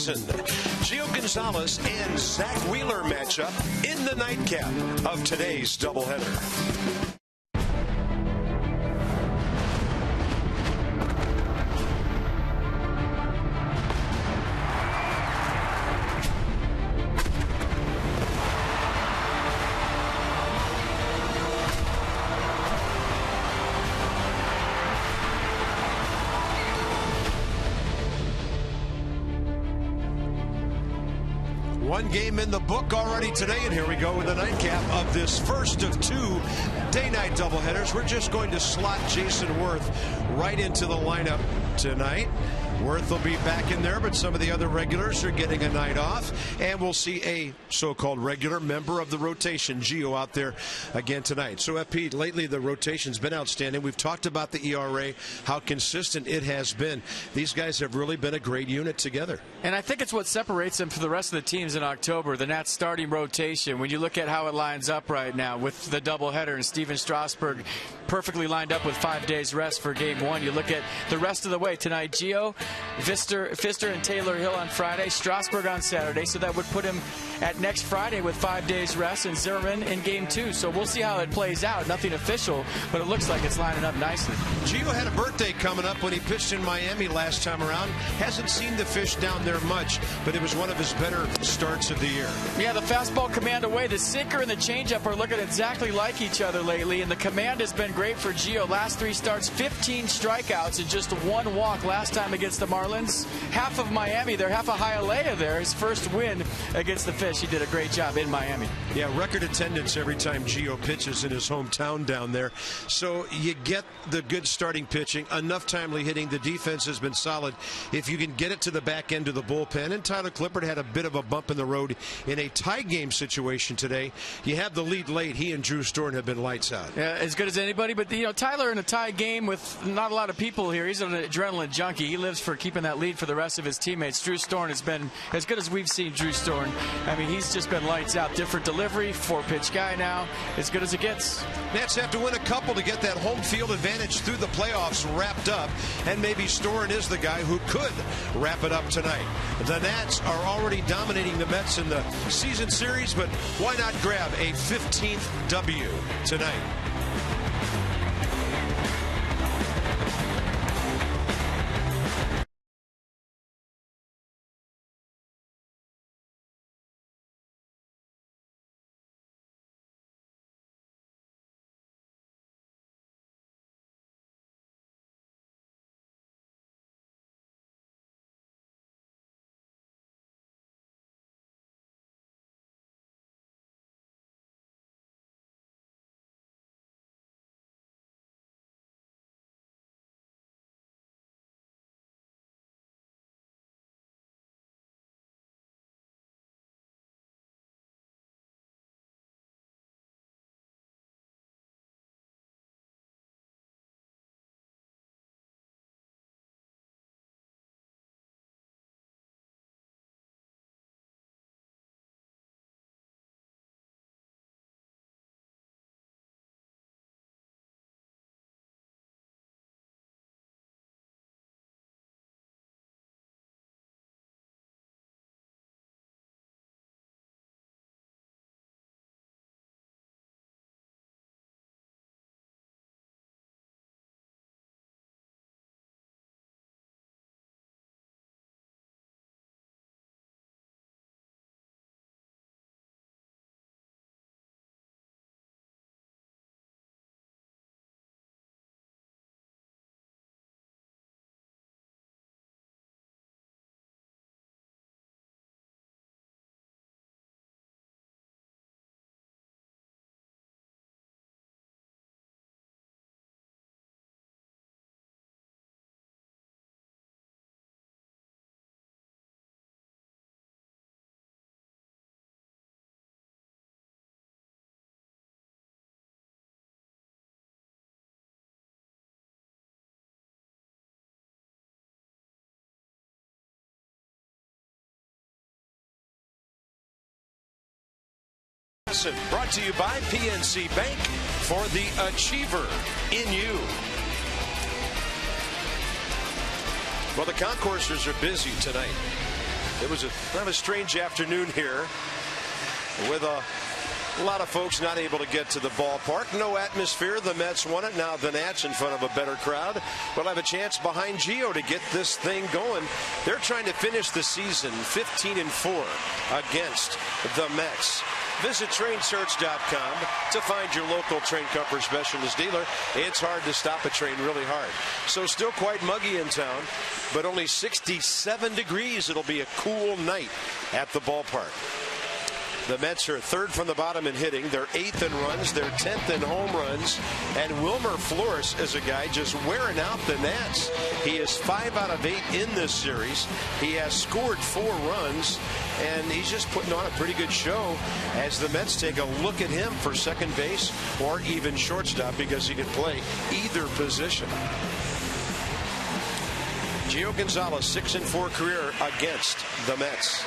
Gio Gonzalez and Zach Wheeler matchup in the nightcap of today's doubleheader. One game in the book already today, and here we go with the nightcap of this first of two day-night doubleheaders. We're just going to slot Jason Worth right into the lineup tonight. Worth will be back in there, but some of the other regulars are getting a night off, and we'll see a so-called regular member of the rotation, Gio, out there again tonight. So, FP, lately the rotation's been outstanding. We've talked about the ERA, how consistent it has been. These guys have really been a great unit together. And I think it's what separates them from the rest of the teams in October, the Nats starting rotation. When you look at how it lines up right now with the doubleheader and Steven Strasburg perfectly lined up with 5 days rest for game one, you look at the rest of the way tonight. Gio, Pfister and Taylor Hill on Friday, Strasburg on Saturday, so that would put him at next Friday with 5 days rest, and Zimmerman in game two. So we'll see how it plays out. Nothing official, but it looks like it's lining up nicely. Gio had a birthday coming up when he pitched in Miami last time around. Hasn't seen the fish down there much, but it was one of his better starts of the year. Yeah, the fastball command away. The sinker and the changeup are looking exactly like each other lately, and the command has been great for Gio. Last 3 starts, 15 strikeouts and just 1 walk last time against the Marlins. Half of Miami there, half of Hialeah there. His first win against the Fish. He did a great job in Miami. Yeah, record attendance every time Gio pitches in his hometown down there. So you get the good starting pitching, enough timely hitting. The defense has been solid. If you can get it to the back end of the bullpen, and Tyler Clippard had a bit of a bump in the road in a tie game situation today. You have the lead late. He and Drew Storen have been lights out. Yeah, as good as anybody. But Tyler in a tie game with not a lot of people here. He's an adrenaline junkie. He lives for keeping that lead for the rest of his teammates. Drew Storen has been as good as we've seen Drew Storen. I mean, he's just been lights out. Different delivery, 4-pitch guy now, as good as it gets. Nats have to win a couple to get that home field advantage through the playoffs wrapped up, and maybe Storen is the guy who could wrap it up tonight. The Nats are already dominating the Mets in the season series, but why not grab a 15th W tonight? Brought to you by PNC Bank for the Achiever in you. Well, the concourses are busy tonight. It was kind of a strange afternoon here with a lot of folks not able to get to the ballpark. No atmosphere. The Mets won it. Now the Nats, in front of a better crowd, will have a chance behind Gio to get this thing going. They're trying to finish the season 15-4 against the Mets. Visit trainsearch.com to find your local Train Comfort Specialist dealer. It's hard to stop a train, really hard. So still quite muggy in town, but only 67 degrees. It'll be a cool night at the ballpark. The Mets are third from the bottom in hitting. They're 8th in runs. They're 10th in home runs. And Wilmer Flores is a guy just wearing out the Nats. He is 5 out of 8 in this series. He has scored 4 runs. And he's just putting on a pretty good show as the Mets take a look at him for second base or even shortstop, because he can play either position. Gio Gonzalez, 6-4 career against the Mets.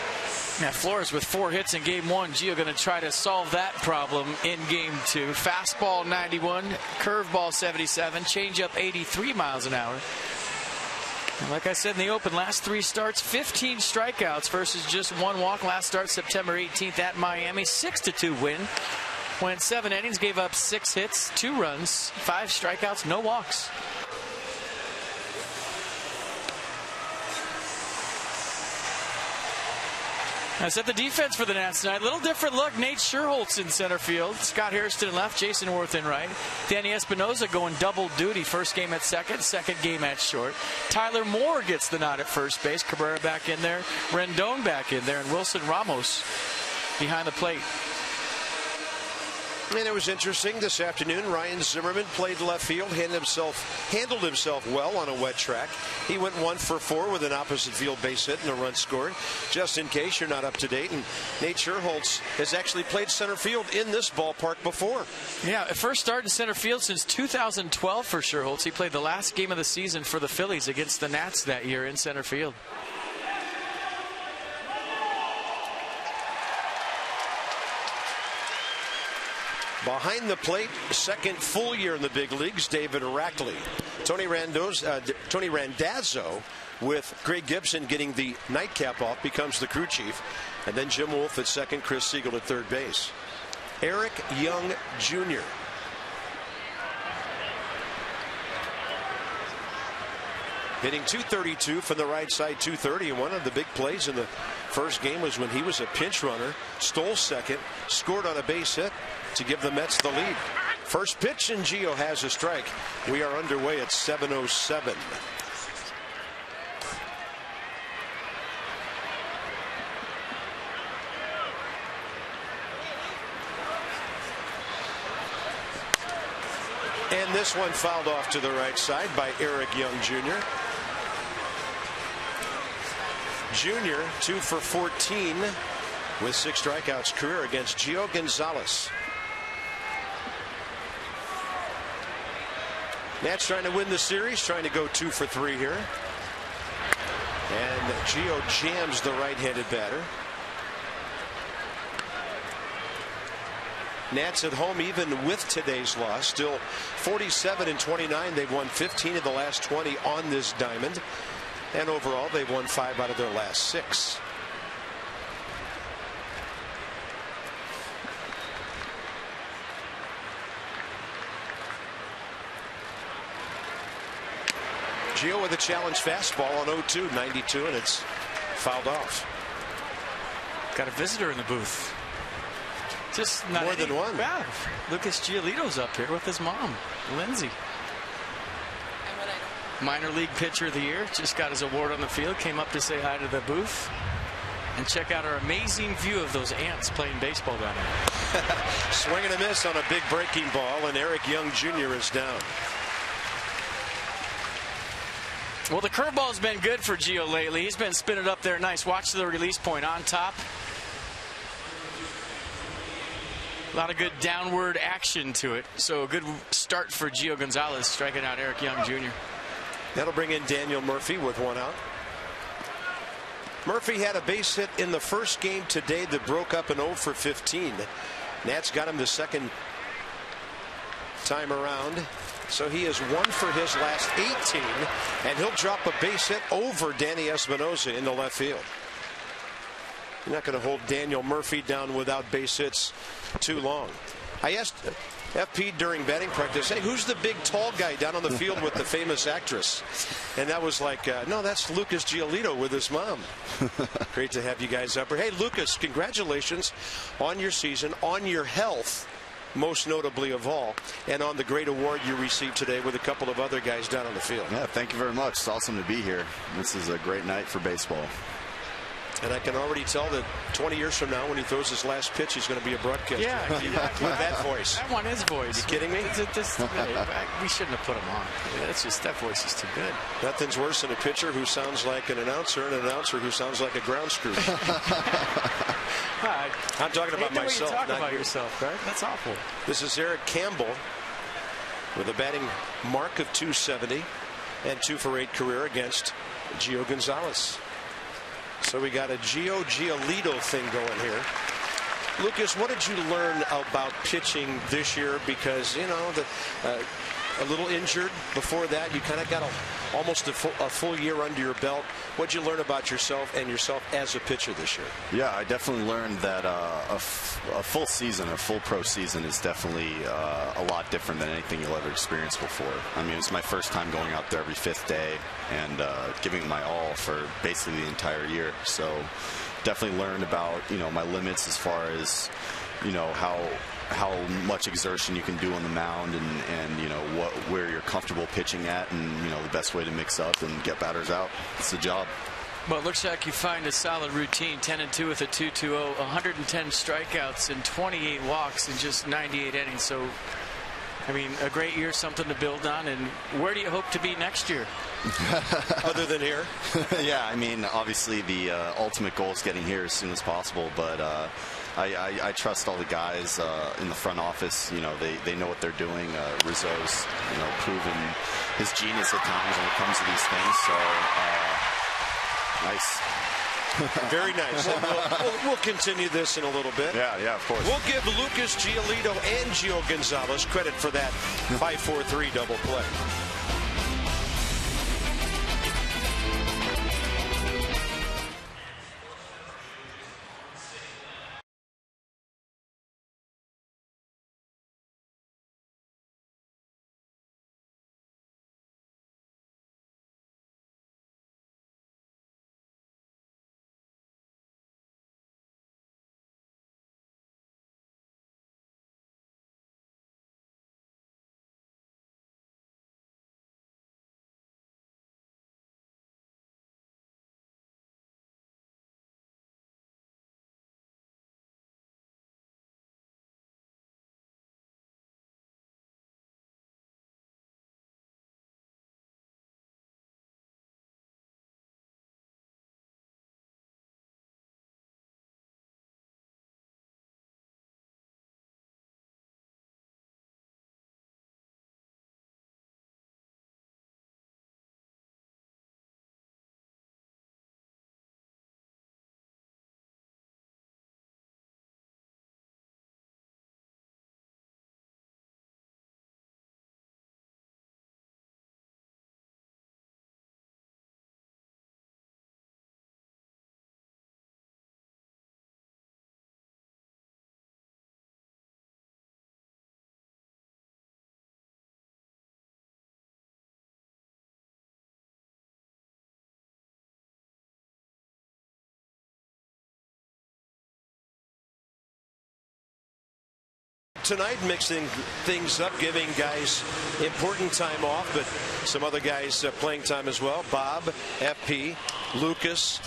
Now Flores with 4 hits in game 1. Gio going to try to solve that problem in game 2. Fastball 91, curveball 77, changeup 83 miles an hour. And like I said in the open, last 3 starts, 15 strikeouts versus just 1 walk. Last start September 18th at Miami, 6-2 win. Went 7 innings, gave up 6 hits, 2 runs, 5 strikeouts, no walks. I said the defense for the Nats tonight. Little different look. Nate Scherholtz in center field. Scott Hairston in left. Jason Worth in right. Danny Espinosa going double duty. First game at second game at short. Tyler Moore gets the nod at first base. Cabrera back in there. Rendon back in there. And Wilson Ramos behind the plate. And it was interesting this afternoon. Ryan Zimmerman played left field, handled himself well on a wet track. He went 1 for 4 with an opposite field base hit and a run scored. Just in case you're not up to date, and Nate Scherholtz has actually played center field in this ballpark before. Yeah, first start in center field since 2012 for Scherholtz. He played the last game of the season for the Phillies against the Nats that year in center field. Behind the plate, second full year in the big leagues, David Rackley. Tony Randazzo, with Greg Gibson getting the nightcap off, becomes the crew chief. And then Jim Wolf at second, Chris Siegel at third base. Eric Young Jr. Hitting .232 from the right side, .230. And one of the big plays in the first game was when he was a pinch runner, stole second, scored on a base hit to give the Mets the lead. First pitch, and Gio has a strike. We are underway at 7:07. And this one fouled off to the right side by Eric Young Jr. Jr. 2 for 14 with 6 strikeouts career against Gio Gonzalez. Nats trying to win the series, trying to go 2 for 3 here. And Gio jams the right-handed batter. Nats at home even with today's loss, still 47-29. They've won 15 of the last 20 on this diamond. And overall, they've won 5 out of their last 6. Gio with a challenge fastball on 0-2, 92, and it's fouled off. Got a visitor in the booth. Just not more than one. Wow. Lucas Giolito's up here with his mom, Lindsay. Minor league pitcher of the year. Just got his award on the field. Came up to say hi to the booth. And check out our amazing view of those ants playing baseball down there. Swing and a miss on a big breaking ball, and Eric Young Jr. is down. Well, the curveball's been good for Gio lately. He's been spinning up there nice. Watch the release point on top. A lot of good downward action to it. So a good start for Gio Gonzalez, striking out Eric Young Jr. That'll bring in Daniel Murphy with 1 out. Murphy had a base hit in the first game today that broke up an 0 for 15. Nats got him the second time around. So he is 1 for his last 18, and he'll drop a base hit over Danny Espinosa in the left field. You're not going to hold Daniel Murphy down without base hits too long. I asked FP during batting practice, hey, who's the big tall guy down on the field with the famous actress? And that was like, no, that's Lucas Giolito with his mom. Great to have you guys up here. Hey, Lucas, congratulations on your season, on your health, most notably of all, and on the great award you received today with a couple of other guys down on the field. Yeah, thank you very much. It's awesome to be here. This is a great night for baseball. And I can already tell that 20 years from now, when he throws his last pitch, he's going to be a broadcaster. Yeah, exactly. With that voice. I want his voice. You kidding me? We shouldn't have put him on. That voice is too good. Nothing's worse than a pitcher who sounds like an announcer and an announcer who sounds like a ground screw. I'm talking about myself. Talk about yourself, right? That's awful. This is Eric Campbell with a batting mark of .270 and 2-for-8 career against Gio Gonzalez. So we got a Giolito thing going here. Lucas, what did you learn about pitching this year? Because, you know, a little injured before that. You kind of got almost a full year under your belt. What did you learn about yourself and yourself as a pitcher this year? Yeah, I definitely learned that a full season, a full pro season is definitely a lot different than anything you'll ever experience before. I mean, it's my first time going out there every 5th day and giving it my all for basically the entire year. So definitely learned about, you know, my limits as far as, you know, how much exertion you can do on the mound and you know where you're comfortable pitching at, and you know the best way to mix up and get batters out. It's the job. Well, it looks like you find a solid routine. 10-2 with a 2.20, 110 strikeouts and 28 walks in just 98 innings. So, I mean, a great year, something to build on. And where do you hope to be next year? Other than here? Yeah, I mean, obviously the ultimate goal is getting here as soon as possible, but I trust all the guys in the front office. You know, they know what they're doing. Rizzo's, you know, proven his genius at times when it comes to these things. So, nice. Very nice. And we'll continue this in a little bit. Yeah, of course. We'll give Lucas Giolito and Gio Gonzalez credit for that 5-4-3 double play. Tonight, mixing things up, giving guys important time off, but some other guys playing time as well. Bob, FP, Lucas.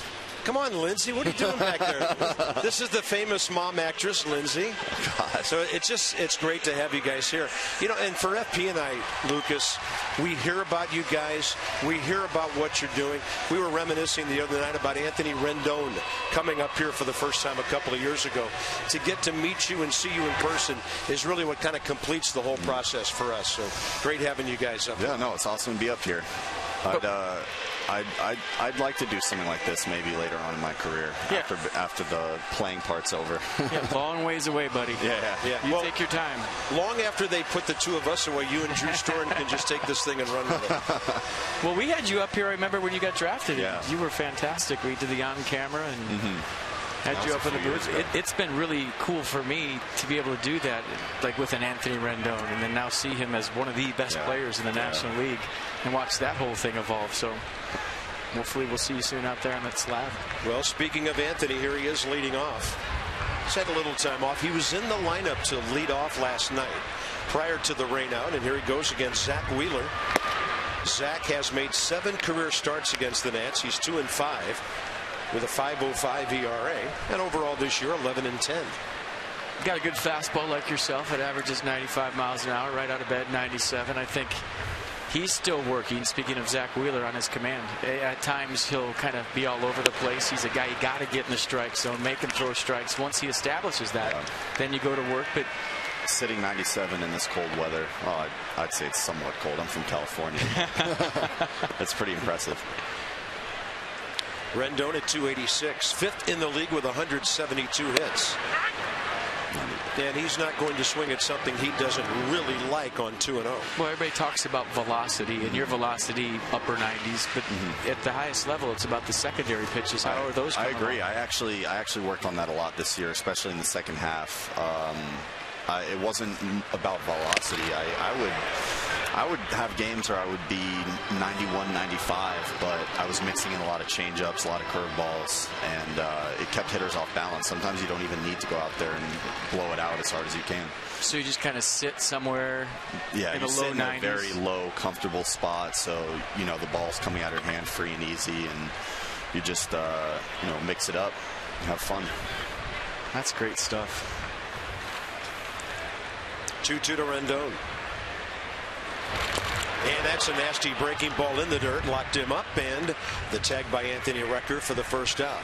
Come on, Lindsay, what are you doing back there? This is the famous mom actress, Lindsay. God. So it's great to have you guys here. You know, and for FP and I, Lucas, we hear about you guys. We hear about what you're doing. We were reminiscing the other night about Anthony Rendon coming up here for the first time a couple of years ago. To get to meet you and see you in person is really what kind of completes the whole process for us. So great having you guys up. Yeah, no, it's awesome to be up here. I'd like to do something like this maybe later on in my career, after the playing part's over. Yeah, long ways away, buddy. Yeah. You take your time. Long after they put the two of us away, you and Drew Storen can just take this thing and run with it. Well, we had you up here, I remember, when you got drafted. Yeah. You were fantastic. We did the on-camera, Had you up in the booth. It's been really cool for me to be able to do that, like with an Anthony Rendon, and then now see him as one of the best players in the National League and watch that whole thing evolve. So hopefully we'll see you soon out there on that slab. Well, speaking of Anthony, here he is leading off. He's had a little time off. He was in the lineup to lead off last night prior to the rainout, and here he goes against Zach Wheeler. Zach has made 7 career starts against the Nats. He's 2-5 with a 5.05 ERA, and overall this year 11-10. Got a good fastball like yourself. It averages 95 miles an hour, right out of bed 97. I think he's still working, speaking of Zach Wheeler, on his command. At times he'll kind of be all over the place. He's a guy you got to get in the strike zone, make him throw strikes. Once he establishes that, then you go to work. But sitting 97 in this cold weather, well, I'd say it's somewhat cold. I'm from California. That's pretty impressive. Rendon at 286, 5th in the league with 172 hits. And he's not going to swing at something he doesn't really like on 2-0. Well, everybody talks about velocity, and your velocity upper 90s, but at the highest level, it's about the secondary pitches. How are those? I agree. I actually worked on that a lot this year, especially in the second half. It wasn't about velocity. I would have games where I would be 91, 95, but I was mixing in a lot of changeups, a lot of curveballs, and it kept hitters off balance. Sometimes you don't even need to go out there and blow it out as hard as you can. So you just kind of sit somewhere in the low 90s? In a very low, comfortable spot, so you know the ball's coming out of your hand free and easy, and you just mix it up, have fun. That's great stuff. 2-2 to Rendon. And that's a nasty breaking ball in the dirt, locked him up, and the tag by Anthony Recker for the first out.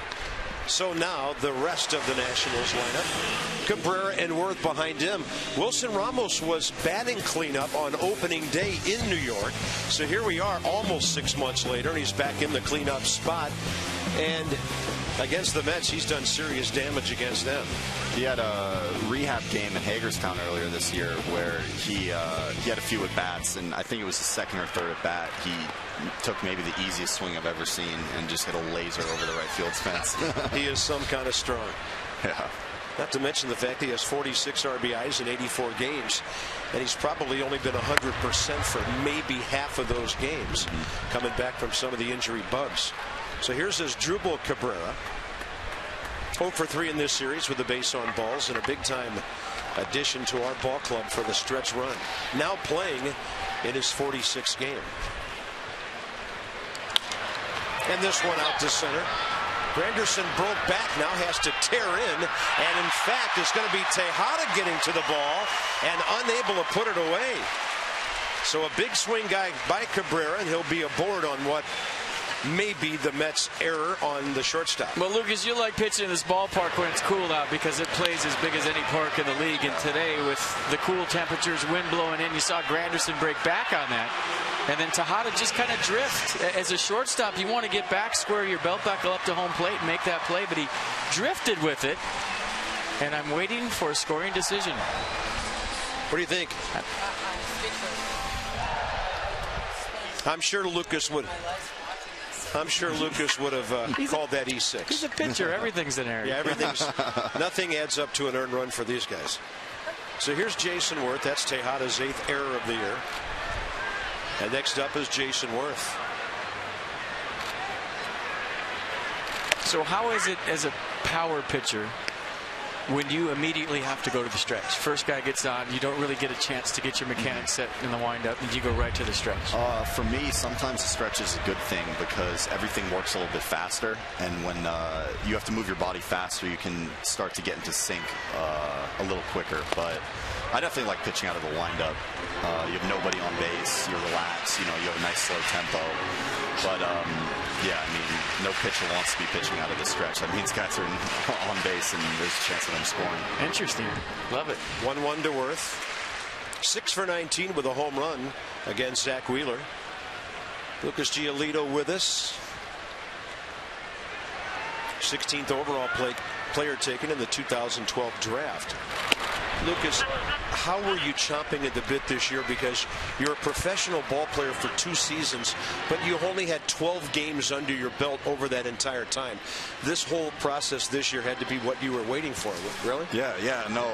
So now the rest of the Nationals lineup. Cabrera and Worth behind him. Wilson Ramos was batting cleanup on opening day in New York. So here we are almost 6 months later, and he's back in the cleanup spot. And against the Mets, he's done serious damage against them. He had a rehab game in Hagerstown earlier this year where he had a few at bats, and I think it was the second or third at bat. He took maybe the easiest swing I've ever seen and just hit a laser over the right field fence. He is some kind of strong. Yeah. Not to mention the fact that he has 46 RBIs in 84 games, and he's probably only been 100% for maybe half of those games, coming back from some of the injury bugs. So here's Asdrubal Cabrera, 0 for 3 in this series with the base on balls, and a big-time addition to our ball club for the stretch run. Now playing in his 46th game. And this one out to center. Granderson broke back, now has to tear in, and in fact it's going to be Tejada getting to the ball and unable to put it away. So a big swing guy by Cabrera, and he'll be aboard on what may be the Mets' error on the shortstop. Well, Lucas, you like pitching in this ballpark when it's cool out because it plays as big as any park in the league. And today, with the cool temperatures, wind blowing in, you saw Granderson break back on that. And then Tejada just kind of drift. As a shortstop, you want to get back, square your belt buckle up to home plate and make that play, but he drifted with it. And I'm waiting for a scoring decision. What do you think? I'm sure Lucas would have called that E6. He's a pitcher. Everything's an error. Yeah, nothing adds up to an earned run for these guys. So here's Jason Worth. That's Tejada's 8th error of the year. And next up is Jason Worth. So how is it as a power pitcher when you immediately have to go to the stretch? First guy gets on, you don't really get a chance to get your mechanics set in the windup, and you go right to the stretch. For me, sometimes the stretch is a good thing because everything works a little bit faster, and when you have to move your body faster, you can start to get into sync a little quicker. But I definitely like pitching out of the windup. You have nobody on base, you're relaxed, you have a nice slow tempo. But yeah, I mean, no pitcher wants to be pitching out of the stretch. That means guys are on base and there's a chance of them scoring. Interesting. Love it. 1-1 to Worth. 6 for 19 with a home run against Zach Wheeler. Lucas Giolito with us. 16th overall player taken in the 2012 draft. Lucas, how were you chomping at the bit this year? Because you're a professional ball player for 2 seasons, but you only had 12 games under your belt over that entire time. This whole process this year had to be what you were waiting for, really? Yeah, no,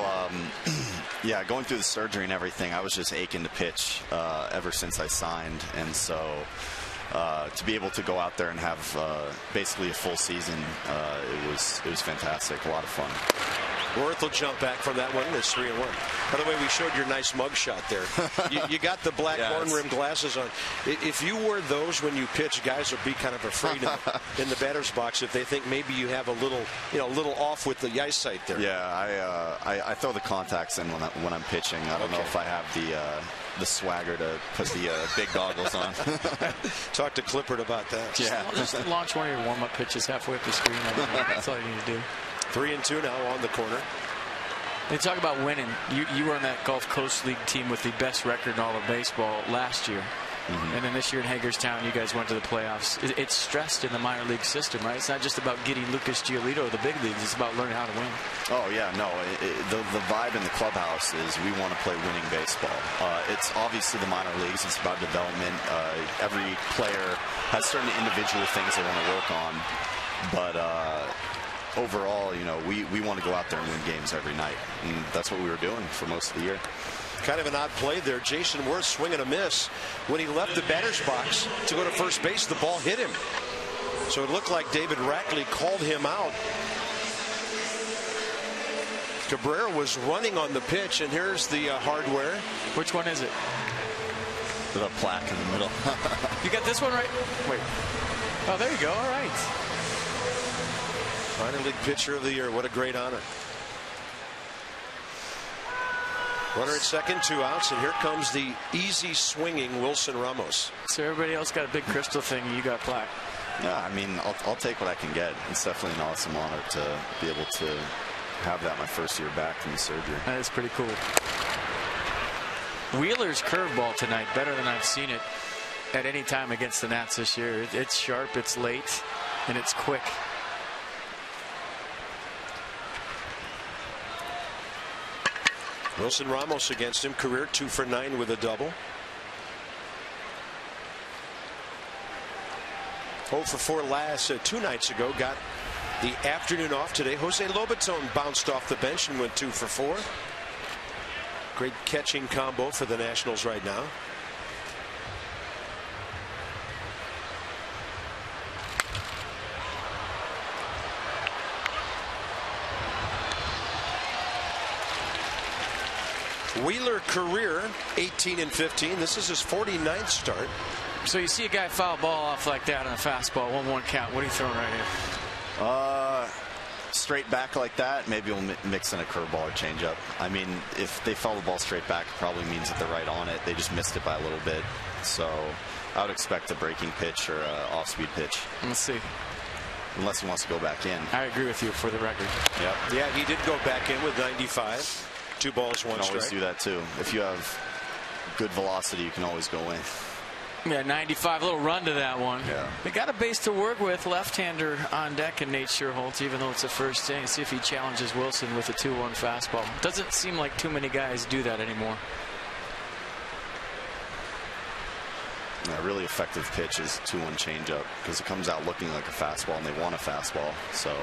yeah, going through the surgery and everything, I was just aching to pitch ever since I signed, and so to be able to go out there and have basically a full season, it was fantastic, a lot of fun. Worth will jump back from that one. It's 3-1. By the way, we showed your nice mug shot there. You got the black horn-rimmed glasses on. If you wore those when you pitch, guys would be kind of afraid in the batter's box if they think maybe you have a little off with the eyesight there. Yeah, I throw the contacts in when I'm pitching. I don't know if I have the swagger to put the big goggles on. Talk to Clippard about that. Yeah, just launch one of your warm-up pitches halfway up the screen. That's all you need to do. 3-2 now on the corner. They talk about winning. You were on that Gulf Coast League team with the best record in all of baseball last year. And then this year in Hagerstown, you guys went to the playoffs. It's stressed in the minor league system, right? It's not just about getting Lucas Giolito to the big leagues. It's about learning how to win. Oh, yeah, no. The vibe in the clubhouse is we want to play winning baseball. It's obviously the minor leagues. It's about development. Every player has certain individual things they want to work on. But overall, we want to go out there and win games every night. And that's what we were doing for most of the year. Kind of an odd play there. Jason Worth swinging a miss. When he left the batter's box to go to first base, the ball hit him. So it looked like David Rackley called him out. Cabrera was running on the pitch, and here's the hardware. Which one is it? The plaque in the middle. You got this one right? Wait. Oh, there you go. All right. Minor League Pitcher of the Year. What a great honor. Runner at second, 2 outs, and here comes the easy swinging Wilson Ramos. So everybody else got a big crystal thing, and you got plaque. Yeah, I mean, I'll take what I can get. It's definitely an awesome honor to be able to have that my first year back from the surgery. That is pretty cool. Wheeler's curveball tonight, better than I've seen it at any time against the Nats this year. It's sharp, it's late, and it's quick. Wilson Ramos against him, career 2 for 9 with a double. 0 for 4 2 nights ago. Got the afternoon off today. Jose Lobaton bounced off the bench and went 2 for 4. Great catching combo for the Nationals right now. Wheeler career 18 and 15. This is his 49th start. So you see a guy foul ball off like that on a fastball, 1-1 count. What are you throwing right here? Straight back like that, maybe we'll mix in a curveball or changeup. I mean, if they foul the ball straight back, it probably means that they're right on it. They just missed it by a little bit. So I would expect a breaking pitch or an off-speed pitch. Let's see. Unless he wants to go back in. I agree with you for the record. Yep. Yeah, he did go back in with 95. 2 balls, 1 strike. You can always do that too. If you have good velocity, you can always go in. Yeah, 95, a little run to that one. Yeah. They got a base to work with. Left-hander on deck and Nate Scherholtz, even though it's a first inning. See if he challenges Wilson with a 2-1 fastball. Doesn't seem like too many guys do that anymore. A really effective pitch is 2-1 changeup because it comes out looking like a fastball and they want a fastball. So you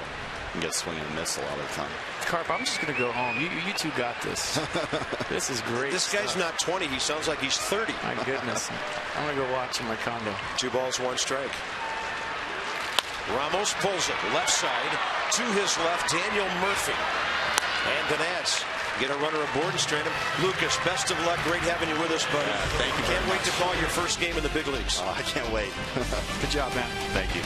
can get a swing and a miss a lot of the time. Carp, I'm just going to go home. You two got this. This is great. This guy's not 20. He sounds like he's 30. My goodness. I'm going to go watch in my condo. 2 balls, 1 strike. Ramos pulls it left side to his left. Daniel Murphy. And the Nats get a runner aboard and strand him. Lucas, best of luck. Great having you with us, buddy. Yeah, thank you. Can't wait to call your first game in the big leagues. Oh, I can't wait. Good job, man. Thank you.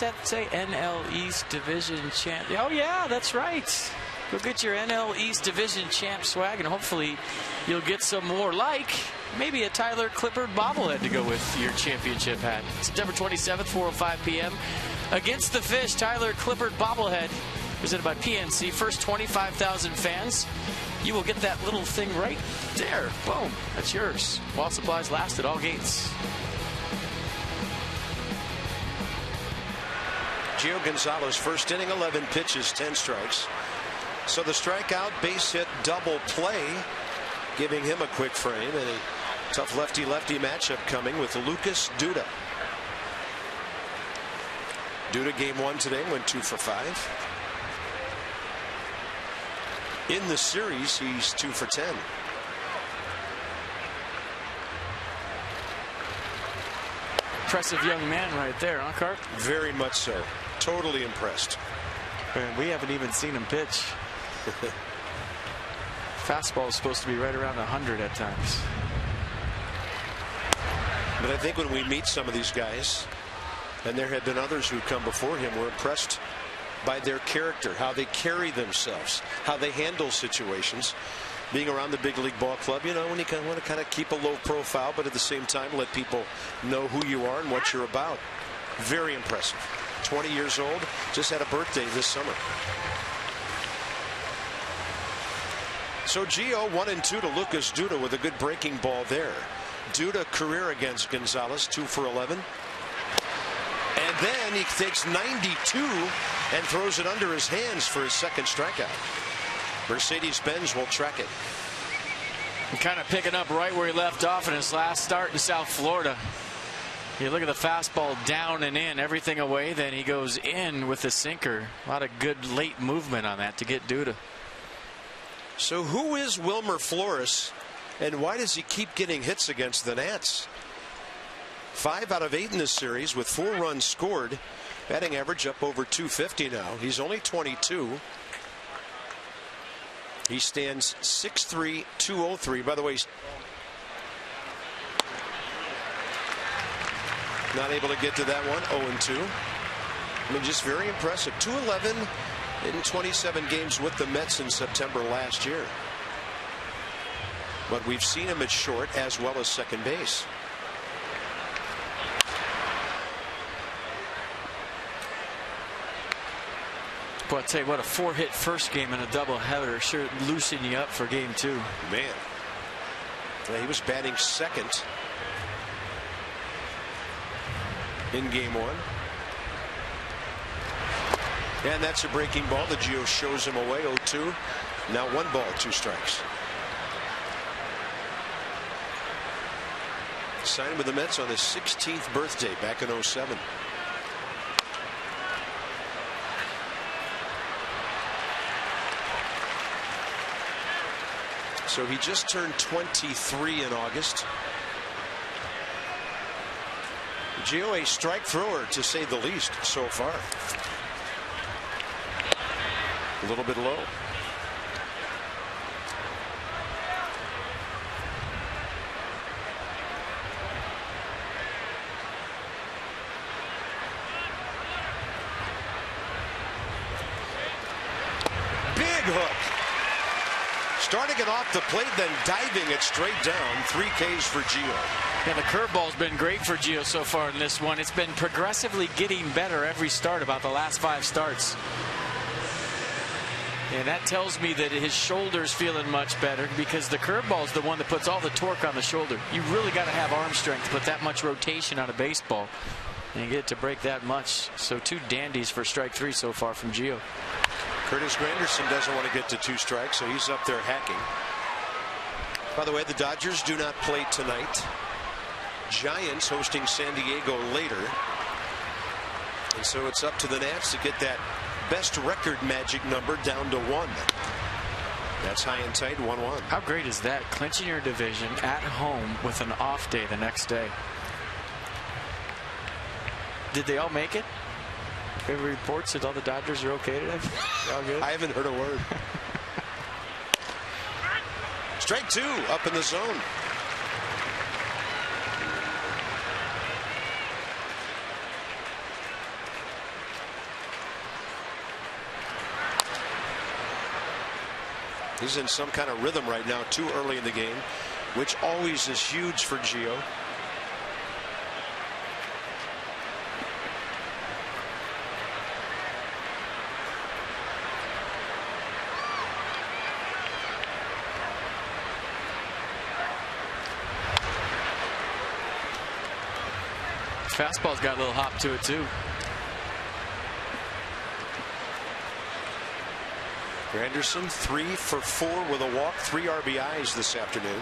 what's that say? NL East Division champ. Oh yeah, that's right. Go get your NL East Division champ swag, and hopefully you'll get some more, like maybe a Tyler Clippard bobblehead to go with your championship hat. September 27th, 4:05 p.m. Against the Fish, Tyler Clippard bobblehead, presented by PNC. First 25,000 fans, you will get that little thing right there. Boom, that's yours. While supplies last at all gates. Gio Gonzalez, first inning, 11 pitches, 10 strikes. So the strikeout, base hit, double play, giving him a quick frame, and a tough lefty-lefty matchup coming with Lucas Duda. Duda, game 1 today, went 2 for 5. In the series, he's 2 for 10. Impressive young man right there, huh, Cart? Very much so. Totally impressed. And we haven't even seen him pitch. Fastball is supposed to be right around 100 at times. But I think when we meet some of these guys, and there have been others who come before him, we're impressed by their character, how they carry themselves, how they handle situations. Being around the big league ball club, you know, when you want to kind of keep a low profile, but at the same time let people know who you are and what you're about. Very impressive. 20 years old, just had a birthday this summer. So Gio 1-2 to Lucas Duda with a good breaking ball there. Duda career against Gonzalez, 2 for 11. And then he takes 92 and throws it under his hands for his second strikeout. Mercedes-Benz will track it. And kind of picking up right where he left off in his last start in South Florida. You look at the fastball down and in, everything away, then he goes in with the sinker. A lot of good late movement on that to get Duda. So who is Wilmer Flores, and why does he keep getting hits against the Nats? 5 out of 8 in this series with 4 runs scored. Batting average up over 250 now. He's only 22. He stands 6'3", 203. By the way, he's not able to get to that one. 0-2. I mean, just very impressive. 211 in 27 games with the Mets in September last year. But we've seen him at short as well as second base. But I'll tell you what, a 4-hit first game and a doubleheader sure loosen you up for game 2. Man, yeah, he was batting second in game 1. And that's a breaking ball. The Gio shows him away. 0-2. Now 1 ball, 2 strikes. Signed with the Mets on his 16th birthday back in 07. So he just turned 23 in August. Gio, a strike thrower to say the least so far. A little bit low. Big hook. Starting it off the plate, then diving it straight down. 3 Ks for Gio. Yeah, the curveball's been great for Gio so far in this one. It's been progressively getting better every start, about the last 5 starts. And that tells me that his shoulder's feeling much better, because the curveball's the one that puts all the torque on the shoulder. You really got to have arm strength to put that much rotation on a baseball and get it to break that much. So 2 dandies for strike 3 so far from Gio. Curtis Granderson doesn't want to get to 2 strikes, so he's up there hacking. By the way, the Dodgers do not play tonight. Giants hosting San Diego later. And so it's up to the Nats to get that best record magic number down to 1. That's high and tight, 1-1. How great is that? Clinching your division at home with an off day the next day. Did they all make it? Every reports that all the Dodgers are okay today? All good? I haven't heard a word. Strike 2 up in the zone. He's in some kind of rhythm right now, too early in the game, which always is huge for Gio. Fastball's got a little hop to it too. Granderson 3 for 4 with a walk, 3 RBIs this afternoon.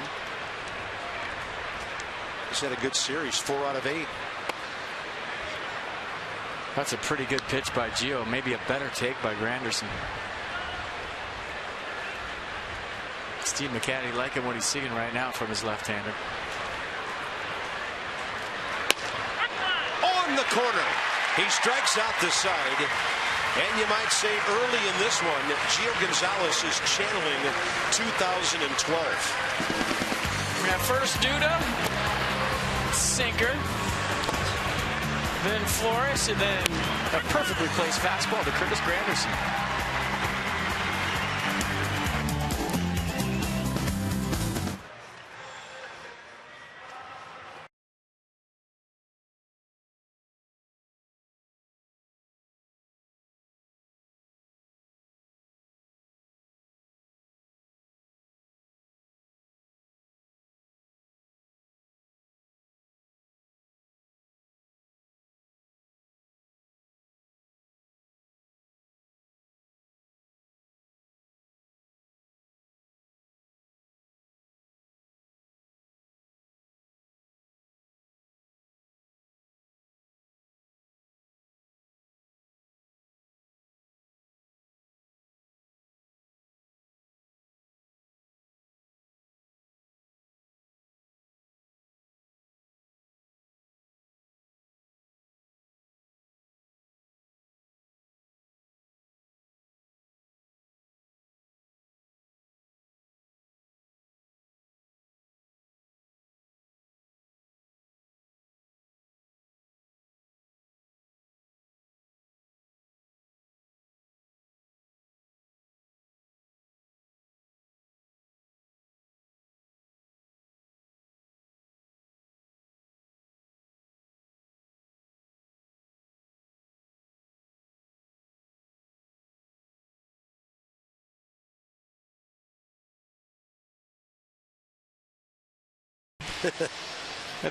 He's had a good series, 4 out of 8. That's a pretty good pitch by Gio. Maybe a better take by Granderson. Steve McCanny liking what he's seeing right now from his left-hander. On the corner, he strikes out the side, and you might say early in this one, Gio Gonzalez is channeling 2012. Now first Duda, sinker, then Flores, and then a perfectly placed fastball to Curtis Granderson.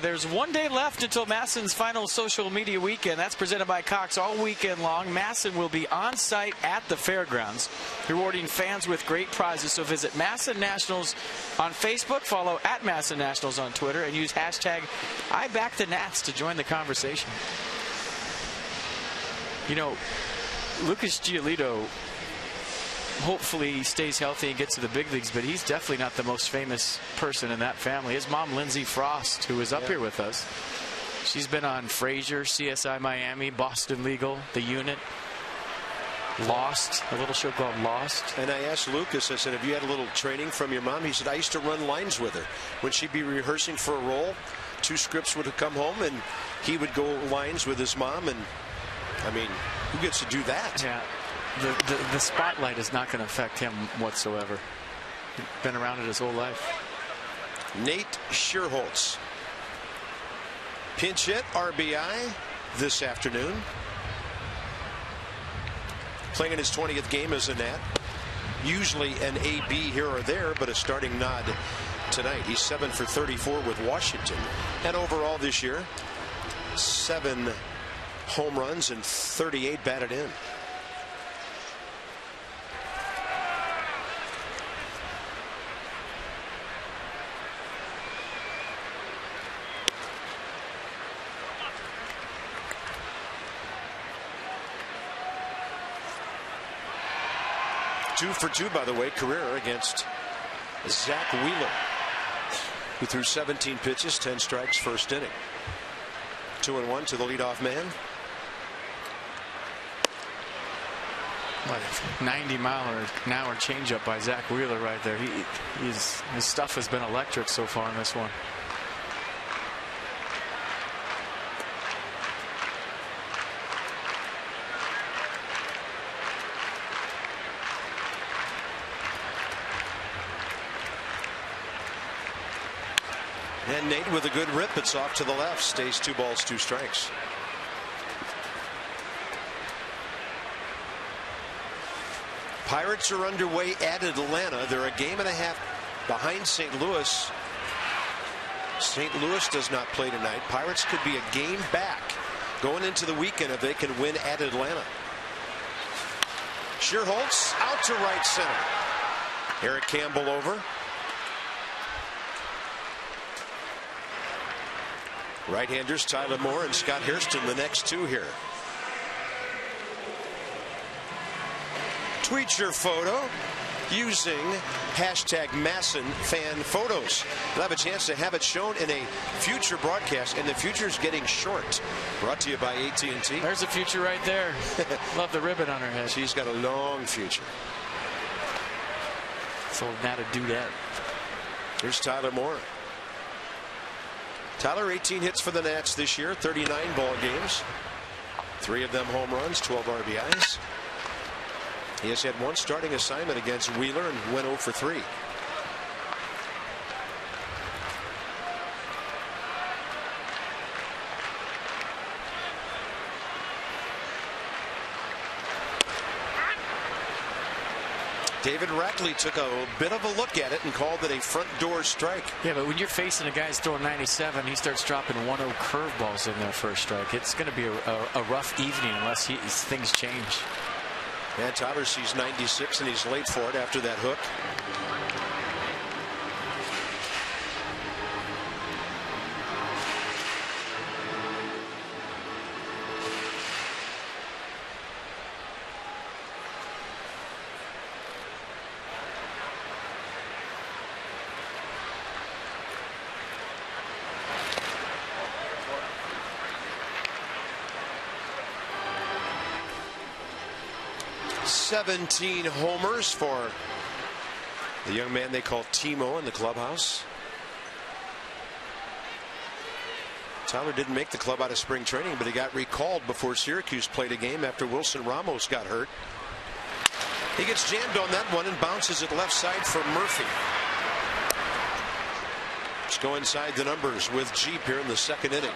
There's 1 day left until Masson's final social media weekend. That's presented by Cox all weekend long. Masson will be on site at the fairgrounds, rewarding fans with great prizes. So visit Masson Nationals on Facebook, follow at Masson Nationals on Twitter, and use hashtag #IBackTheNats to join the conversation. You know, Lucas Giolito hopefully stays healthy and gets to the big leagues, but he's definitely not the most famous person in that family. His mom, Lindsay Frost, who is up here with us, she's been on Frasier, CSI Miami, Boston Legal, The Unit, Lost, a little show called Lost. And I asked Lucas, I said, have you had a little training from your mom? He said, I used to run lines with her. When she'd be rehearsing for a role, 2 scripts would come home, and he would go lines with his mom. And, I mean, who gets to do that? Yeah. The spotlight is not going to affect him whatsoever. Been around it his whole life. Nate Scherholtz. Pinch hit RBI this afternoon. Playing in his 20th game as a Nat. Usually an AB here or there, but a starting nod tonight. He's 7 for 34 with Washington. And overall this year, 7 home runs and 38 batted in. Two for 2, by the way, career against Zach Wheeler, who threw 17 pitches, 10 strikes, first inning. 2-1 to the leadoff man. What a 90-mile-an-hour changeup by Zach Wheeler right there. His stuff has been electric so far in this one. And Nate with a good rip. It's off to the left. Stays 2 balls, 2 strikes. Pirates are underway at Atlanta. They're a game and a half behind St. Louis. St. Louis does not play tonight. Pirates could be a game back going into the weekend if they can win at Atlanta. Scherholtz out to right center. Eric Campbell over. Right-handers Tyler Moore and Scott Hairston, the next 2 here. Tweet your photo using #MassonFanPhotos. You'll have a chance to have it shown in a future broadcast, and the future's getting short. Brought to you by AT&T. There's a future right there. Love the ribbon on her head. She's got a long future. So now to do that. Here's Tyler Moore. Tyler, 18 hits for the Nats this year, 39 ball games. 3 of them home runs, 12 RBIs. He has had 1 starting assignment against Wheeler and went 0 for 3. David Rackley took a bit of a look at it and called it a front door strike. Yeah, but when you're facing a guy who's throwing 97, he starts dropping 1-0 curveballs in there for a strike. It's going to be a rough evening unless things change. And Tyler sees 96 and he's late for it after that hook. "17 homers for the young man they call Timo in the clubhouse. Tyler didn't make the club out of spring training, but he got recalled before Syracuse played a game after Wilson Ramos got hurt. He gets jammed on that one and bounces it left side for Murphy. Let's go inside the numbers with Jeep here in the 2nd inning.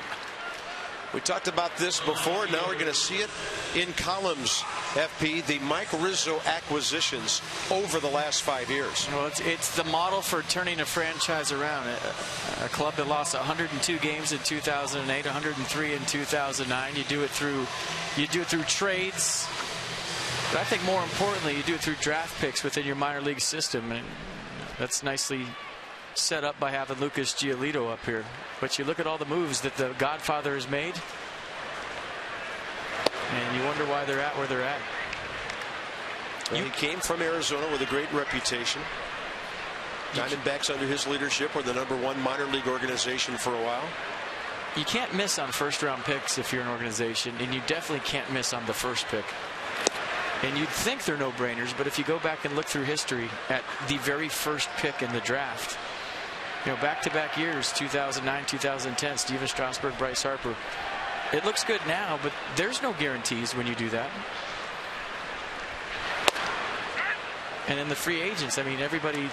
We talked about this before. Now we're going to see it in columns. FP, the Mike Rizzo acquisitions over the last 5 years. Well, it's the model for turning a franchise around. A club that lost 102 games in 2008, 103 in 2009. You do it through trades, but I think more importantly, you do it through draft picks within your minor league system, and that's nicely set up by having Lucas Giolito up here. But you look at all the moves that the Godfather has made, and you wonder why they're at where they're at. Well, he came from Arizona with a great reputation. Diamondbacks under his leadership were the #1 minor league organization for a while. You can't miss on 1st-round picks if you're an organization, and you definitely can't miss on the 1st pick. And you'd think they're no-brainers, but if you go back and look through history at the very 1st pick in the draft, you know, back-to-back years, 2009, 2010, Steven Strasburg, Bryce Harper. It looks good now, but there's no guarantees when you do that. And then the free agents, I mean, everybody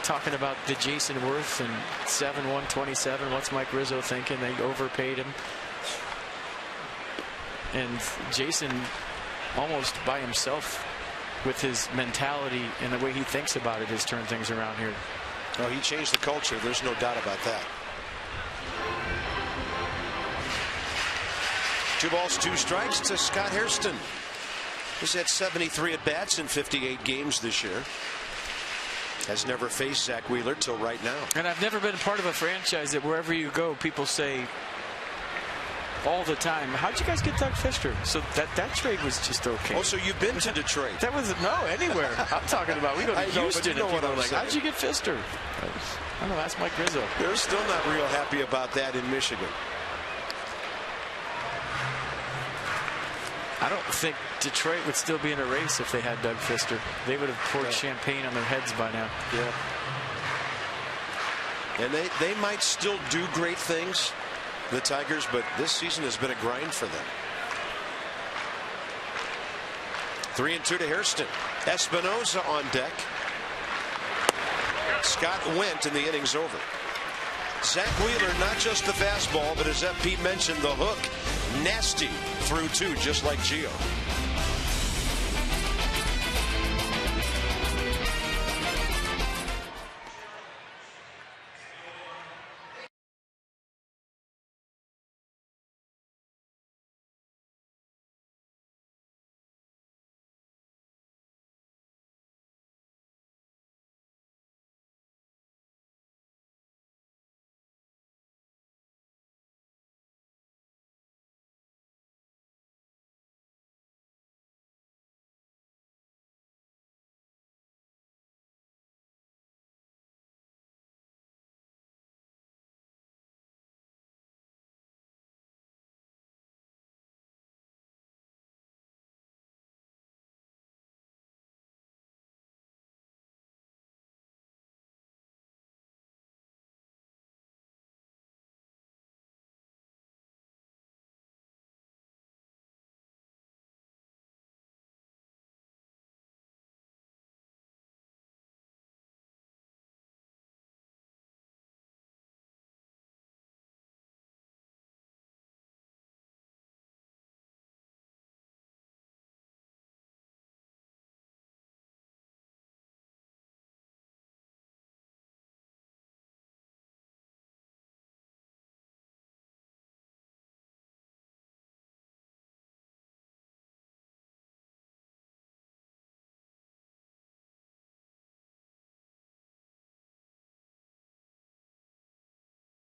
talking about the Jason Worth and 7-1-27. What's Mike Rizzo thinking? They overpaid him. And Jason almost by himself with his mentality and the way he thinks about it has turned things around here. Well, he changed the culture. There's no doubt about that. 2 balls, 2 strikes to Scott Hairston. He's had 73 at-bats in 58 games this year. Has never faced Zach Wheeler till right now. And I've never been a part of a franchise that wherever you go, people say all the time, how'd you guys get Doug Fister? So that trade was just okay. Oh, so you've been to Detroit? That was anywhere. I'm talking about we go to Houston. You know what I'm saying. How'd you get Fister? I don't know. That's Mike Rizzo. They're still not real happy about that in Michigan. I don't think Detroit would still be in a race if they had Doug Fister. They would have poured champagne on their heads by now. Yeah. And they might still do great things, the Tigers, but this season has been a grind for them. 3-2 to Hairston. Espinosa on deck. Scott went and the inning's over. Zach Wheeler, not just the fastball, but as Pete mentioned, the hook, nasty through 2, just like Gio.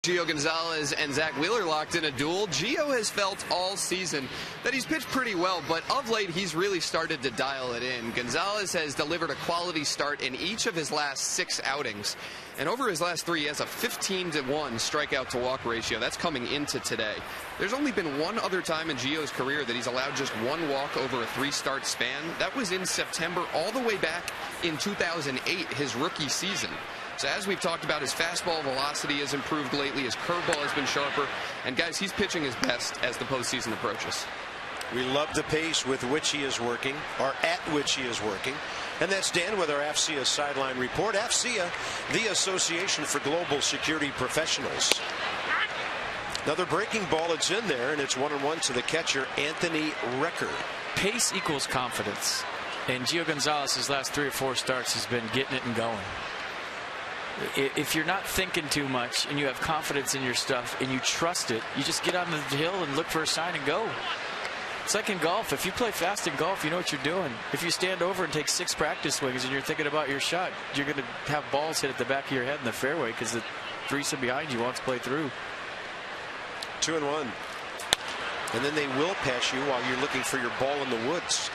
Gio Gonzalez and Zach Wheeler locked in a duel. Gio has felt all season that he's pitched pretty well, but of late he's really started to dial it in. Gonzalez has delivered a quality start in each of his last 6 outings. And over his last 3, he has a 15-1 strikeout to walk ratio. That's coming into today. There's only been one other time in Gio's career that he's allowed just 1 walk over a 3-start span. That was in September, all the way back in 2008, his rookie season. So as we've talked about, his fastball velocity has improved lately. His curveball has been sharper. And guys, he's pitching his best as the postseason approaches. We love the pace with which he is working, or at which he is working. And that's Dan with our AFCEA sideline report. AFCEA, the Association for Global Security Professionals. Another breaking ball, it's in there, and it's 1-1 to the catcher, Anthony Recker. Pace equals confidence. And Gio Gonzalez's last 3 or 4 starts has been getting it and going. If you're not thinking too much and you have confidence in your stuff and you trust it, you just get on the hill and look for a sign and go. It's like in golf. If you play fast in golf, you know what you're doing. If you stand over and take 6 practice swings and you're thinking about your shot, you're going to have balls hit at the back of your head in the fairway because the threesome behind you wants to play through. 2-1. And then they will pass you while you're looking for your ball in the woods.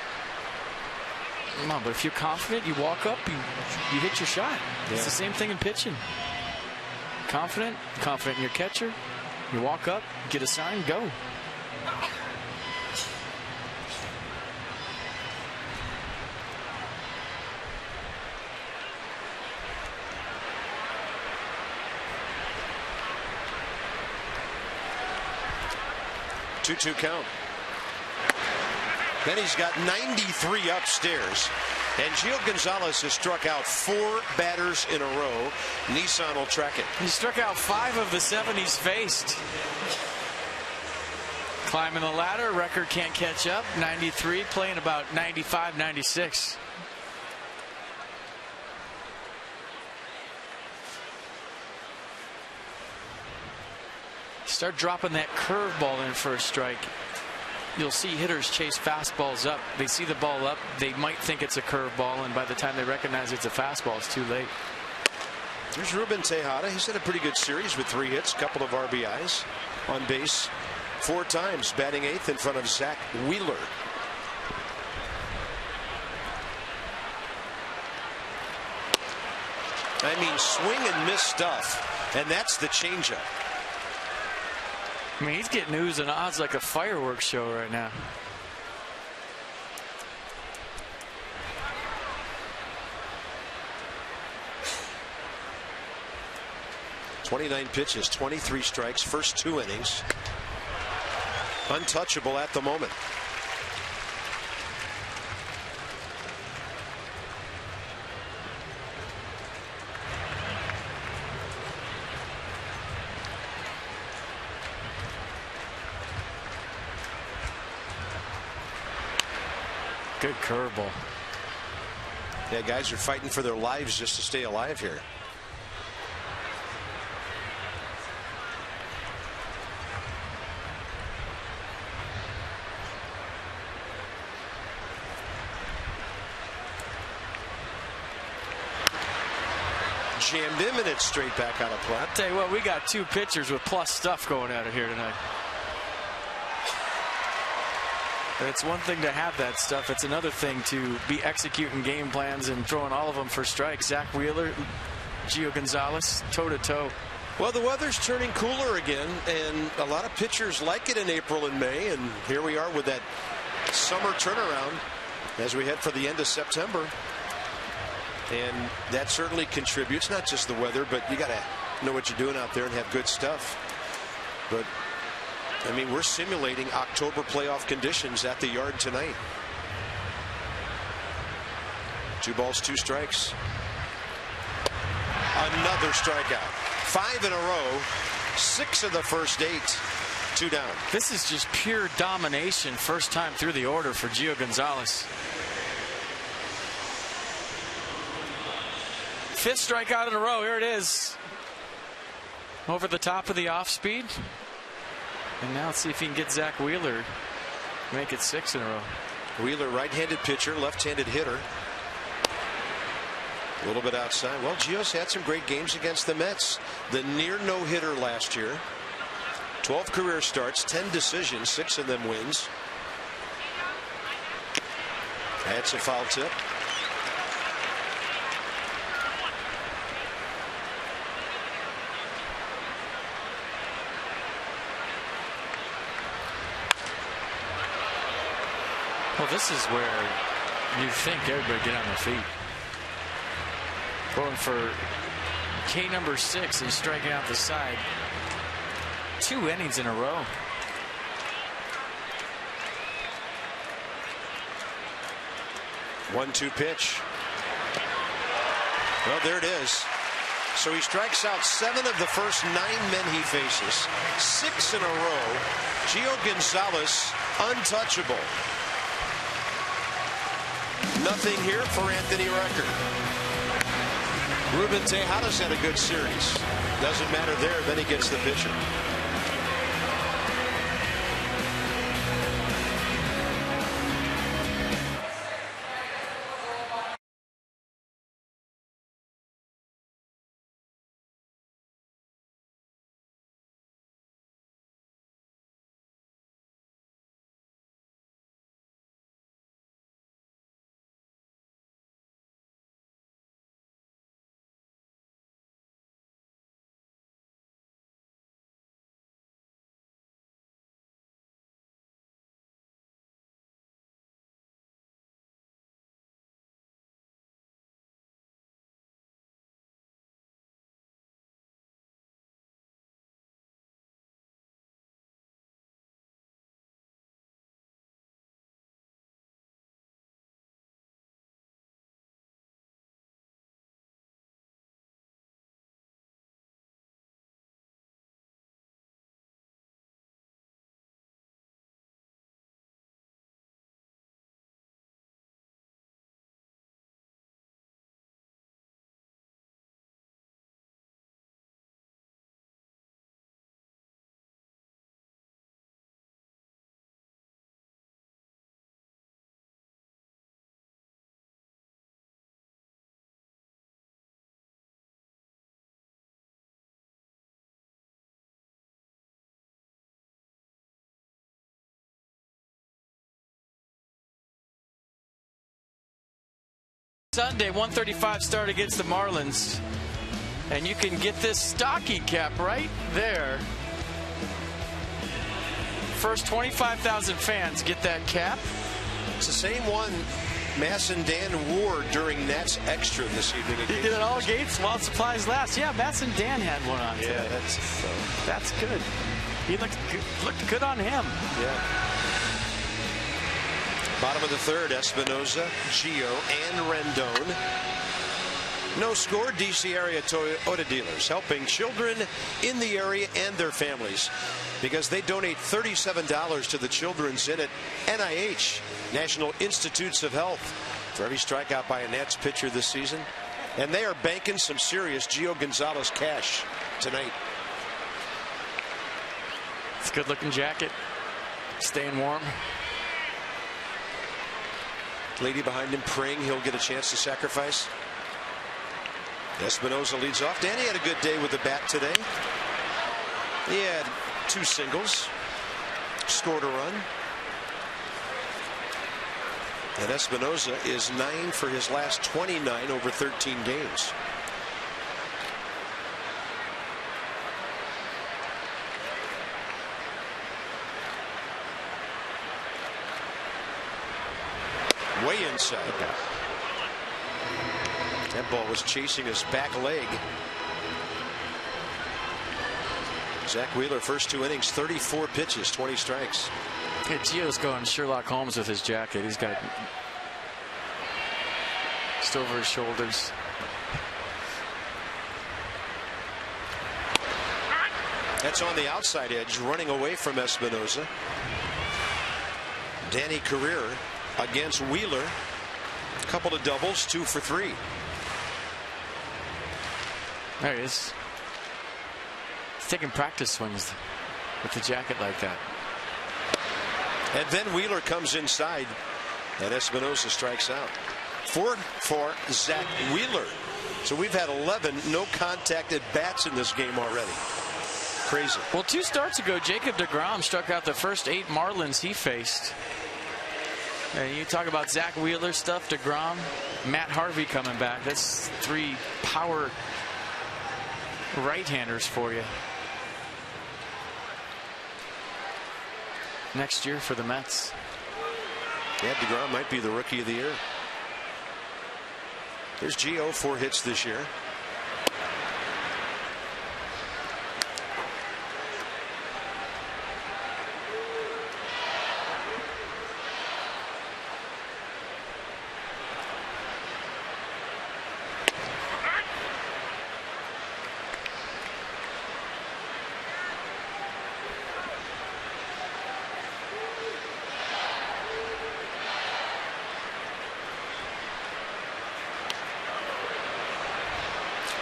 Come on, but if you're confident, you walk up, you hit your shot. Yeah. It's the same thing in pitching. Confident in your catcher. You walk up, get a sign, go. Two count. Then he's got 93 upstairs. And Gio Gonzalez has struck out 4 batters in a row. Nissan will track it. He struck out 5 of the 7 he's faced. Climbing the ladder, record can't catch up. 93, playing about 95, 96. Start dropping that curveball in for a strike. You'll see hitters chase fastballs up. They see the ball up. They might think it's a curveball, and by the time they recognize it's a fastball, it's too late. There's Ruben Tejada. He's had a pretty good series with 3 hits, couple of RBIs, on base 4 times, batting 8th in front of Zach Wheeler. I mean, swing and miss stuff, and that's the changeup. I mean, he's getting oohs and ahs like a fireworks show right now. "29 pitches, 23 strikes, first 2 innings. Untouchable at the moment. Good curveball. Yeah, guys are fighting for their lives just to stay alive here. Jammed him, and it's straight back out of play. I'll tell you what, we got two pitchers with plus stuff going at it here tonight. It's one thing to have that stuff. It's another thing to be executing game plans and throwing all of them for strikes. Zach Wheeler, Gio Gonzalez, toe-to-toe. Well, the weather's turning cooler again, and a lot of pitchers like it in April and May, and here we are with that summer turnaround as we head for the end of September. And that certainly contributes, not just the weather, but you got to know what you're doing out there and have good stuff. But I mean, we're simulating October playoff conditions at the Yard tonight. 2 balls, 2 strikes. Another strikeout. 5 in a row. 6 of the first 8. 2 down. This is just pure domination first time through the order for Gio Gonzalez. 5th strikeout in a row. Here it is. Over the top of the off speed. And now let's see if he can get Zach Wheeler. Make it 6 in a row. Wheeler, right-handed pitcher, left-handed hitter. A little bit outside. Well, Gio's had some great games against the Mets. The near no-hitter last year. 12 career starts, 10 decisions, 6 of them wins. That's a foul tip. Well, this is where you think everybody get on their feet. Going for K number 6 and striking out the side. 2 innings in a row. One-two pitch. Well, there it is. So he strikes out 7 of the first 9 men he faces. 6 in a row. Gio Gonzalez, untouchable. Nothing here for Anthony Record. Ruben Tejada's had a good series. Doesn't matter there, then he gets the pitcher. Sunday, 1:35 start against the Marlins. And you can get this stocking cap right there. First 25,000 fans get that cap. It's the same one Mass and Dan wore during Nats Extra this evening. He did it all gates while supplies last. Yeah, Mass and Dan had one on today. Yeah, that's good. He looked good on him. Yeah. Bottom of the 3rd, Espinoza, Gio, and Rendon. No Score, DC area Toyota dealers, helping children in the area and their families, because they donate $37 to the Children's Inn at NIH, National Institutes of Health, for every strikeout by a Nats pitcher this season. And they are banking some serious Gio Gonzalez cash tonight. It's a good-looking jacket. Staying warm. Lady behind him praying he'll get a chance to sacrifice. Espinosa leads off. Danny had a good day with the bat today. He had 2 singles, scored a run. And Espinosa is 9 for his last 29 over 13 games. Way inside. That ball was chasing his back leg. Zach Wheeler, first 2 innings, 34 pitches, 20 strikes. Yeah, Gio's going Sherlock Holmes with his jacket. He's got just over his shoulders. That's on the outside edge, running away from Espinosa. Danny Carrera against Wheeler. A couple of doubles, 2 for 3. There he is. He's taking practice swings with the jacket like that. And then Wheeler comes inside, and Espinosa strikes out. 4 for Zach Wheeler. So we've had 11 no contact at bats in this game already. Crazy. Well, 2 starts ago, Jacob deGrom struck out the first 8 Marlins he faced. And you talk about Zach Wheeler stuff, deGrom, Matt Harvey coming back. That's 3 power right-handers for you. Next year for the Mets. Yeah, deGrom might be the rookie of the year. There's Gio, 4 hits this year.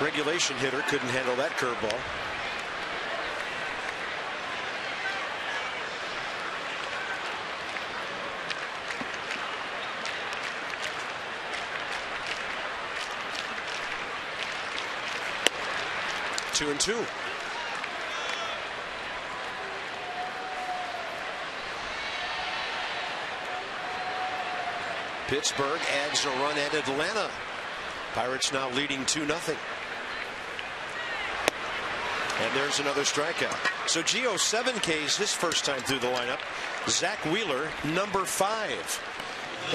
Regulation hitter couldn't handle that curveball. Two and 2. Pittsburgh adds a run at Atlanta. Pirates now leading 2-0. And there's another strikeout. So Gio 7 Ks his first time through the lineup. Zach Wheeler, number 5.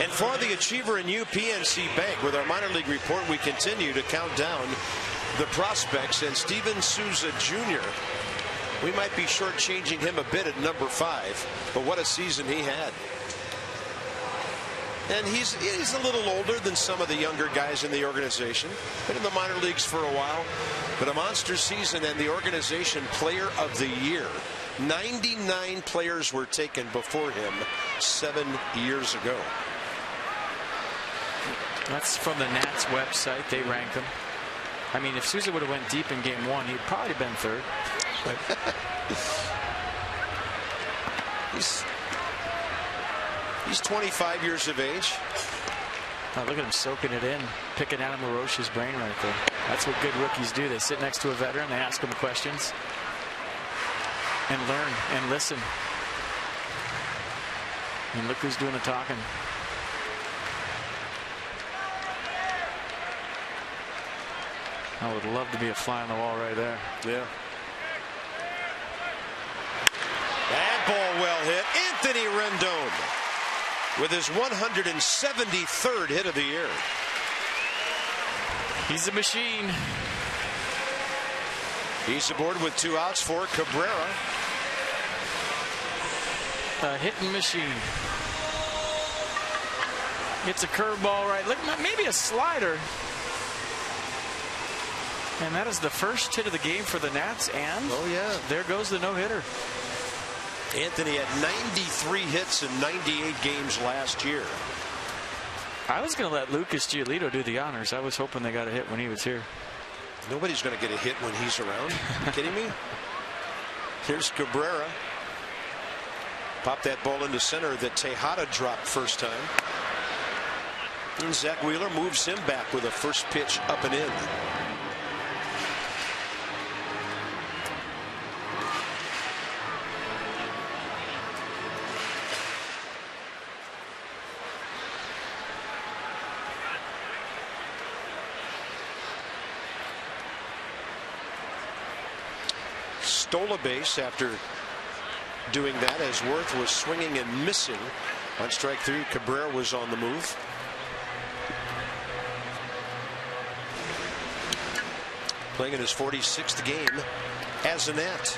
And for the Achiever and PNC Bank, with our minor league report, we continue to count down the prospects. And Steven Souza Jr., we might be shortchanging him a bit at number 5. But what a season he had. And he's a little older than some of the younger guys in the organization. Been in the minor leagues for a while. But a monster season and the organization player of the year. 99 players were taken before him 7 years ago. That's from the Nats website. They rank him. I mean, if Souza would have went deep in game 1, he'd probably been 3rd. He's 25 years of age. Oh, look at him soaking it in, picking Adam LaRoche's brain right there. That's what good rookies do. They sit next to a veteran, they ask him questions, and learn and listen. And look who's doing the talking. I would love to be a fly on the wall right there. Yeah. That ball well hit. Anthony Rendon with his 173rd hit of the year. He's a machine. He's aboard with 2 outs for Cabrera. A hitting machine. It's a curveball right. Look, maybe a slider. And that is the first hit of the game for the Nats, and oh yeah, there goes the no-hitter. Anthony had 93 hits in 98 games last year. I was going to let Lucas Giolito do the honors. I was hoping they got a hit when he was here. Nobody's going to get a hit when he's around. You kidding me? Here's Cabrera. Pop that ball into center that Tejada dropped first time. And Zach Wheeler moves him back with a first pitch up and in. Stole a base after doing that as Worth was swinging and missing. On strike three, Cabrera was on the move. Playing in his 46th game as a Nat.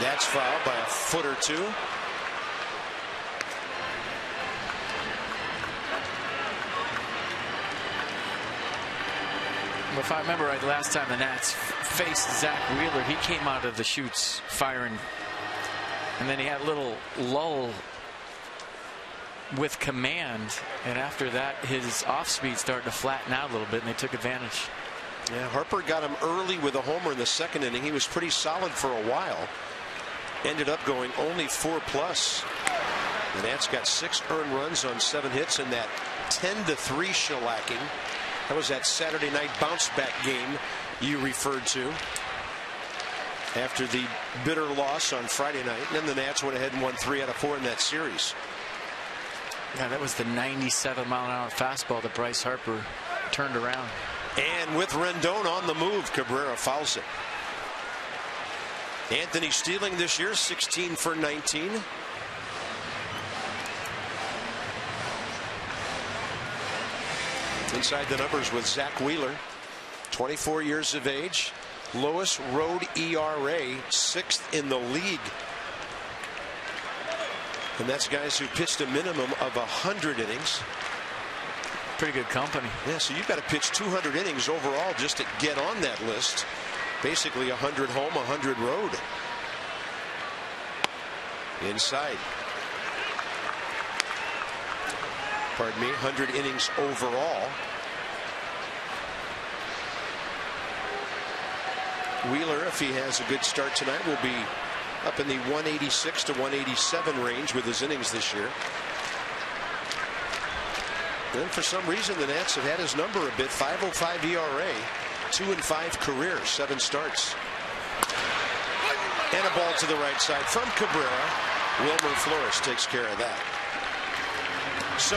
That's fouled by a foot or two. If I remember right, last time the Nats faced Zach Wheeler, he came out of the chutes firing, and then he had a little lull with command, and after that his off speed started to flatten out a little bit, and they took advantage. Yeah, Harper got him early with a homer in the second inning. He was pretty solid for a while. Ended up going only 4+. The Nats got 6 earned runs on 7 hits in that 10-3 shellacking. That was that Saturday night bounce back game you referred to after the bitter loss on Friday night. And then the Nats went ahead and won 3 out of 4 in that series. Yeah, that was the 97-mile-an-hour fastball that Bryce Harper turned around. And with Rendon on the move, Cabrera fouls it. Anthony stealing this year, 16 for 19. Inside the numbers with Zach Wheeler, 24 years of age, lowest road ERA, 6th in the league. And that's guys who pitched a minimum of 100 innings. Pretty good company. Yeah, so you've got to pitch 200 innings overall just to get on that list. Basically 100 home, 100 road. Inside. Pardon me, 100 innings overall. Wheeler, if he has a good start tonight, will be up in the 186 to 187 range with his innings this year. Then for some reason the Nats have had his number a bit. 5.05 ERA, 2-5 career, 7 starts. And a ball to the right side from Cabrera. Wilmer Flores takes care of that. So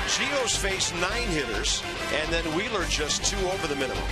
Gio's faced 9 hitters, and then Wheeler just 2 over the minimum.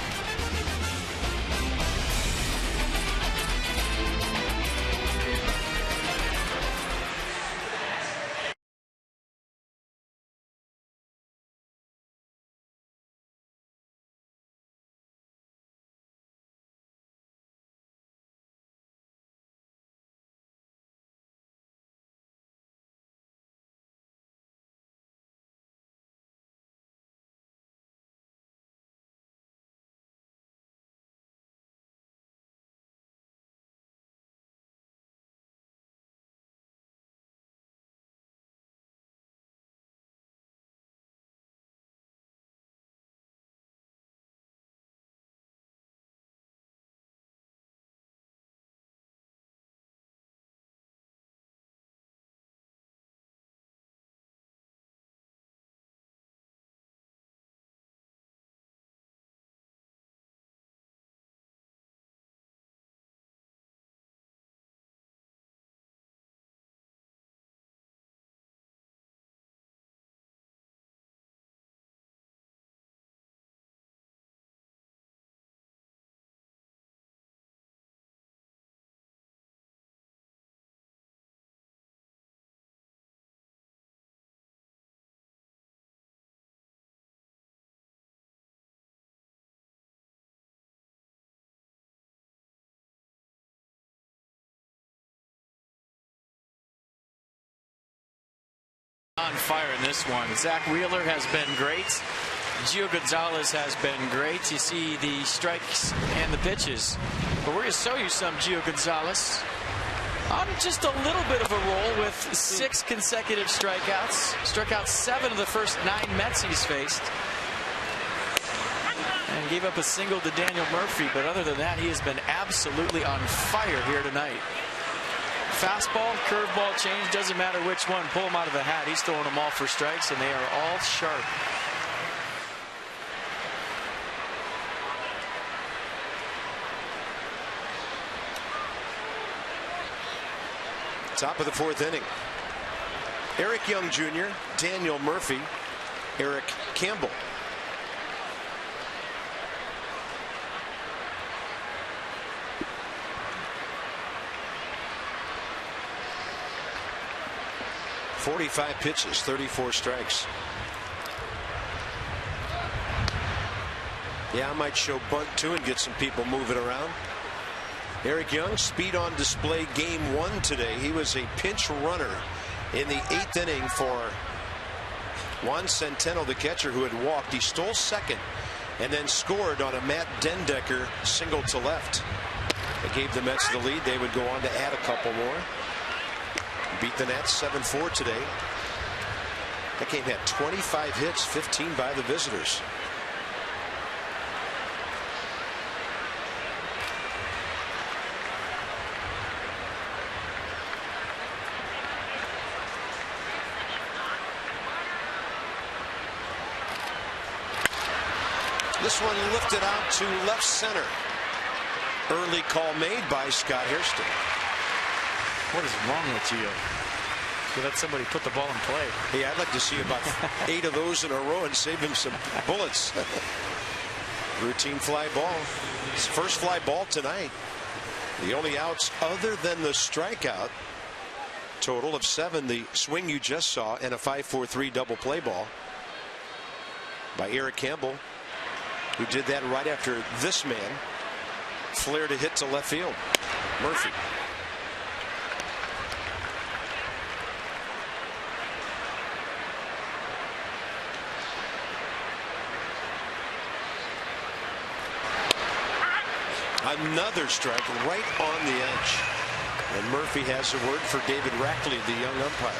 On fire in this one. Zach Wheeler has been great. Gio Gonzalez has been great. You see the strikes and the pitches. But we're going to show you some Gio Gonzalez on just a little bit of a roll with 6 consecutive strikeouts. Struck out 7 of the first 9 Mets he's faced. And gave up a single to Daniel Murphy. But other than that, he has been absolutely on fire here tonight. Fastball, curveball, change, doesn't matter which one. Pull him out of the hat. He's throwing them all for strikes, and they are all sharp. Top of the 4th inning. Eric Young Jr., Daniel Murphy, Eric Campbell. .45 pitches, 34 strikes. Yeah, I might show bunt too and get some people moving around. Eric Young, speed on display game 1 today. He was a pinch runner in the 8th inning for Juan Centeno, the catcher, who had walked. He stole second and then scored on a Matt Dendecker single to left. It gave the Mets the lead. They would go on to add a couple more. Beat the Nats 7-4 today. That game had 25 hits, 15 by the visitors. This one lifted out to left center. Early call made by Scott Hairston. What is wrong with you? You let somebody put the ball in play. Hey, I'd like to see about 8 of those in a row and save him some bullets. Routine fly ball. His first fly ball tonight. The only outs other than the strikeout. Total of 7. The swing you just saw and a 5-4-3 double play ball by Eric Campbell, who did that right after this man flared a hit to left field. Murphy. Another strike right on the edge. And Murphy has a word for David Rackley, the young umpire.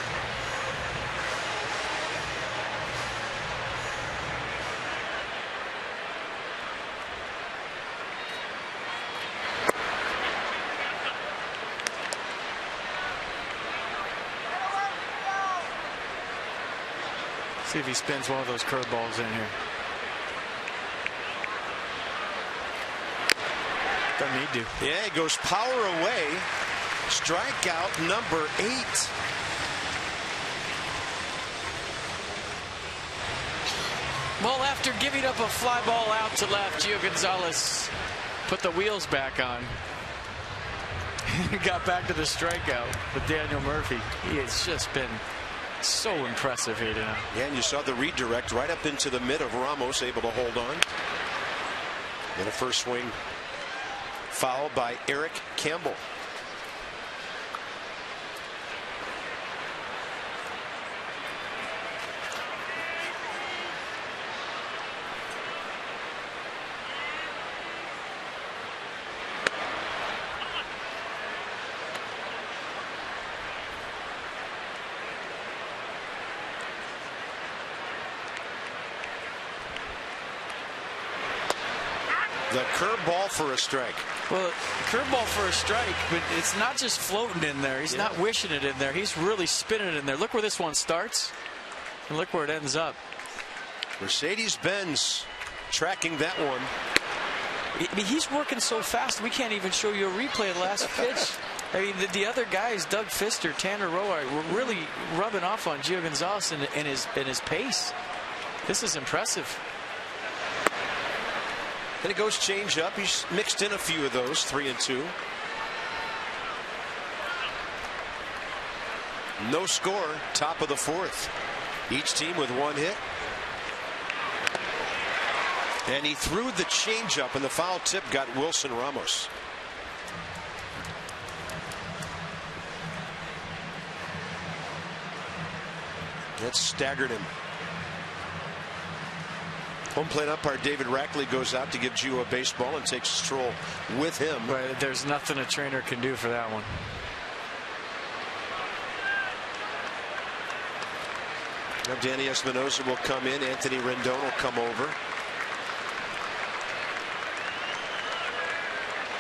See if he spins one of those curveballs in here. Doesn't need to. Yeah, he goes power away. Strikeout number 8. Well, after giving up a fly ball out to left, Gio Gonzalez put the wheels back on. Got back to the strikeout with Daniel Murphy. He has just been so impressive here tonight. Yeah, and you saw the redirect right up into the mid of Ramos, able to hold on. And a first swing foul by Eric Campbell. The curveball for a strike. Well, curveball for a strike, but it's not just floating in there. He's not wishing it in there. He's really spinning it in there. Look where this one starts, and look where it ends up. Mercedes-Benz tracking that one. I mean, he's working so fast, we can't even show you a replay of the last pitch. I mean, the other guys, Doug Fister, Tanner Rowe, were really rubbing off on Gio Gonzalez in his pace. This is impressive. And it goes change up. He's mixed in a few of those, 3 and 2. No score, top of the 4th. Each team with 1 hit. And he threw the changeup, and the foul tip got Wilson Ramos. That staggered him. Home plate umpire David Rackley goes out to give Gio a baseball and takes a stroll with him. But there's nothing a trainer can do for that one. Now Danny Espinosa will come in. Anthony Rendon will come over.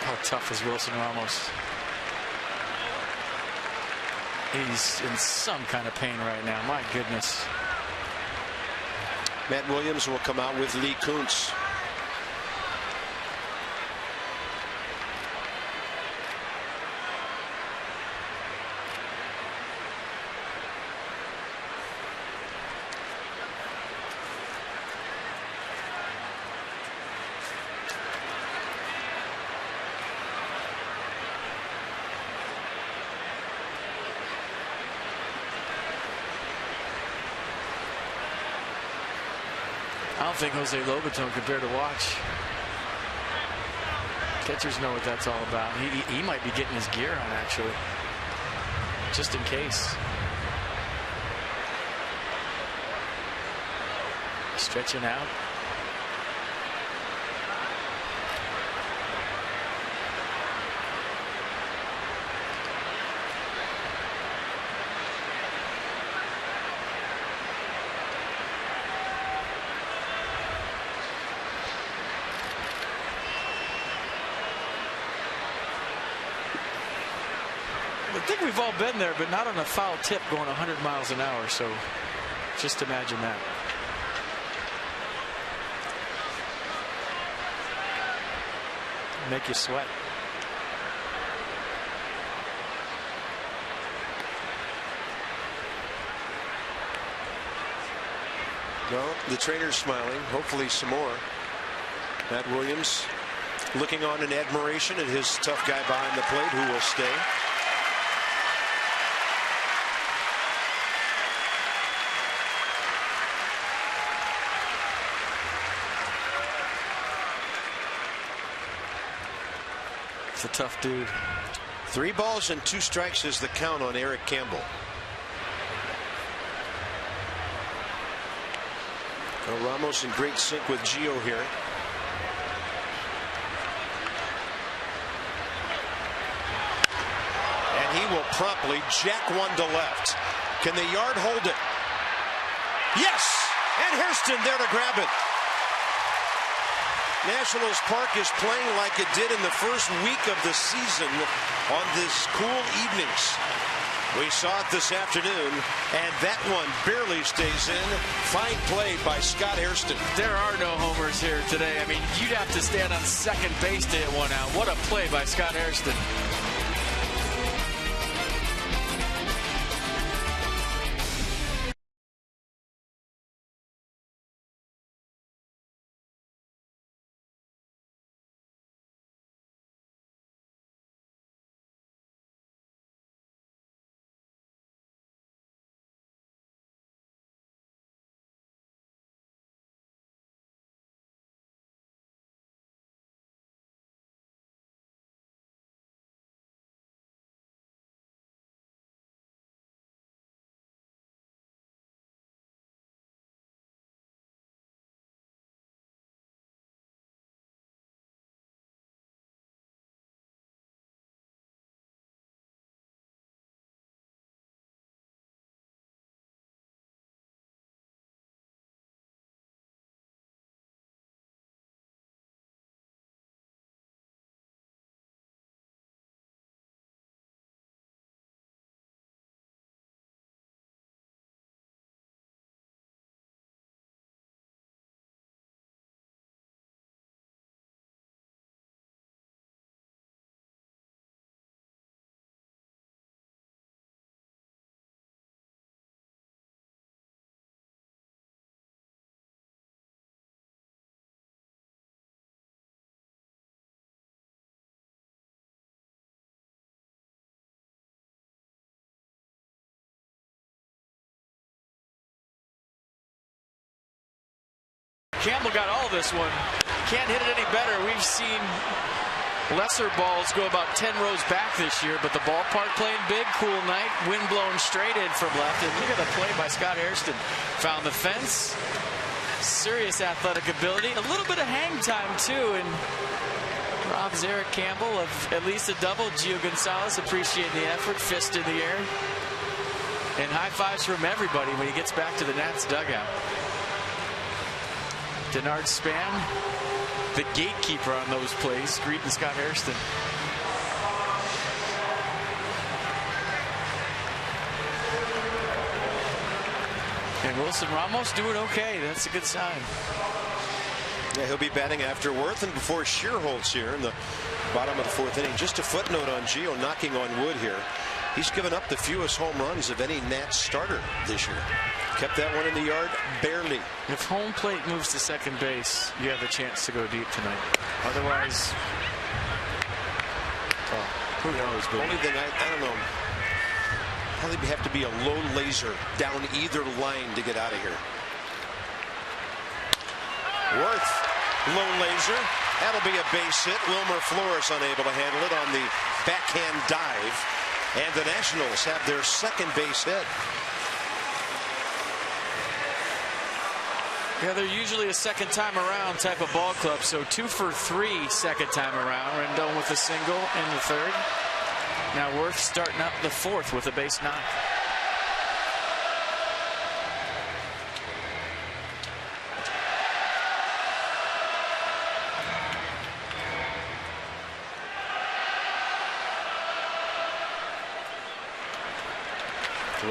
How tough is Wilson Ramos? He's in some kind of pain right now. My goodness. Matt Williams will come out with Lee Kuntz. I don't think Jose Lobaton compared to watch. Catchers know what that's all about. He might be getting his gear on, actually, just in case. Stretching out. I think we've all been there, but not on a foul tip going 100 miles an hour. So just imagine that. Make you sweat. Well, the trainer's smiling. Hopefully some more. Matt Williams looking on in admiration at his tough guy behind the plate who will stay. It's a tough dude. 3 balls and 2 strikes is the count on Eric Campbell. Well, Ramos in great sync with Gio here. And he will promptly jack one to left. Can the yard hold it? Yes! And Hairston there to grab it. Nationals Park is playing like it did in the first week of the season on this cool evenings. We saw it this afternoon, and that one barely stays in. Fine play by Scott Hairston. There are no homers here today. I mean, you'd have to stand on second base to hit one out. What a play by Scott Hairston. Campbell got all this one. Can't hit it any better. We've seen lesser balls go about 10 rows back this year, but the ballpark playing big, cool night, wind blowing straight in from left. And look at the play by Scott Hairston. Found the fence. Serious athletic ability. A little bit of hang time, too. And robs Eric Campbell of at least a double. Gio Gonzalez appreciating the effort. Fist in the air. And high fives from everybody when he gets back to the Nats dugout. Denard Span, the gatekeeper on those plays, greeting Scott Hairston. And Wilson Ramos doing okay. That's a good sign. Yeah, he'll be batting after Worth and before Shearholtz here in the bottom of the 4th inning. Just a footnote on Gio knocking on wood here. He's given up the fewest home runs of any Nats starter this year. Kept that one in the yard barely. If home plate moves to second base, you have a chance to go deep tonight. Otherwise, well, who knows? But only thing I don't know. Probably have to be a low laser down either line to get out of here. Worth, low laser. That'll be a base hit. Wilmer Flores unable to handle it on the backhand dive. And the Nationals have their second base hit. Yeah, they're usually a second time around type of ball club. So 2 for 3 second time around. Rendon with a single in the 3rd. Now Worth starting up the 4th with a base knock.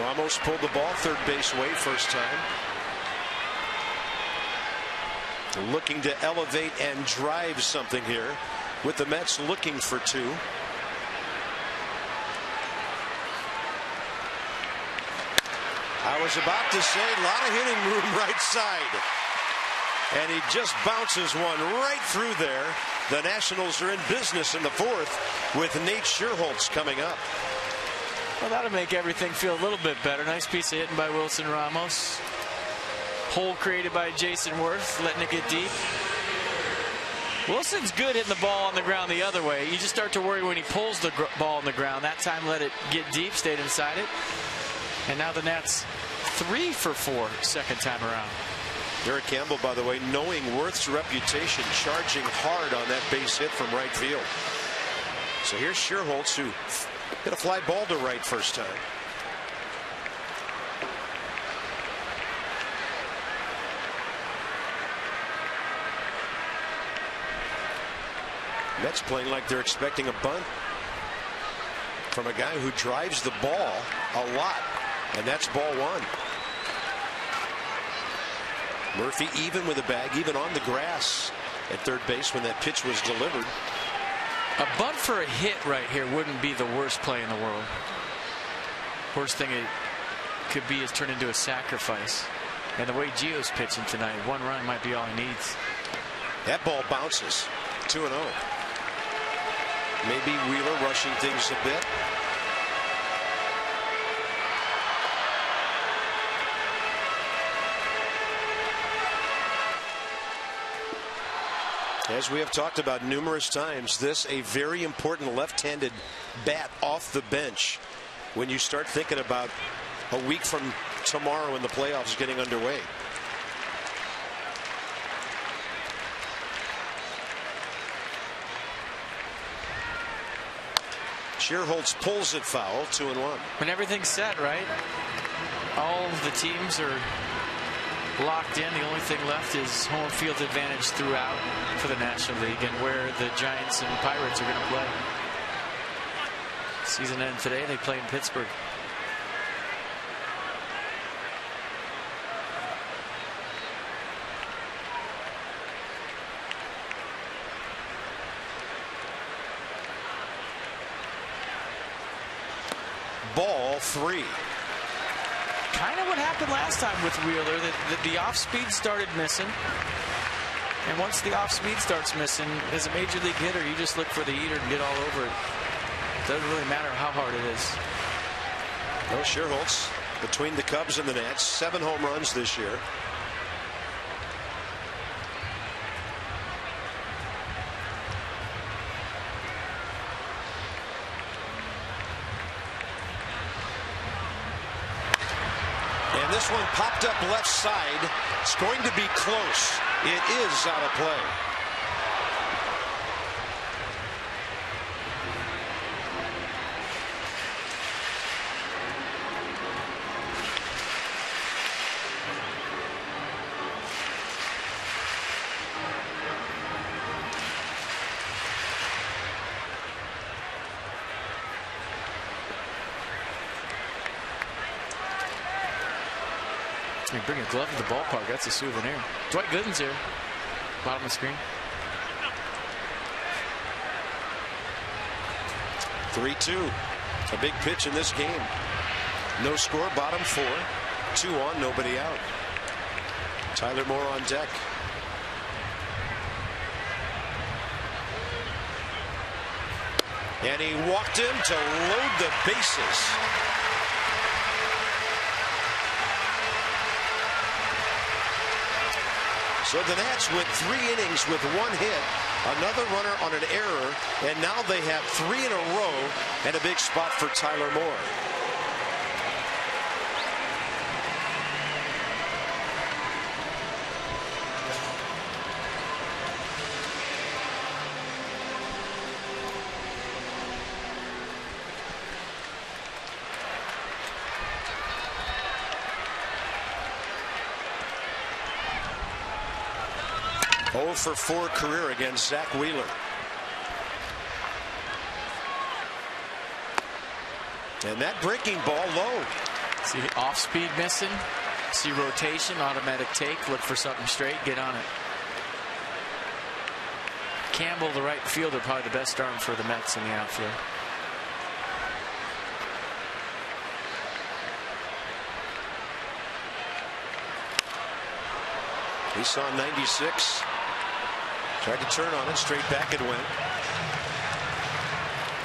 Ramos pulled the ball third base way first time. Looking to elevate and drive something here with the Mets looking for 2. I was about to say a lot of hitting room right side. And he just bounces one right through there. The Nationals are in business in the 4th with Nate Shearholtz coming up. Well, that'll make everything feel a little bit better. Nice piece of hitting by Wilson Ramos. Hole created by Jason Worth, letting it get deep. Wilson's good hitting the ball on the ground the other way. You just start to worry when he pulls the ball on the ground. That time let it get deep, stayed inside it. And now the Nats 3 for 4 second time around. Eric Campbell, by the way, knowing Worth's reputation, charging hard on that base hit from right field. So here's Shearholtz, who hit a fly ball to right first time. Mets playing like they're expecting a bunt from a guy who drives the ball a lot, and that's ball 1. Murphy even with a bag, even on the grass at third base when that pitch was delivered. A bunt for a hit right here wouldn't be the worst play in the world. Worst thing it could be is turn into a sacrifice. And the way Gio's pitching tonight, 1 run might be all he needs. That ball bounces. 2-0. Maybe Wheeler rushing things a bit. As we have talked about numerous times, this a very important left-handed bat off the bench when you start thinking about a week from tomorrow when the playoffs getting underway. Shearholtz pulls it foul, 2-1. When everything's set, right? All the teams are locked in. The only thing left is home field advantage throughout for the National League and where the Giants and Pirates are going to play. Season end today. They play in Pittsburgh. Ball 3. Kind of what happened last time with Wheeler. The off speed started missing. And once the off speed starts missing, as a major league hitter, you just look for the eater and get all over it. Doesn't really matter how hard it is. No, Shearholtz between the Cubs and the Nats, 7 home runs this year. this one popped up left side. It's going to be close. It is out of play. Bring a glove to the ballpark. That's a souvenir. Dwight Gooden's here. Bottom of the screen. 3-2. A big pitch in this game. No score, bottom 4. 2 on, nobody out. Tyler Moore on deck. And he walked in to load the bases. So the Nats went 3 innings with 1 hit, another runner on an error, and now they have 3 in a row and a big spot for Tyler Moore. For 4 career against Zach Wheeler. And that breaking ball low. See off speed missing. See rotation, automatic take. Look for something straight. Get on it. Campbell, the right fielder, probably the best arm for the Mets in the outfield. He saw 96. Tried to turn on it, straight back it went.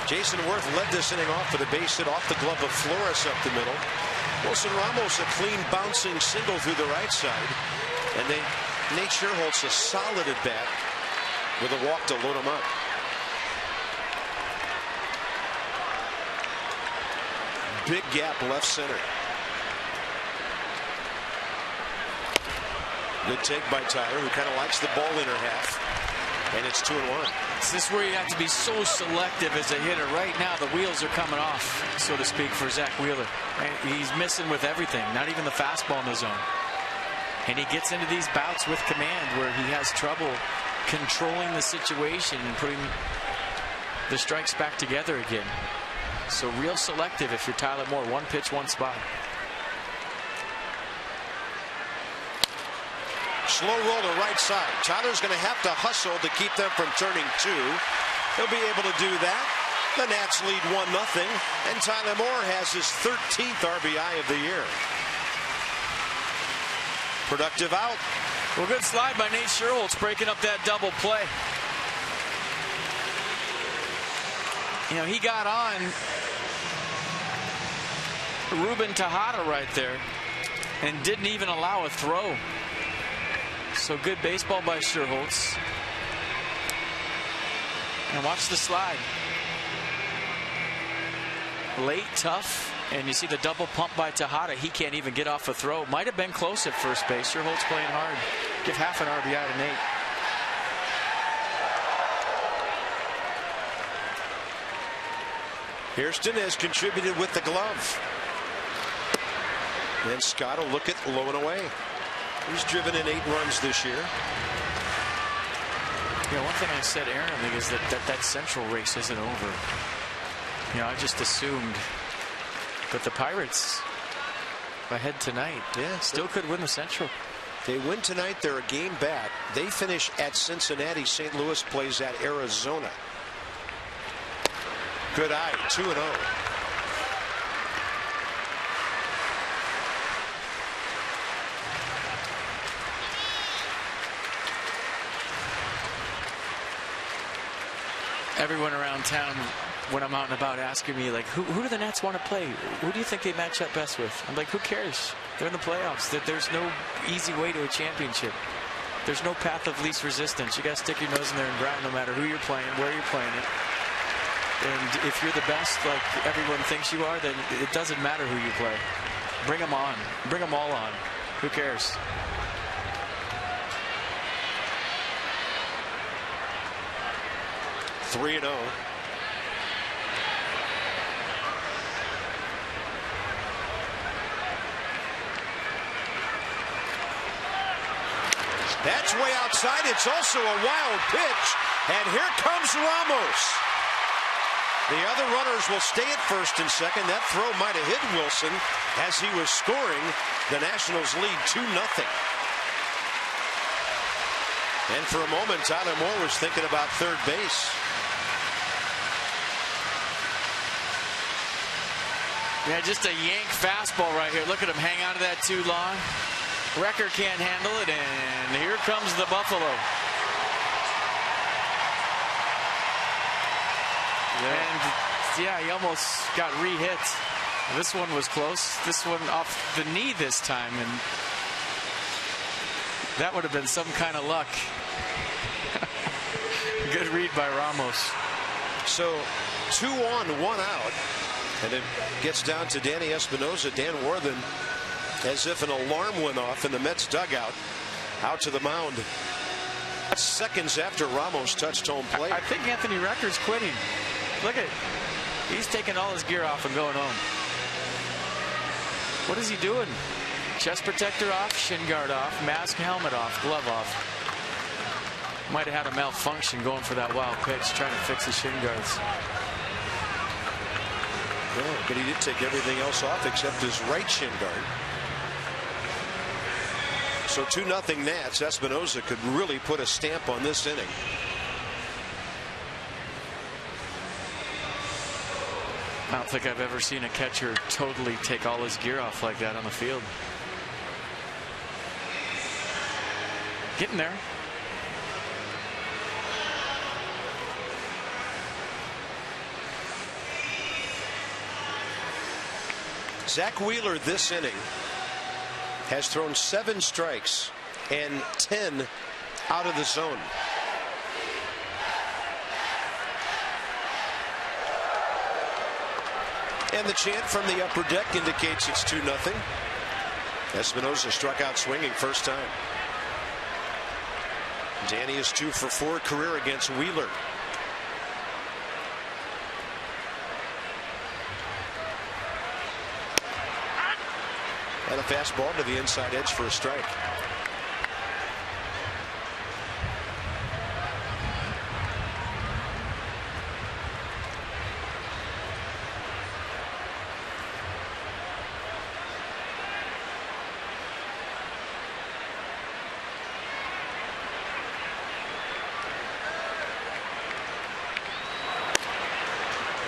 Jason Worth led this inning off with a base hit off the glove of Flores up the middle. Wilson Ramos a clean bouncing single through the right side. And Nate Scherholz a solid at bat with a walk to load him up. Big gap left center. Good take by Tyler, who kind of likes the ball inner half. And it's 2-1. This is where you have to be so selective as a hitter. Right now, the wheels are coming off, so to speak, for Zach Wheeler. He's missing with everything, not even the fastball in the zone. And he gets into these bouts with command where he has trouble controlling the situation and putting the strikes back together again. So real selective if you're Tyler Moore. 1 pitch, 1 spot. Slow roll to right side. Tyler's going to have to hustle to keep them from turning 2. He'll be able to do that. The Nats lead 1-0, and Tyler Moore has his 13th RBI of the year. Productive out. Well, good slide by Nate Scherholz, breaking up that double play. You know, he got on Ruben Tejada right there and didn't even allow a throw. So good baseball by Scherholz. And watch the slide. Late, tough, and you see the double pump by Tejada. He can't even get off a throw. Might have been close at first base. Scherholz playing hard. Give half an RBI to Nate. Hairston has contributed with the glove. And Scott will look at low and away. He's driven in 8 runs this year. Yeah, one thing I said, Aaron, is that Central race isn't over. You know, I just assumed. But the Pirates ahead tonight. Yeah, still could win the Central. They win tonight. They're a game back. They finish at Cincinnati. St. Louis plays at Arizona. Good eye. 2-0. Everyone around town, when I'm out and about, asking me, like, who do the Nats want to play? Who do you think they match up best with? I'm like, who cares? They're in the playoffs. There's no easy way to a championship. There's no path of least resistance. You got to stick your nose in there and grind no matter who you're playing, where you're playing it. And if you're the best, like everyone thinks you are, then it doesn't matter who you play. Bring them on. Bring them all on. Who cares? (3-0). That's way outside. It's also a wild pitch. And here comes Ramos. The other runners will stay at first and second. That throw might have hit Wilson as he was scoring. The Nationals lead 2-0. And for a moment, Tyler Moore was thinking about third base. Yeah, just a yank fastball right here. Look at him hang on to that too long. Wrecker can't handle it, and here comes the Buffalo. Yeah. And yeah, he almost got re-hit. This one was close. This one off the knee this time, and that would have been some kind of luck. Good read by Ramos. So 2 on, 1 out, and it gets down to Danny Espinosa. Dan Worthen, as if an alarm went off in the Mets dugout, out to the mound. That's seconds after Ramos touched home plate. I think Anthony Recker's quitting. Look at it. He's taking all his gear off and going home. What is he doing? Chest protector off, shin guard off, mask, helmet off, glove off. Might have had a malfunction going for that wild pitch, trying to fix his shin guards. No, but he did take everything else off except his right shin guard. So 2-0 Nats. Espinosa could really put a stamp on this inning. I don't think I've ever seen a catcher totally take all his gear off like that on the field. Getting there. Zach Wheeler this inning has thrown 7 strikes and 10 out of the zone. And the chant from the upper deck indicates it's 2-0. Espinosa struck out swinging first time. Danny is 2 for 4 career against Wheeler. And a fastball to the inside edge for a strike.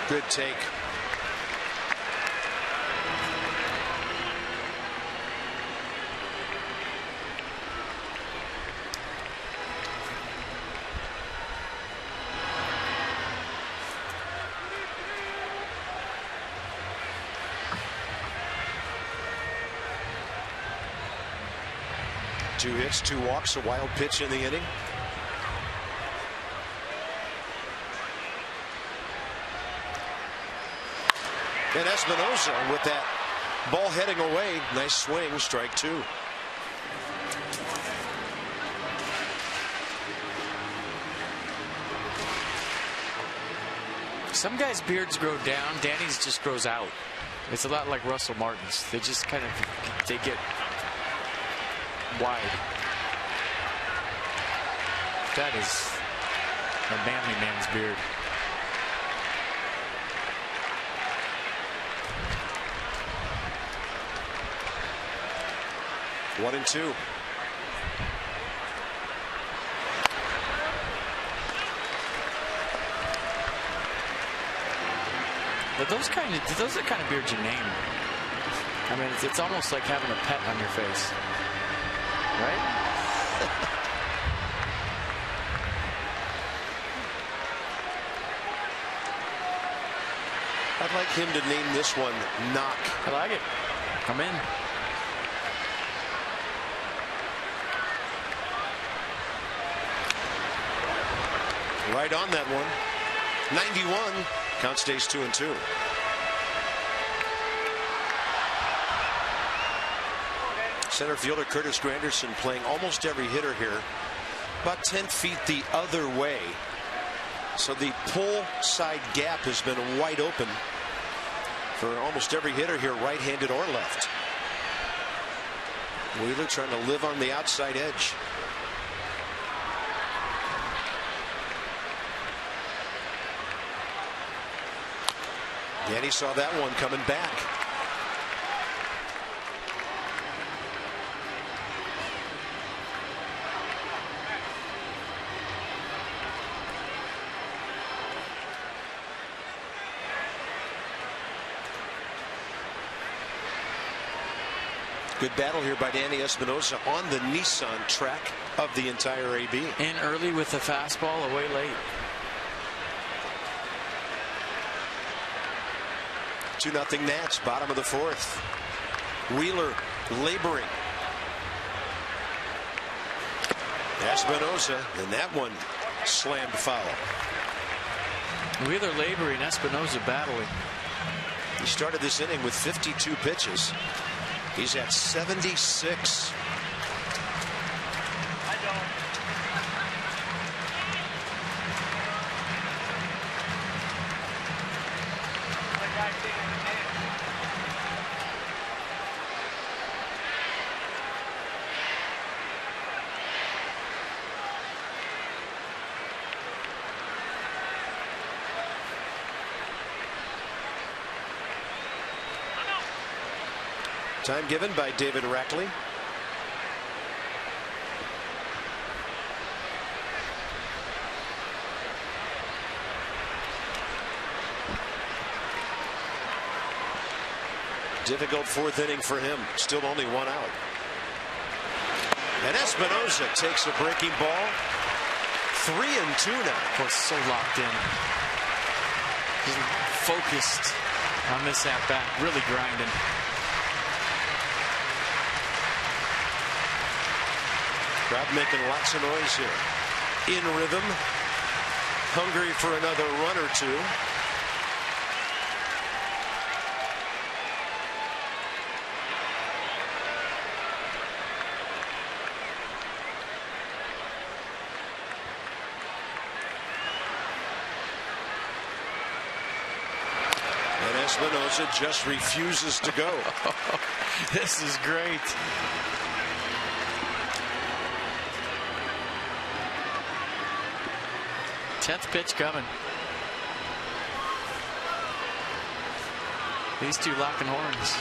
Good take. Two hits, 2 walks, a wild pitch in the inning. And Espinosa with that ball heading away. Nice swing, strike 2. Some guys' beards grow down. Danny's just grows out. It's a lot like Russell Martin's. They just kind of, they get wide. That is a manly man's beard. One and 2. But those are the kind of beards you name. I mean, it's almost like having a pet on your face, right? I'd like him to name this one Knock. I like it. Come in. Right on that one. 91. Count stays 2-2. Center fielder Curtis Granderson playing almost every hitter here. About 10 feet the other way. So the pull side gap has been wide open for almost every hitter here, right-handed or left. Wheeler trying to live on the outside edge. And he saw that one coming back. Good battle here by Danny Espinosa on the Nissan track of the entire AB. In early with the fastball, away late. 2-0 Nats, bottom of the fourth. Wheeler laboring. Espinosa, and that one slammed foul. Wheeler laboring, Espinosa battling. He started this inning with 52 pitches. He's at 76. Time given by David Rackley. Difficult fourth inning for him. Still only one out. And Espinosa takes a breaking ball. 3-2 now. Was so locked in. He's focused on this at bat. Really grinding. Crowd making lots of noise here. In rhythm. Hungry for another run or two. And Espinosa just refuses to go. This is great. Tenth pitch coming. These two locking horns.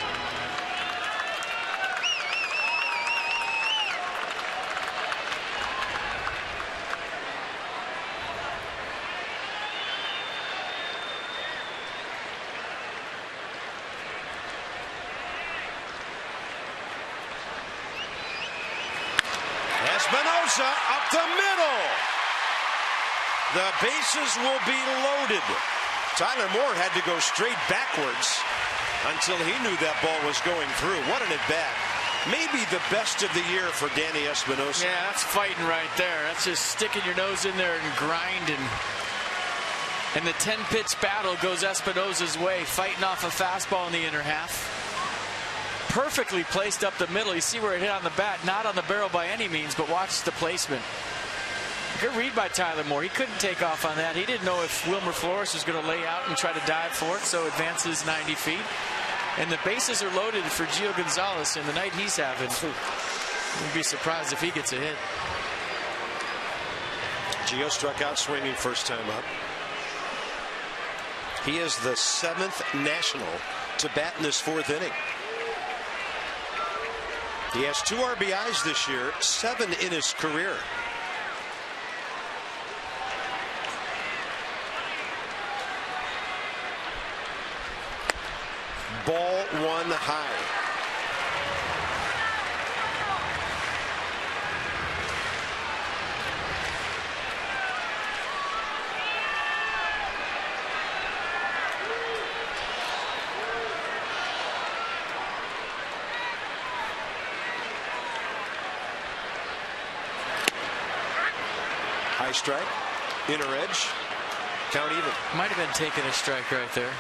Espinosa up the middle. The bases will be loaded. Tyler Moore had to go straight backwards until he knew that ball was going through. What an at-bat. Maybe the best of the year for Danny Espinosa. Yeah, that's fighting right there. That's just sticking your nose in there and grinding. And the 10-pitch battle goes Espinosa's way, fighting off a fastball in the inner half. Perfectly placed up the middle. You see where it hit on the bat, not on the barrel by any means, but watch the placement. Good read by Tyler Moore. He couldn't take off on that. He didn't know if Wilmer Flores was going to lay out and try to dive for it, so advances 90 feet. And the bases are loaded for Gio Gonzalez, and the night he's having, wouldn't be surprised if he gets a hit. Gio struck out swinging first time up. He is the 7th National to bat in this fourth inning. He has 2 RBIs this year, 7 in his career. Ball one high. High strike, inner edge, count even. Might have been taking a strike right there.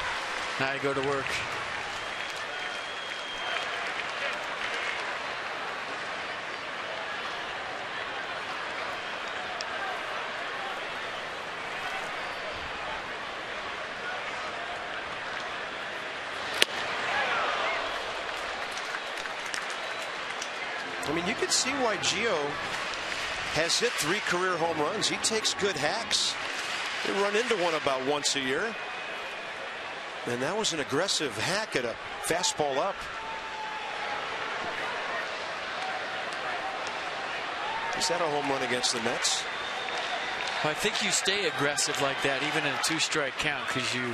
Now you go to work. I mean, you can see why Gio has hit 3 career home runs. He takes good hacks. They run into one about once a year. And that was an aggressive hack at a fastball up. Is that a home run against the Mets? I think you stay aggressive like that even in a 2-strike count because you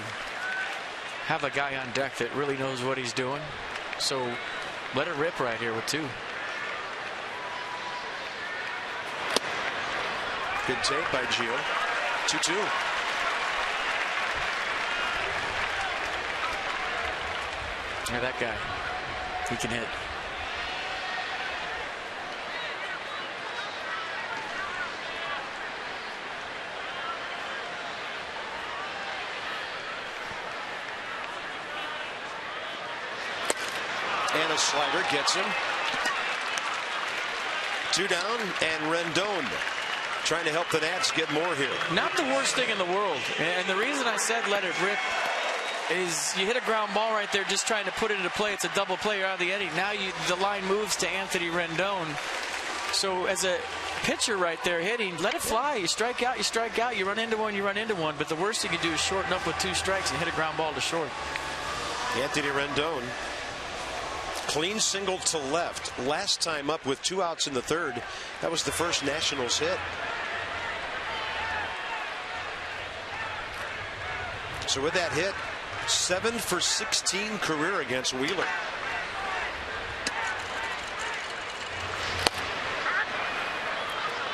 have a guy on deck that really knows what he's doing. So let it rip right here with 2. Good take by Gio. 2-2. Yeah, that guy, he can hit. And a slider gets him. 2 down, and Rendon trying to help the Nats get more here. Not the worst thing in the world. And the reason I said let it rip is you hit a ground ball right there just trying to put it into play. It's a double play out of the inning. Now the line moves to Anthony Rendon. So as a pitcher right there hitting, let it fly. You strike out, you strike out. You run into one, you run into one. But the worst you can do is shorten up with 2 strikes and hit a ground ball to short. Anthony Rendon. Clean single to left. Last time up with 2 outs in the 3rd. That was the first Nationals hit. So with that hit, 7 for 16 career against Wheeler.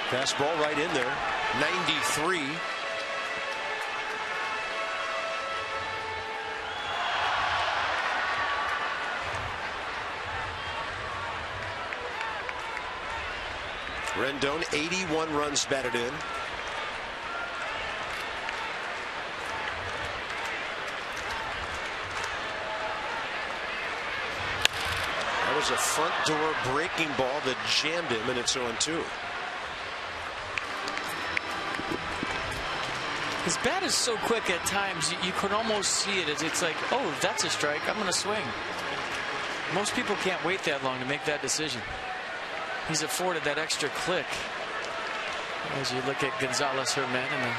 Fastball right in there. 93. Rendon, 81 runs batted in. That was a front door breaking ball that jammed him, and it's 0-2. His bat is so quick at times, you can almost see it. It's like, oh, that's a strike. I'm going to swing. Most people can't wait that long to make that decision. He's afforded that extra click as you look at Gonzalez Herman in the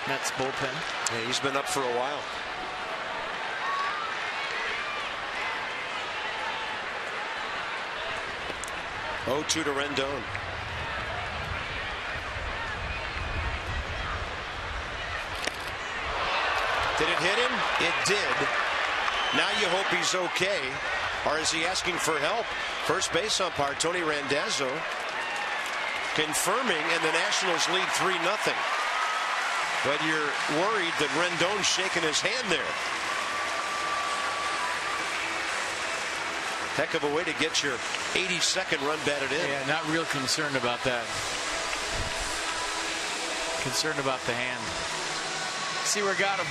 Mets bullpen. Yeah, he's been up for a while. Oh, 2 to Rendon. Did it hit him? It did. Now you hope he's okay. Or is he asking for help? First base umpire Tony Randazzo confirming, and the Nationals lead 3-0. But you're worried that Rendon's shaking his hand there. Heck of a way to get your 82nd run batted in. Yeah, not real concerned about that. Concerned about the hand. See where got him.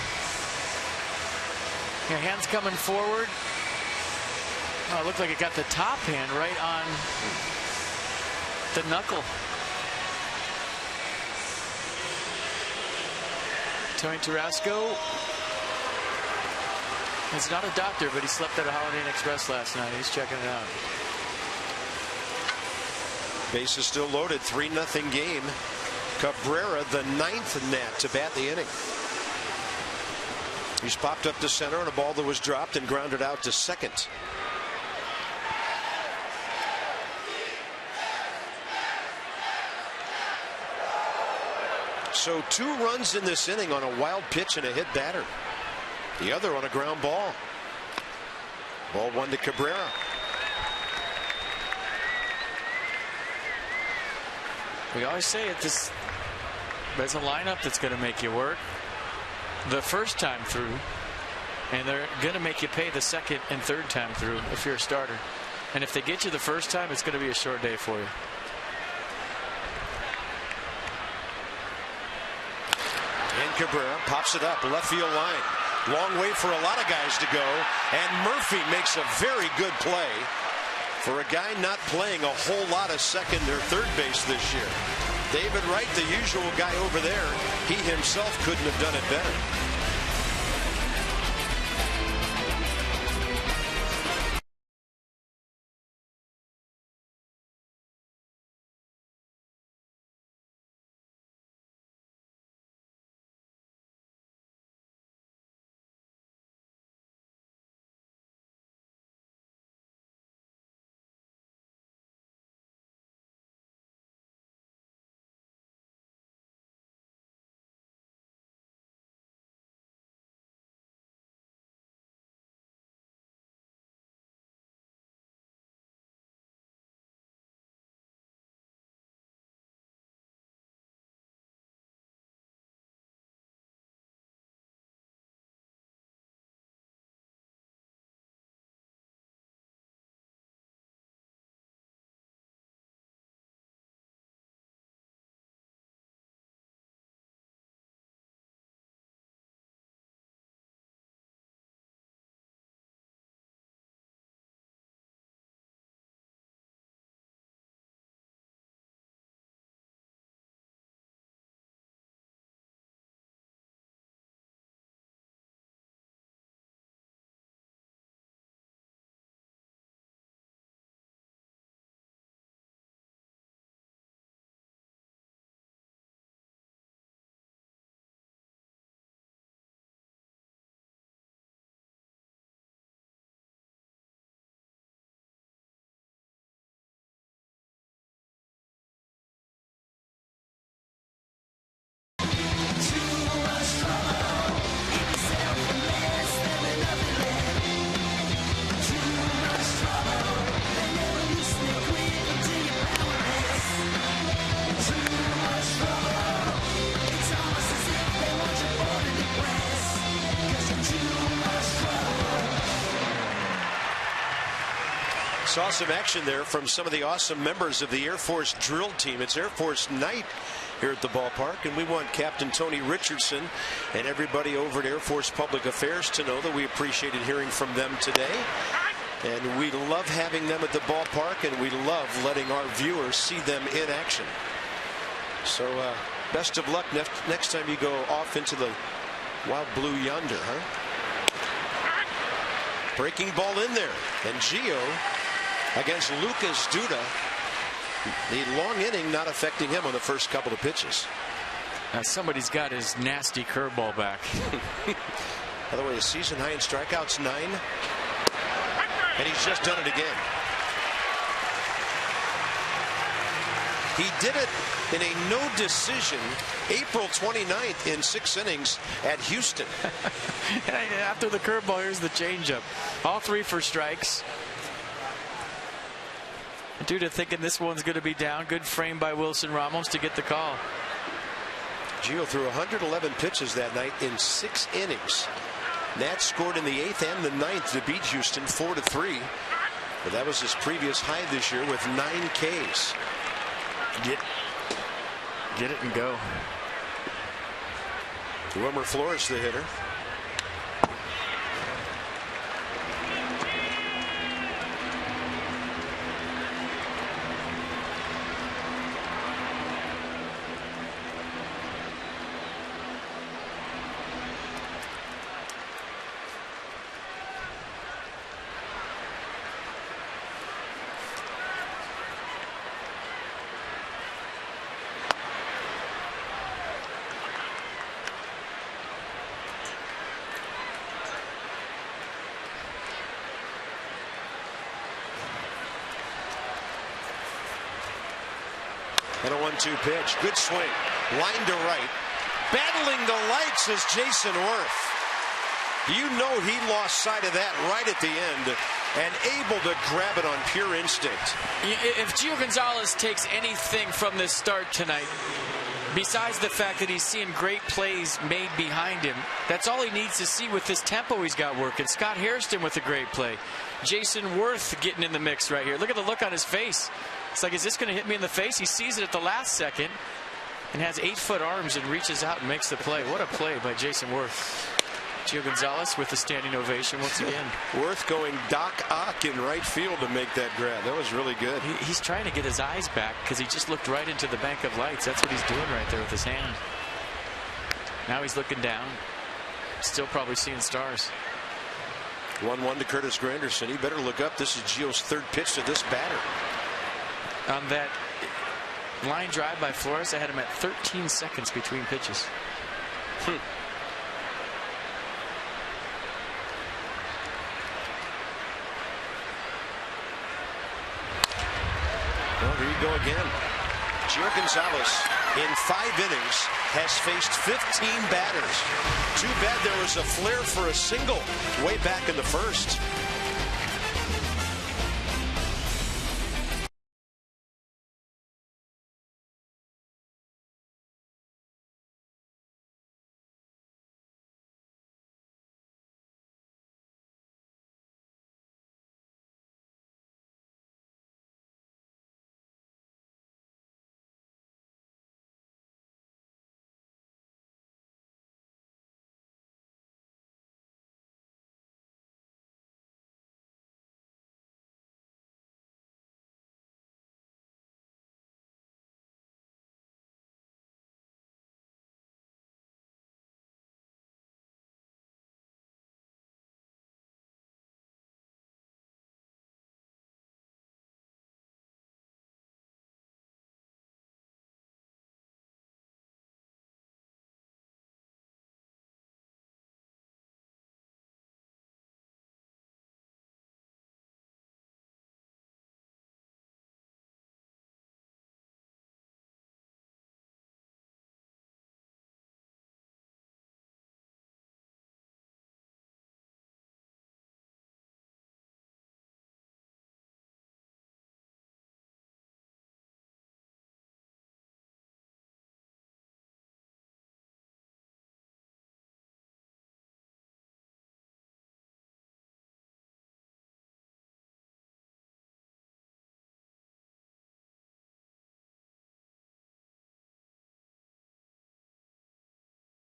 Your hand's coming forward. Oh, it looked like it got the top hand right on the knuckle. Tony Tarasco is not a doctor, but he slept at a Holiday Inn Express last night. He's checking it out. Base is still loaded. 3-0 game. Cabrera, the 9th Nat to bat the inning. He's popped up to center on a ball that was dropped and grounded out to second. So 2 runs in this inning on a wild pitch and a hit batter. The other on a ground ball. Ball 1 to Cabrera. We always say it, there's a lineup that's going to make you work the first time through, and they're going to make you pay the second and third time through if you're a starter. And if they get you the first time, it's going to be a short day for you. And Cabrera pops it up left field line. Long way for a lot of guys to go, and Murphy makes a very good play for a guy not playing a whole lot of second or third base this year. David Wright, the usual guy over there, he himself couldn't have done it better. Saw some action there from some of the awesome members of the Air Force drill team. It's Air Force night here at the ballpark, and we want Captain Tony Richardson and everybody over at Air Force Public Affairs to know that we appreciated hearing from them today. And we love having them at the ballpark, and we love letting our viewers see them in action. So best of luck next time you go off into the wild blue yonder, huh? Breaking ball in there, and Gio against Lucas Duda. The long inning not affecting him on the first couple of pitches. Now somebody's got his nasty curveball back. By the way, his season high in strikeouts 9. And he's just done it again. He did it in a no decision April 29th in 6 innings at Houston. After the curveball, here's the changeup. All 3 for strikes. Duda thinking this one's going to be down. Good frame by Wilson Ramos to get the call. Gio threw 111 pitches that night in 6 innings. Nats scored in the 8th and the 9th to beat Houston 4-3. But that was his previous high this year with 9 Ks. Get it and go. Wilmer Flores, the hitter. And a 1-2 pitch. Good swing. Line to right. Battling the lights is Jason Worth. You know he lost sight of that right at the end and able to grab it on pure instinct. If Gio Gonzalez takes anything from this start tonight, besides the fact that he's seeing great plays made behind him, that's all he needs to see with this tempo he's got working. Scott Hairston with a great play. Jason Worth getting in the mix right here. Look at the look on his face. It's like, is this going to hit me in the face? He sees it at the last second and has 8-foot arms and reaches out and makes the play. What a play by Jason Worth. Gio Gonzalez with a standing ovation once again. Worth going Doc Ock in right field to make that grab. That was really good. He's trying to get his eyes back because he just looked right into the bank of lights. That's what he's doing right there with his hand. Now he's looking down. Still probably seeing stars. 1-1 to Curtis Granderson. He better look up. This is Gio's 3rd pitch to this batter. On that line drive by Flores, I had him at 13 seconds between pitches. Well, here you go again. Gio Gonzalez in 5 innings has faced 15 batters. Too bad there was a flare for a single way back in the 1st.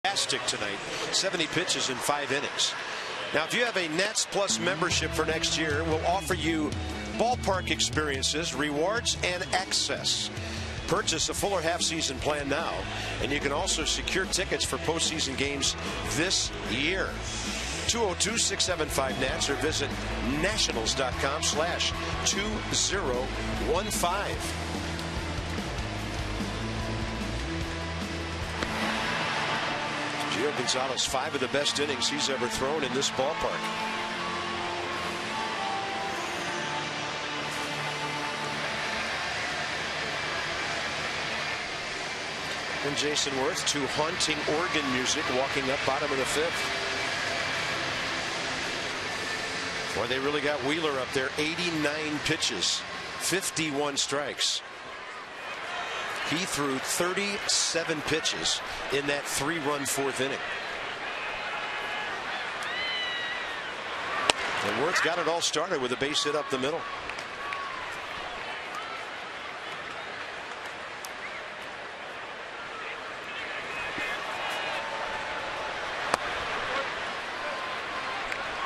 Fantastic tonight. 70 pitches in 5 innings. Now, if you have a Nats Plus membership for next year, we'll offer you ballpark experiences, rewards, and access. Purchase a fuller half-season plan now, and you can also secure tickets for postseason games this year. 202-675-NATS or visit nationals.com/2015. Gio Gonzalez, 5 of the best innings he's ever thrown in this ballpark. And Jason Worth to haunting organ music walking up bottom of the 5th. Boy, they really got Wheeler up there. 89 pitches, 51 strikes. He threw 37 pitches in that 3-run 4th inning. And Worth got it all started with a base hit up the middle.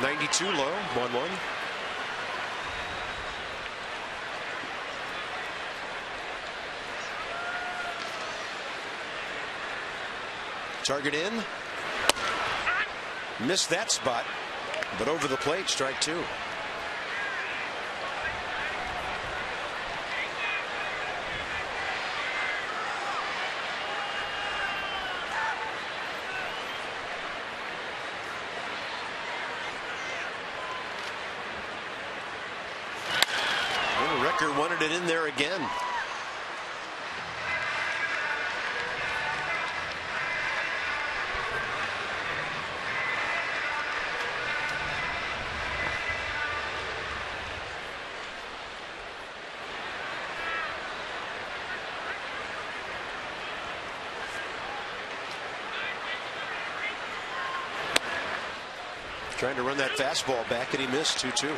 .92 low, 1-1. Target in. Missed that spot, but over the plate, strike 2. Recker wanted it in there again. Trying to run that fastball back, and he missed 2-2.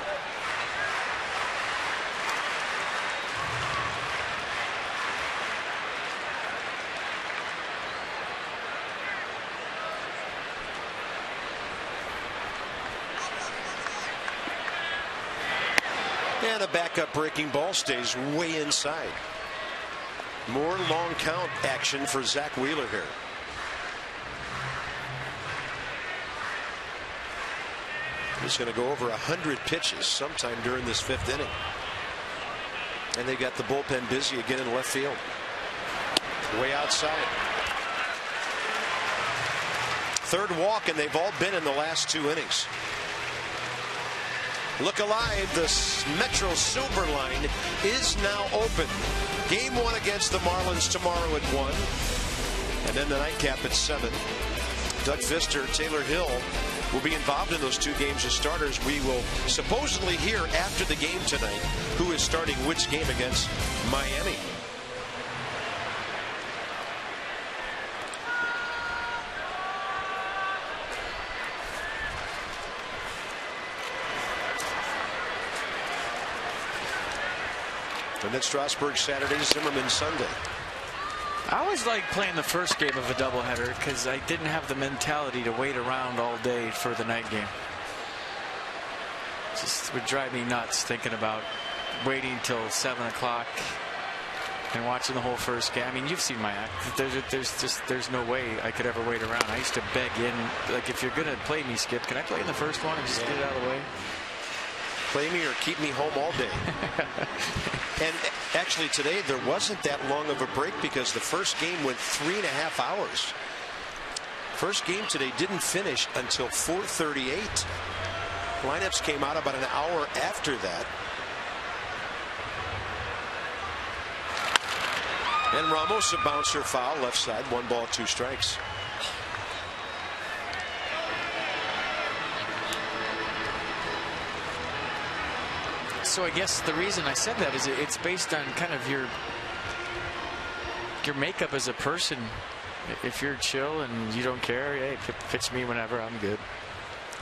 And a backup breaking ball stays way inside. More long count action for Zach Wheeler here. He's going to go over 100 pitches sometime during this 5th inning. And they got the bullpen busy again in left field. Way outside. 3rd walk, and they've all been in the last 2 innings. Look alive, the Metro Silver Line is now open. Game 1 against the Marlins tomorrow at 1. And then the nightcap at 7. Doug Fister, Taylor Hill will be involved in those 2 games as starters. We will supposedly hear after the game tonight who is starting which game against Miami. And then Strasburg Saturday, Zimmerman Sunday. I always like playing the first game of a doubleheader because I didn't have the mentality to wait around all day for the night game. Just would drive me nuts thinking about waiting till 7 o'clock and watching the whole first game. I mean, you've seen my act. There's no way I could ever wait around. I used to beg in, like, if you're gonna play me, Skip, can I play in the first one and just get it out of the way? Play me or keep me home all day. And actually today there wasn't that long of a break because the first game went 3.5 hours. First game today didn't finish until 4:38. Lineups came out about an hour after that. And Ramos, a bouncer foul, left side, 1 ball, 2 strikes. So I guess the reason I said that is it's based on kind of your makeup as a person. If you're chill and you don't care, hey, pitch me whenever, I'm good.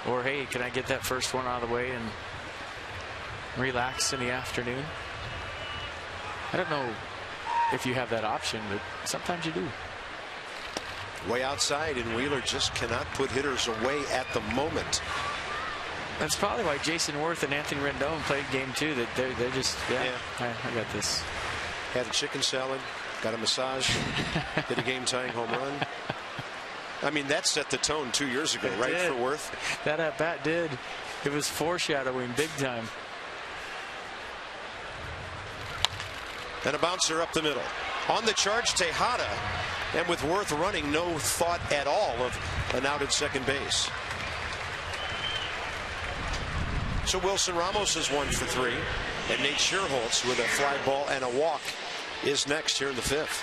Or hey, can I get that first one out of the way and relax in the afternoon? I don't know if you have that option, but sometimes you do. way outside, and Wheeler just cannot put hitters away at the moment. That's probably why Jason Worth and Anthony Rendon played game 2. That they're just I got this. Had a chicken salad, got a massage, hit a game-tying home run. I mean, that set the tone 2 years ago, right, for Worth? That at bat did. It was foreshadowing big time. And a bouncer up the middle. On the charge, Tejada. And with Worth running, no thought at all of an out at second base. So Wilson Ramos is 1 for 3. And Nate Scherholtz with a fly ball and a walk is next here in the 5th.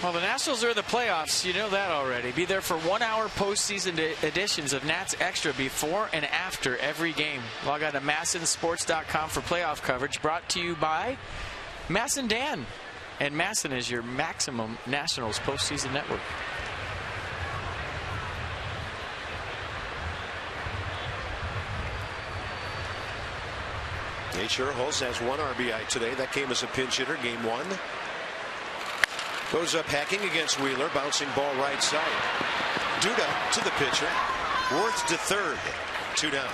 Well, the Nationals are in the playoffs. You know that already. Be there for 1 hour postseason editions of Nats Extra before and after every game. Log on to MASNsports.com for playoff coverage. Brought to you by Masson Dan. And Masson is your maximum Nationals postseason network. Nate Scherholtz has 1 RBI today. That came as a pinch hitter, game 1. Goes up hacking against Wheeler, bouncing ball right side. Duda to the pitcher. Worth to third. 2 down.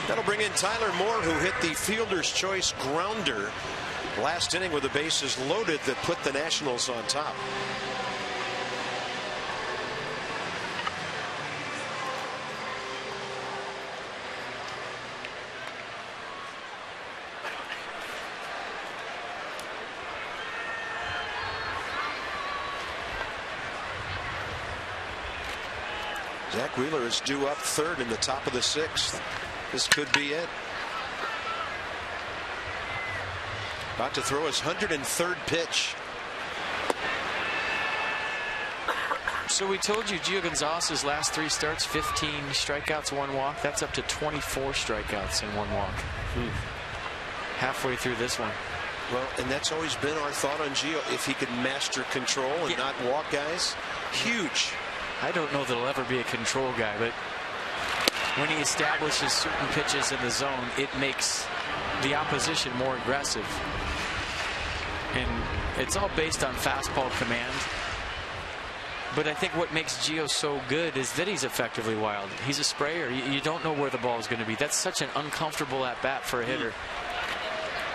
That'll bring in Tyler Moore, who hit the fielder's choice grounder last inning with the bases loaded that put the Nationals on top. Zach Wheeler is due up third in the top of the 6th. This could be it. About to throw his 103rd pitch. So we told you Gio Gonzalez's last 3 starts, 15 strikeouts, 1 walk. That's up to 24 strikeouts and 1 walk. Halfway through this one. Well, and that's always been our thought on Gio. If he could master control and not walk guys, huge. I don't know that he'll ever be a control guy, but when he establishes certain pitches in the zone, it makes the opposition more aggressive. And it's all based on fastball command. But I think what makes Gio so good is that he's effectively wild. He's a sprayer. You don't know where the ball is going to be. That's such an uncomfortable at bat for a hitter.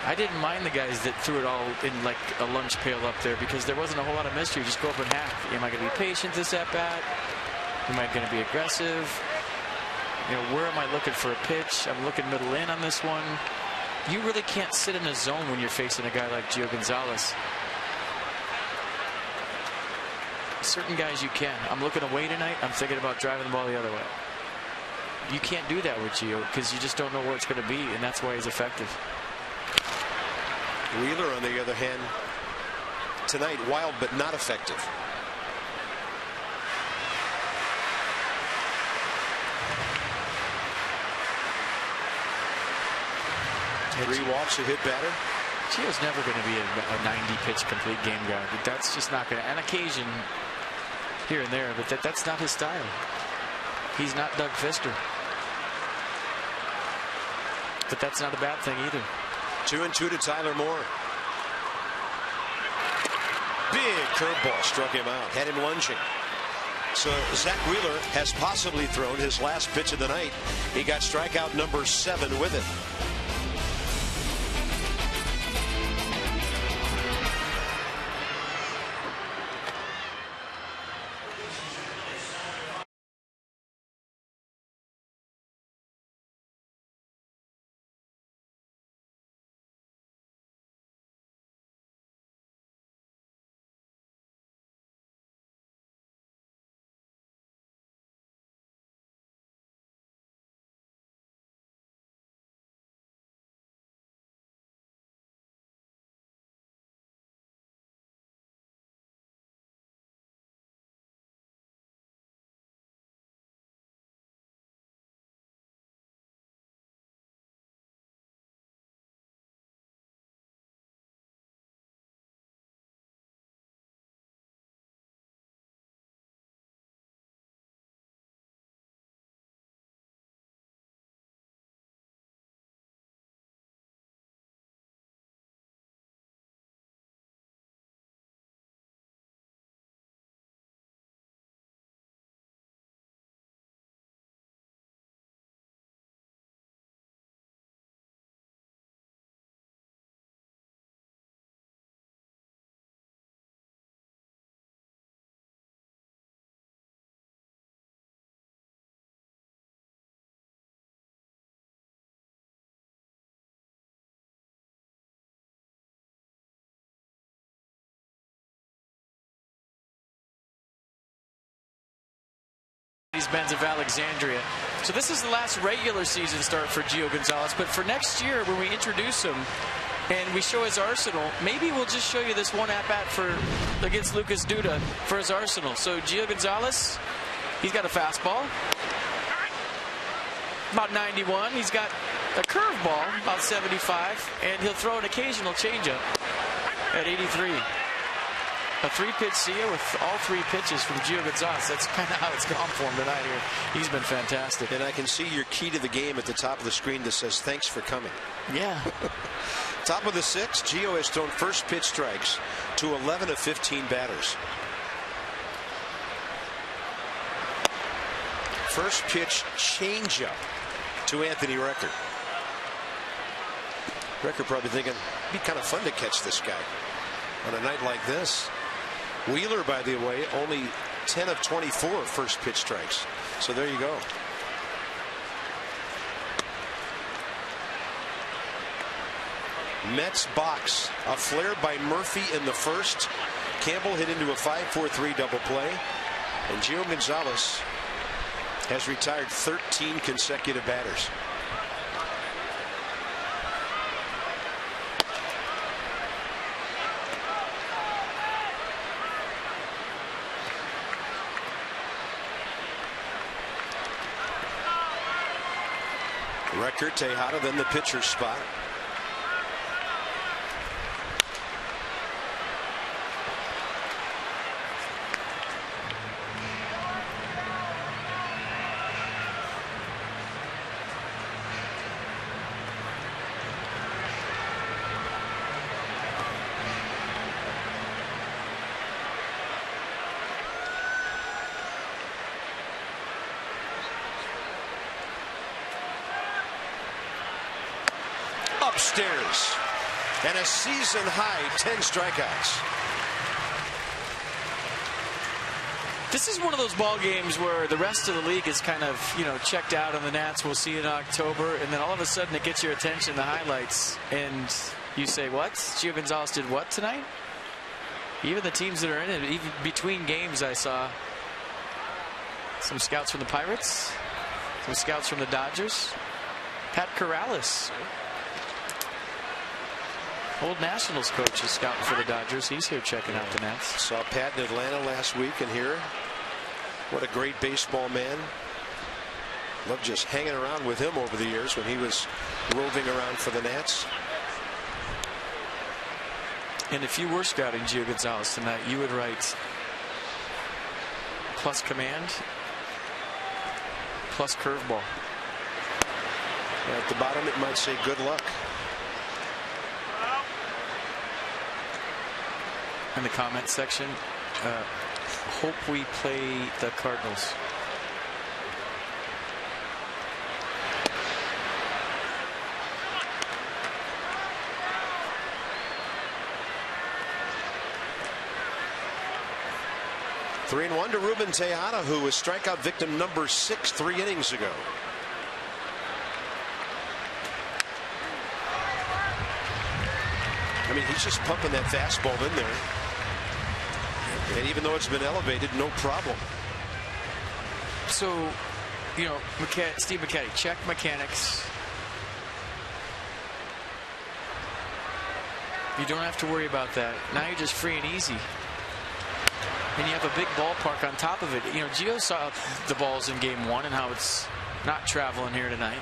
I didn't mind the guys that threw it all in like a lunch pail up there because there wasn't a whole lot of mystery. Just go up and hack. Am I going to be patient this at bat? Am I going to be aggressive? You know, where am I looking for a pitch? I'm looking middle in on this one. You really can't sit in a zone when you're facing a guy like Gio Gonzalez. Certain guys you can. I'm looking away tonight. I'm thinking about driving the ball the other way. You can't do that with Gio because you just don't know where it's going to be, and that's why he's effective. Wheeler, on the other hand, tonight, wild but not effective. Three walks, a hit batter. Gio's never going to be a 90-pitch complete game guy. That's just not going to. On occasion, here and there, but that's not his style. He's not Doug Fister. But that's not a bad thing either. 2-2 to Tyler Moore. Big curveball struck him out, had him lunging. So Zach Wheeler has possibly thrown his last pitch of the night. He got strikeout number 7 with it. Mercedes-Benz of Alexandria. So this is the last regular season start for Gio Gonzalez. But for next year, when we introduce him and we show his arsenal, maybe we'll just show you this one at-bat against Lucas Duda for his arsenal. So Gio Gonzalez, he's got a fastball, about 91. He's got a curveball, about 75. And he'll throw an occasional changeup at 83. A 3-pitch SIA with all 3 pitches from Gio Gonzalez. That's kind of how it's gone for him tonight here. He's been fantastic. And I can see your key to the game at the top of the screen that says, thanks for coming. Yeah. Top of the 6th, Gio has thrown first pitch strikes to 11 of 15 batters. First pitch changeup to Anthony Recker. Recker probably thinking, it'd be kind of fun to catch this guy on a night like this. Wheeler, by the way, only 10 of 24 first pitch strikes. So there you go. Mets box. A flare by Murphy in the first. Campbell hit into a 5-4-3 double play. And Gio Gonzalez has retired 13 consecutive batters. Recker, Tejada, then the pitcher's spot. Upstairs, and a season high 10 strikeouts. This is one of those ball games where the rest of the league is kind of, checked out on the Nats. We'll see in October, and then all of a sudden it gets your attention, the highlights, and you say, what? Gio Gonzalez did what tonight? Even the teams that are in it, even between games, I saw some scouts from the Pirates, some scouts from the Dodgers. Pat Corrales, old Nationals coach, is scouting for the Dodgers. He's here checking out the Nats. Saw Pat in Atlanta last week and here. What a great baseball man. Loved just hanging around with him over the years when he was roving around for the Nats. And if you were scouting Gio Gonzalez tonight, you would write plus command, plus curveball. At the bottom it might say good luck. In the comment section, hope we play the Cardinals. Three and 1 to Ruben Tejada, who was strikeout victim number 6 3 innings ago. I mean, he's just pumping that fastball in there. And even though it's been elevated, no problem. So, Steve McCatty, check mechanics. You don't have to worry about that. Now you're just free and easy. And you have a big ballpark on top of it. Gio saw the balls in game 1 and how it's not traveling here tonight.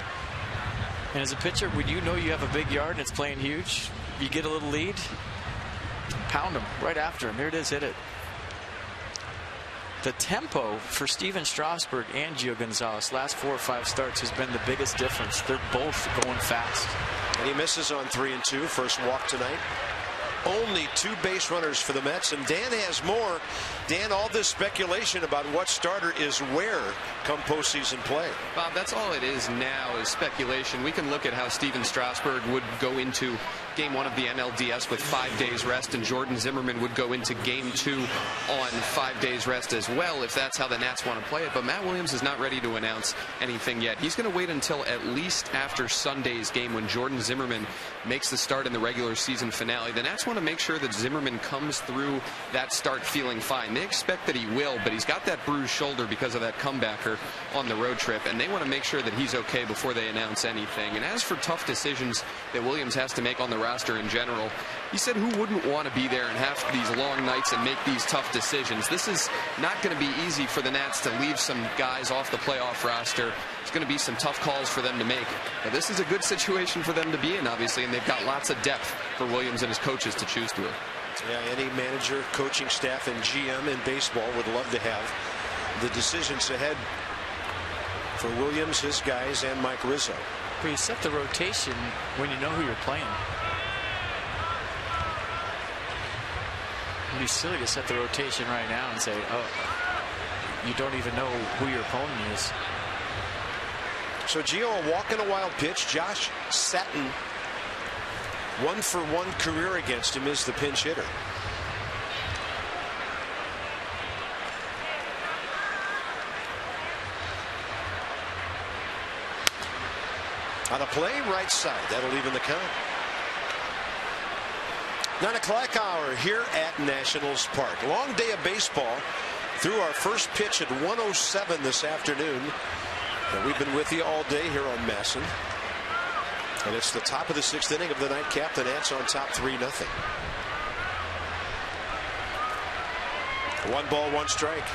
And as a pitcher, when you know you have a big yard and it's playing huge, you get a little lead, pound him right after him. Here it is, hit it. The tempo for Steven Strasburg and Gio Gonzalez last 4 or 5 starts has been the biggest difference. They're both going fast. And he misses on 3 and 2. First walk tonight. Only 2 base runners for the Mets, and Dan has more. Dan, all this speculation about what starter is where come postseason play. Bob, that's all it is now, is speculation. We can look at how Steven Strasburg would go into Game 1 of the NLDS with 5 days rest, and Jordan Zimmermann would go into Game 2 on 5 days rest as well, if that's how the Nats want to play it. But Matt Williams is not ready to announce anything yet. He's going to wait until at least after Sunday's game when Jordan Zimmermann makes the start in the regular season finale. The Nats want to make sure that Zimmermann comes through that start feeling fine. They expect that he will, but he's got that bruised shoulder because of that comebacker on the road trip, and they want to make sure that he's okay before they announce anything. And as for tough decisions that Williams has to make on the roster in general, he said who wouldn't want to be there and have these long nights and make these tough decisions. This is not going to be easy for the Nats to leave some guys off the playoff roster. It's going to be some tough calls for them to make. But this is a good situation for them to be in, obviously, and they've got lots of depth for Williams and his coaches to choose through. Yeah, any manager, coaching staff, and GM in baseball would love to have the decisions ahead for Williams, his guys, and Mike Rizzo. But you set the rotation when you know who you're playing. It'd be silly to set the rotation right now and say, oh, you don't even know who your opponent is. So Gio, a walk and a wild pitch. Josh Satin, 1-for-1 career against him, is the pinch hitter. On a play, right side. That'll even the count. 9 o'clock hour here at Nationals Park. Long day of baseball. Through our first pitch at 1:07 this afternoon. And we've been with you all day here on Masson. And it's the top of the 6th inning of the nightcap. The Nats on top 3-0. 1 ball, 1 strike.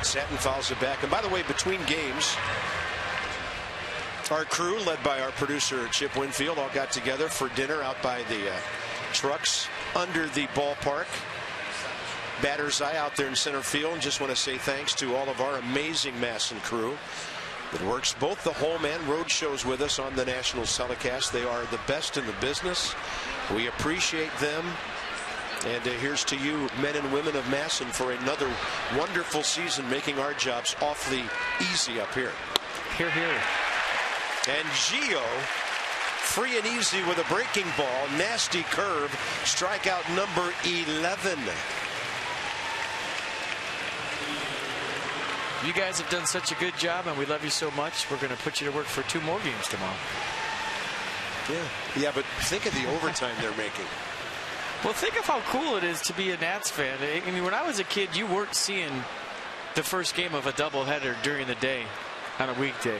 Satin fouls it back. And by the way, between games, our crew, led by our producer Chip Winfield, all got together for dinner out by the trucks under the ballpark. Batter's eye out there in center field. And just want to say thanks to all of our amazing Masson crew that works both the home and road shows with us on the Nationals telecast. They are the best in the business. We appreciate them. And here's to you, men and women of Masson, for another wonderful season, making our jobs awfully easy up here. Here, here. And Gio, free and easy with a breaking ball. Nasty curve. Strikeout number 11. You guys have done such a good job, and we love you so much. We're going to put you to work for 2 more games tomorrow. Yeah, but think of the overtime they're making. Well, think of how cool it is to be a Nats fan. I mean, when I was a kid, you weren't seeing the first game of a doubleheader during the day on a weekday.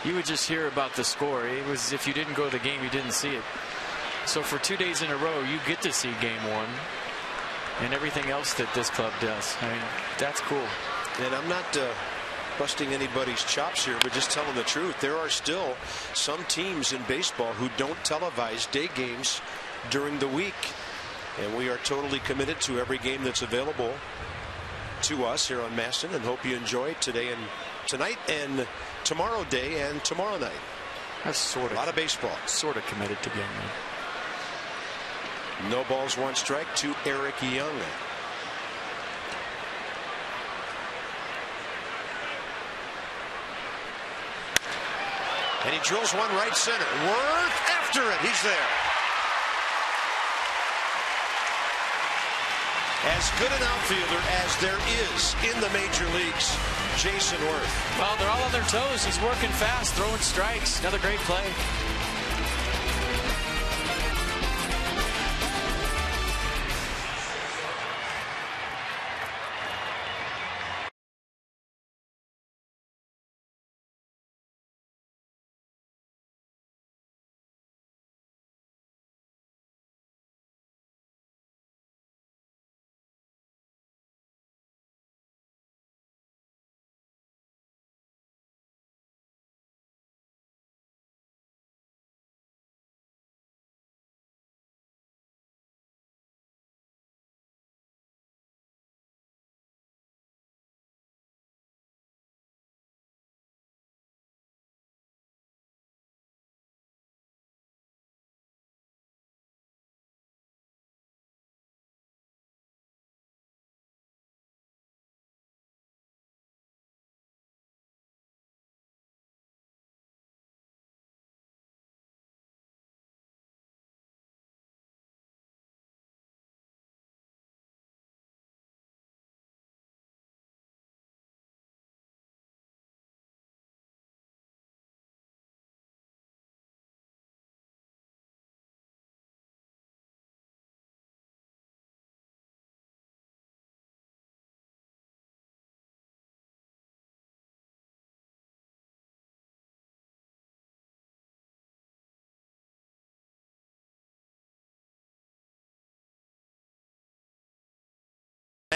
You would just hear about the score. It was, if you didn't go to the game, you didn't see it. So for 2 days in a row, you get to see game 1 and everything else that this club does. I mean, that's cool. And I'm not busting anybody's chops here, but just telling the truth. There are still some teams in baseball who don't televise day games during the week. And we are totally committed to every game that's available to us here on Masson, and hope you enjoy today and tonight and tomorrow day and tomorrow night. That's sort of a lot of baseball. Sort of committed to game 1. No balls, 1 strike to Eric Young. And he drills one right center. Worth after it. He's there. As good an outfielder as there is in the major leagues, Jason Worth. Well, they're all on their toes. He's working fast, throwing strikes. Another great play.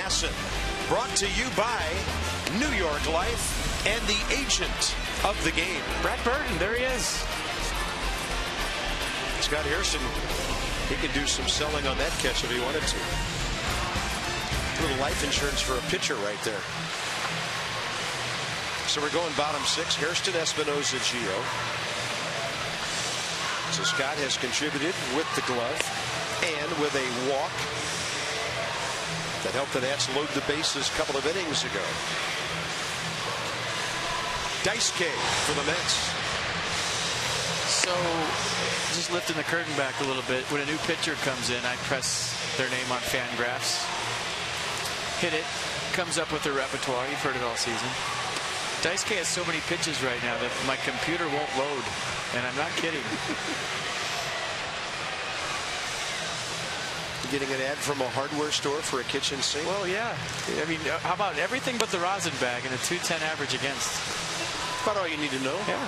MASN. Brought to you by New York Life and the agent of the game. Brett Burton, there he is. Scott Harrison, he could do some selling on that catch if he wanted to. A little life insurance for a pitcher right there. So we're going bottom 6. Hairston, Espinosa, Gio. So Scott has contributed with the glove and with a walk that helped the Nats load the bases a couple of innings ago. Daisuke for the Mets. So just lifting the curtain back a little bit. When a new pitcher comes in, I press their name on Fangraphs. Hit it. Comes up with their repertoire. You've heard it all season. Daisuke has so many pitches right now that my computer won't load. And I'm not kidding. Getting an ad from a hardware store for a kitchen sink? Well, yeah. I mean, how about everything but the rosin bag and a 210 average against? About all you need to know. Yeah.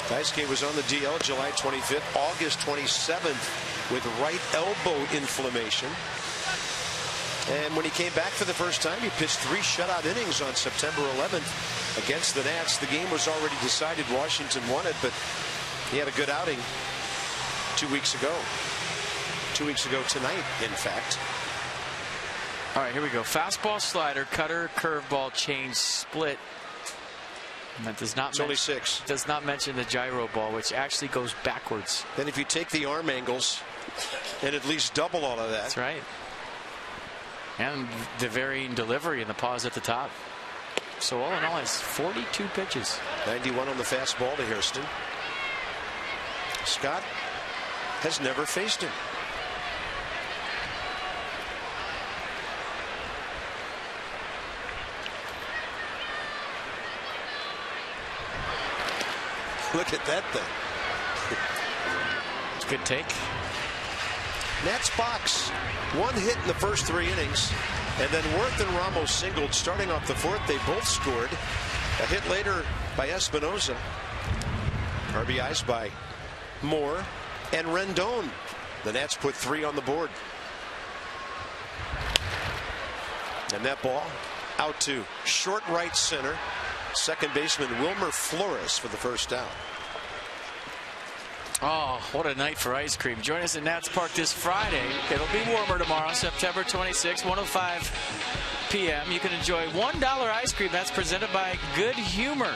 Daisuke was on the DL July 25th, August 27th with right elbow inflammation. And when he came back for the first time, he pitched 3 shutout innings on September 11th against the Nats. The game was already decided. Washington won it, but he had a good outing 2 weeks ago. 2 weeks ago tonight, in fact. All right, here we go. Fastball, slider, cutter, curveball, change, split. And that does not. It's only 6. Does not mention the gyro ball, which actually goes backwards. Then if you take the arm angles and at least double all of that. That's right. And the varying delivery and the pause at the top. So all in all, it's 42 pitches. 91 on the fastball to Hairston. Scott has never faced him. Look at that thing. It's a good take. Nats box. 1 hit in the first 3 innings. And then Worth and Ramos singled starting off the 4th. They both scored. A hit later by Espinosa. RBIs by Moore and Rendon. The Nats put 3 on the board. And that ball out to short right center. Second baseman Wilmer Flores for the first out. Oh, what a night for ice cream. Join us at Nats Park this Friday. It'll be warmer tomorrow, September 26, 1:05 p.m. You can enjoy $1 ice cream. That's presented by Good Humor.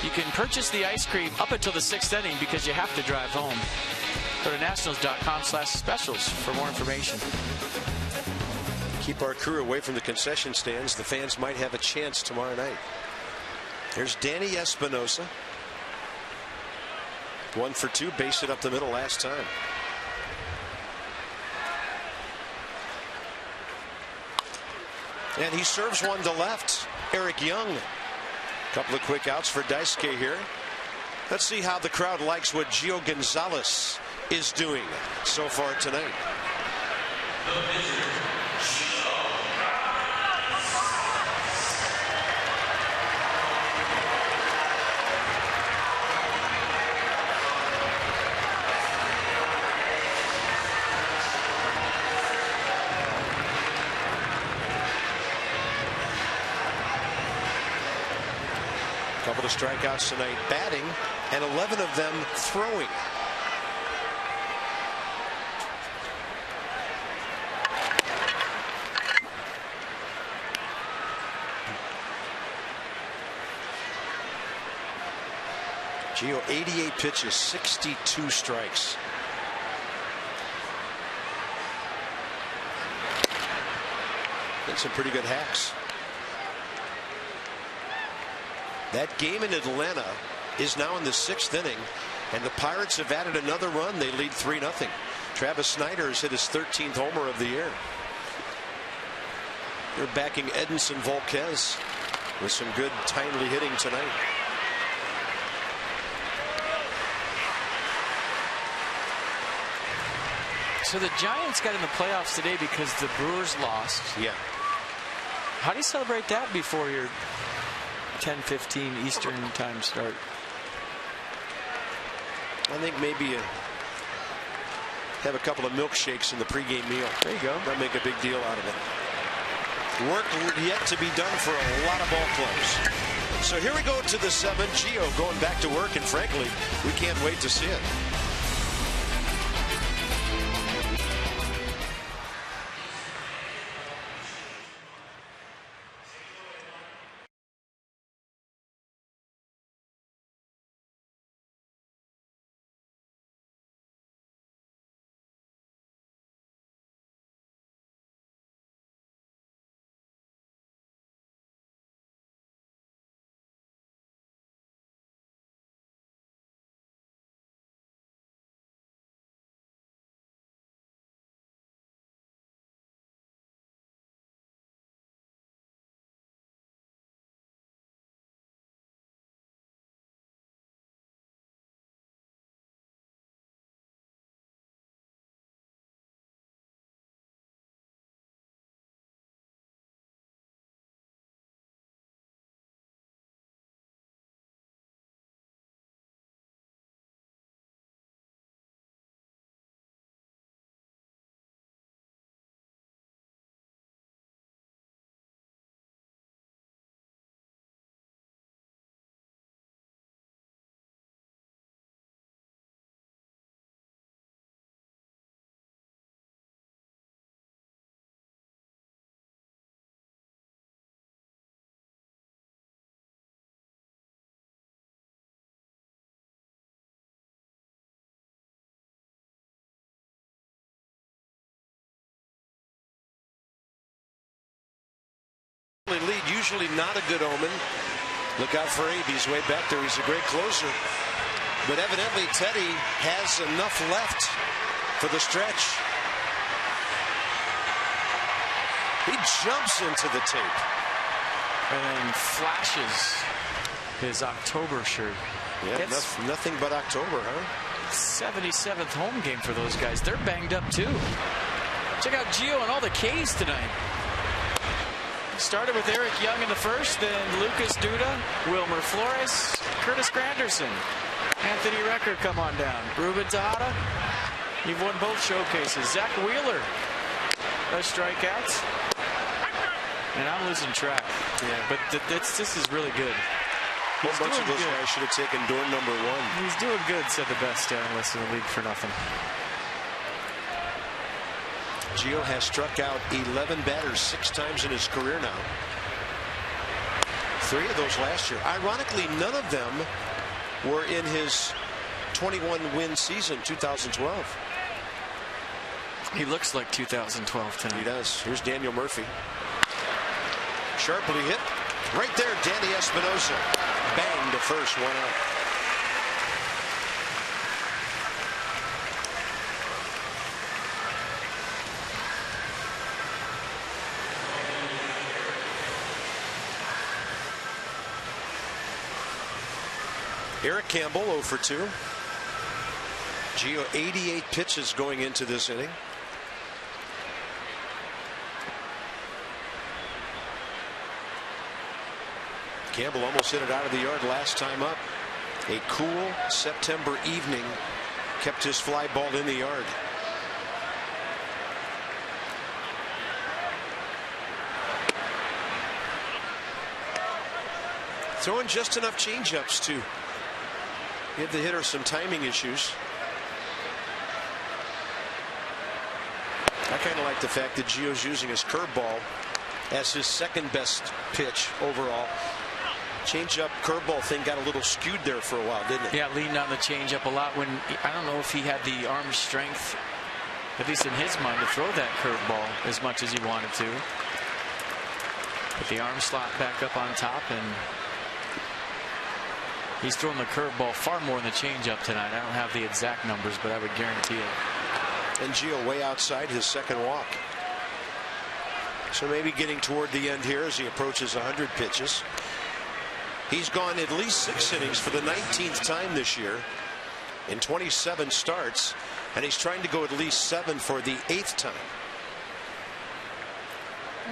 You can purchase the ice cream up until the 6th inning because you have to drive home. Go to nationals.com/specials for more information. Keep our crew away from the concession stands. The fans might have a chance tomorrow night. There's Danny Espinosa. 1 for 2, based it up the middle last time. And he serves one to left. Eric Young. Couple of quick outs for Daisuke here. Let's see how the crowd likes what Gio Gonzalez is doing so far tonight. Couple of strikeouts tonight, batting, and 11 of them throwing. Gio, 88 pitches, 62 strikes. And some pretty good hacks. That game in Atlanta is now in the 6th inning, and the Pirates have added another run. They lead 3-0. Travis Snyder has hit his 13th homer of the year. They're backing Edinson Volquez with some good timely hitting tonight. So the Giants got in the playoffs today because the Brewers lost. Yeah. How do you celebrate that before your 10:15 Eastern time start? I think maybe have a couple of milkshakes in the pregame meal. There you go. They'll make a big deal out of it. Work yet to be done for a lot of ball clubs. So here we go to the 7th. Gio going back to work, and frankly, we can't wait to see it. Lead, usually not a good omen. Look out for Abe. He's way back there. He's a great closer. But evidently Teddy has enough left for the stretch. He jumps into the tape. And flashes his October shirt. Yeah, nothing but October, huh? 77th home game for those guys. They're banged up too. Check out Gio and all the K's tonight. Started with Eric Young in the first, then Lucas Duda, Wilmer Flores, Curtis Granderson, Anthony Recker come on down. Ruben Tejada, you've won both showcases. Zach Wheeler, those strikeouts. And I'm losing track. Yeah, but this is really good. A whole bunch of those guys should have taken door number 1. He's doing good, said the best analyst in the league for nothing. Gio has struck out 11 batters 6 times in his career now. 3 of those last year. Ironically, none of them were in his 21-win season, 2012. He looks like 2012 tonight. He does. Here's Daniel Murphy. Sharply hit. Right there, Danny Espinosa. Bang to first, 1 out. Eric Campbell 0 for 2. Gio 88 pitches going into this inning. Campbell almost hit it out of the yard last time up. A cool September evening kept his fly ball in the yard. Throwing just enough changeups to give the hitter some timing issues. I kind of like the fact that Gio's using his curveball as his second best pitch overall. Changeup curveball thing got a little skewed there for a while, didn't it? Yeah, leaned on the changeup a lot when I don't know if he had the arm strength, at least in his mind, to throw that curveball as much as he wanted to. Put the arm slot back up on top, and he's throwing the curveball far more than the changeup tonight. I don't have the exact numbers, but I would guarantee it. And Gio way outside his second walk. So maybe getting toward the end here as he approaches 100 pitches. He's gone at least 6 innings for the 19th time this year in 27 starts, and he's trying to go at least 7 for the 8th time.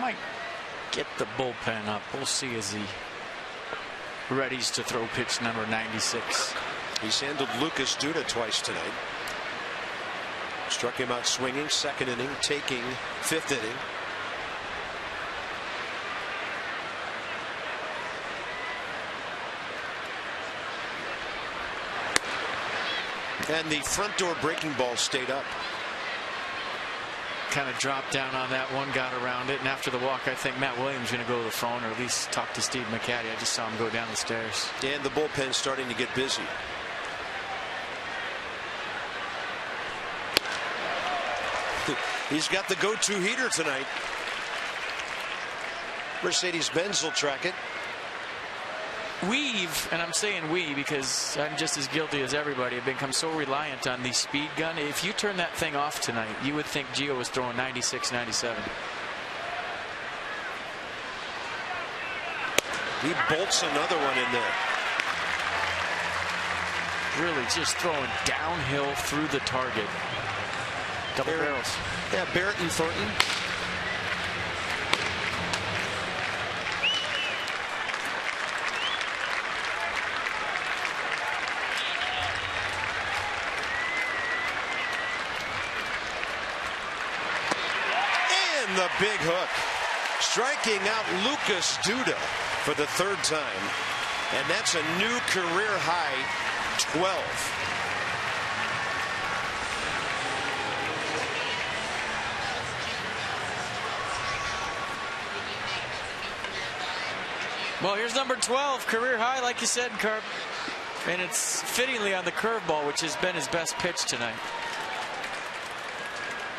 Might get the bullpen up. We'll see as he readies to throw pitch number 96. He's handled Lucas Duda twice tonight. Struck him out swinging, second inning, taking fifth inning. And the front door breaking ball stayed up. Kind of dropped down on that one, got around it, and after the walk, I think Matt Williams is going to go to the phone or at least talk to Steve McCaddy. I just saw him go down the stairs. And the bullpen's starting to get busy. He's got the go-to heater tonight. Mercedes-Benz will track it. We've, and I'm saying we because I'm just as guilty as everybody, have become so reliant on the speed gun. If you turn that thing off tonight, you would think Gio was throwing 96, 97. He bolts another one in there. Really just throwing downhill through the target. Double barrels. Yeah, Barrett and Thornton. The big hook, striking out Lucas Duda for the third time, and that's a new career high 12. Well, here's number 12, career high, like you said, Carp, and it's fittingly on the curveball, which has been his best pitch tonight.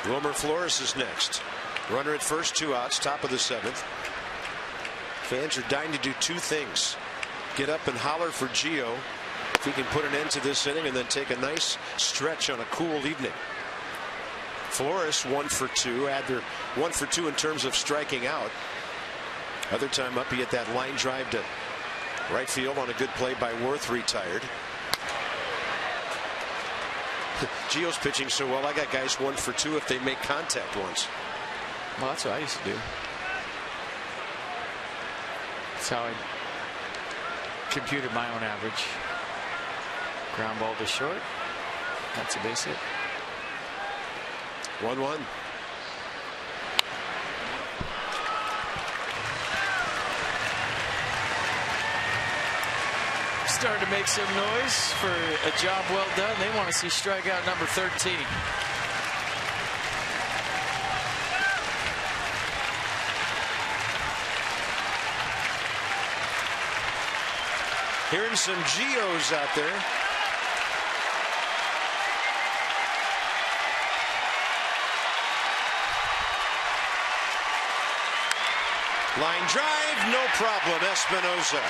Wilmer Flores is next. Runner at first, 2 outs, top of the 7th. Fans are dying to do 2 things. Get up and holler for Gio if he can put an end to this inning and then take a nice stretch on a cool evening. Flores 1 for 2. Adler 1 for 2 in terms of striking out. Other time up, he hit that line drive to right field on a good play by Worth, retired. Gio's pitching so well, I got guys 1 for 2 if they make contact once. Well, that's what I used to do. That's how I computed my own average. Ground ball to short. That's a base hit. 1-1. Starting to make some noise for a job well done. They want to see strikeout number 13. Hearing some Gios out there. Line drive, no problem, Espinosa.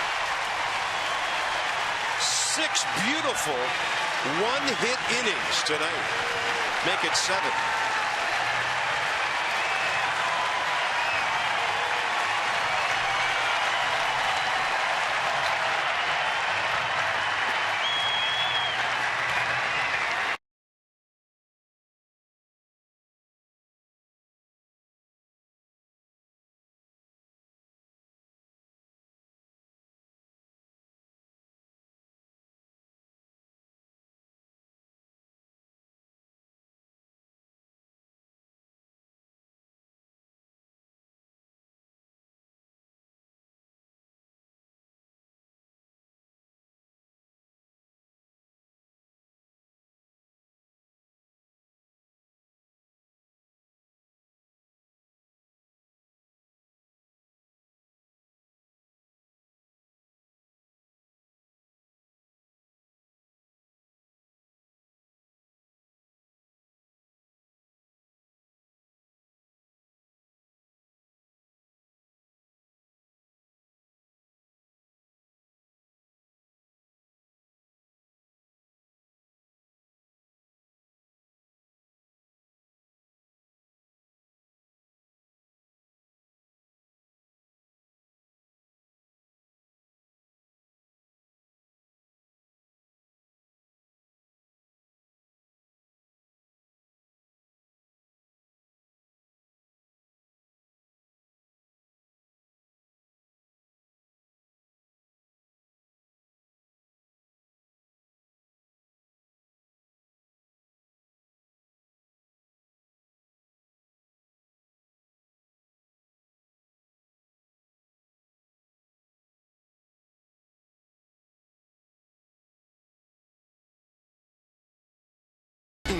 6 beautiful one-hit innings tonight. Make it 7.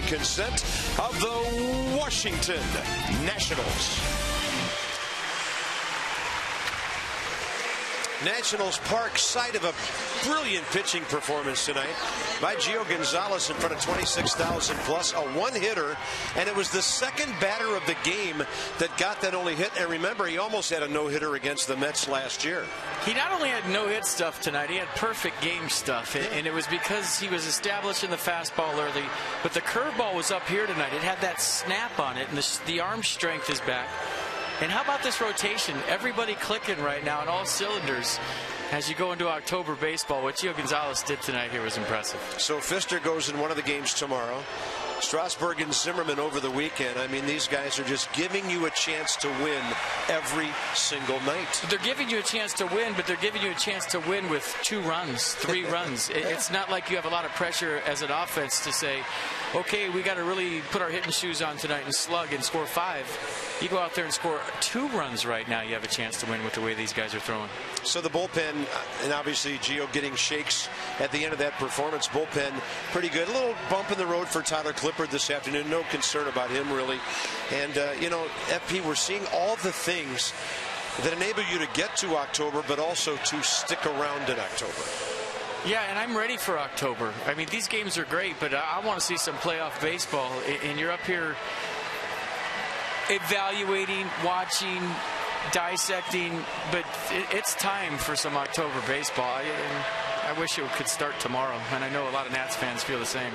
consent of the Washington Nationals. Nationals Park, site of a brilliant pitching performance tonight by Gio Gonzalez in front of 26,000 plus, a one-hitter, and it was the second batter of the game that got that only hit. And remember, he almost had a no-hitter against the Mets last year. He not only had no-hit stuff tonight, he had perfect game stuff, and it was because he was establishing the fastball early, but the curveball was up here tonight. It had that snap on it, and the arm strength is back. And how about this rotation? Everybody clicking right now on all cylinders as you go into October baseball. What Gio Gonzalez did tonight here was impressive. So Pfister goes in one of the games tomorrow. Strasburg and Zimmerman over the weekend. I mean, these guys are just giving you a chance to win every single night. They're giving you a chance to win, but they're giving you a chance to win with 2 runs, 3 runs. It's not like you have a lot of pressure as an offense to say, okay, we got to really put our hitting shoes on tonight and slug and score 5. You go out there and score 2 runs right now, you have a chance to win with the way these guys are throwing. So the bullpen, and obviously Gio getting shakes at the end of that performance. Bullpen pretty good. A little bump in the road for Tyler Clippard this afternoon. No concern about him really. And you know, FP, we're seeing all the things that enable you to get to October, but also to stick around in October. Yeah, and I'm ready for October. I mean, these games are great, but I want to see some playoff baseball. And you're up here evaluating, watching, dissecting, but it's time for some October baseball. I wish it could start tomorrow, and I know a lot of Nats fans feel the same.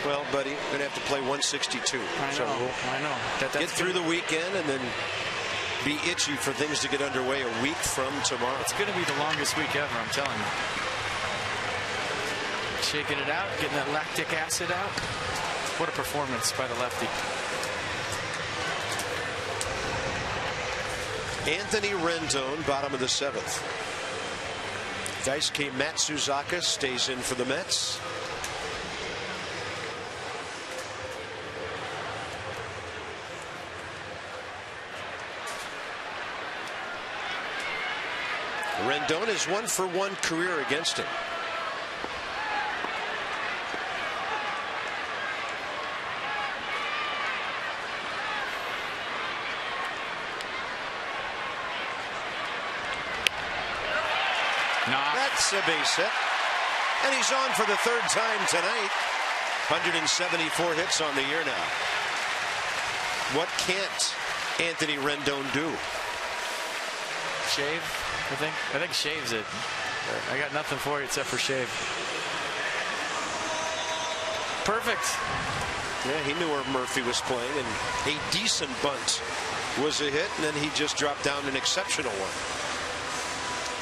Well, buddy, we're going to have to play 162. I know. That's get through the weekend and then be itchy for things to get underway a week from tomorrow. It's going to be the longest week ever, I'm telling you. Shaking it out, getting that lactic acid out. What a performance by the lefty. Anthony Rendon, bottom of the 7th. Daisuke Matsuzaka stays in for the Mets. Rendon is 1-for-1 career against him. That's a base hit. And he's on for the 3rd time tonight. 174 hits on the year now. What can't Anthony Rendon do? Shave, I think. I think shaves it. I got nothing for you except for shave. Perfect. Yeah, he knew where Murphy was playing, and a decent bunt was a hit, and then he just dropped down an exceptional one.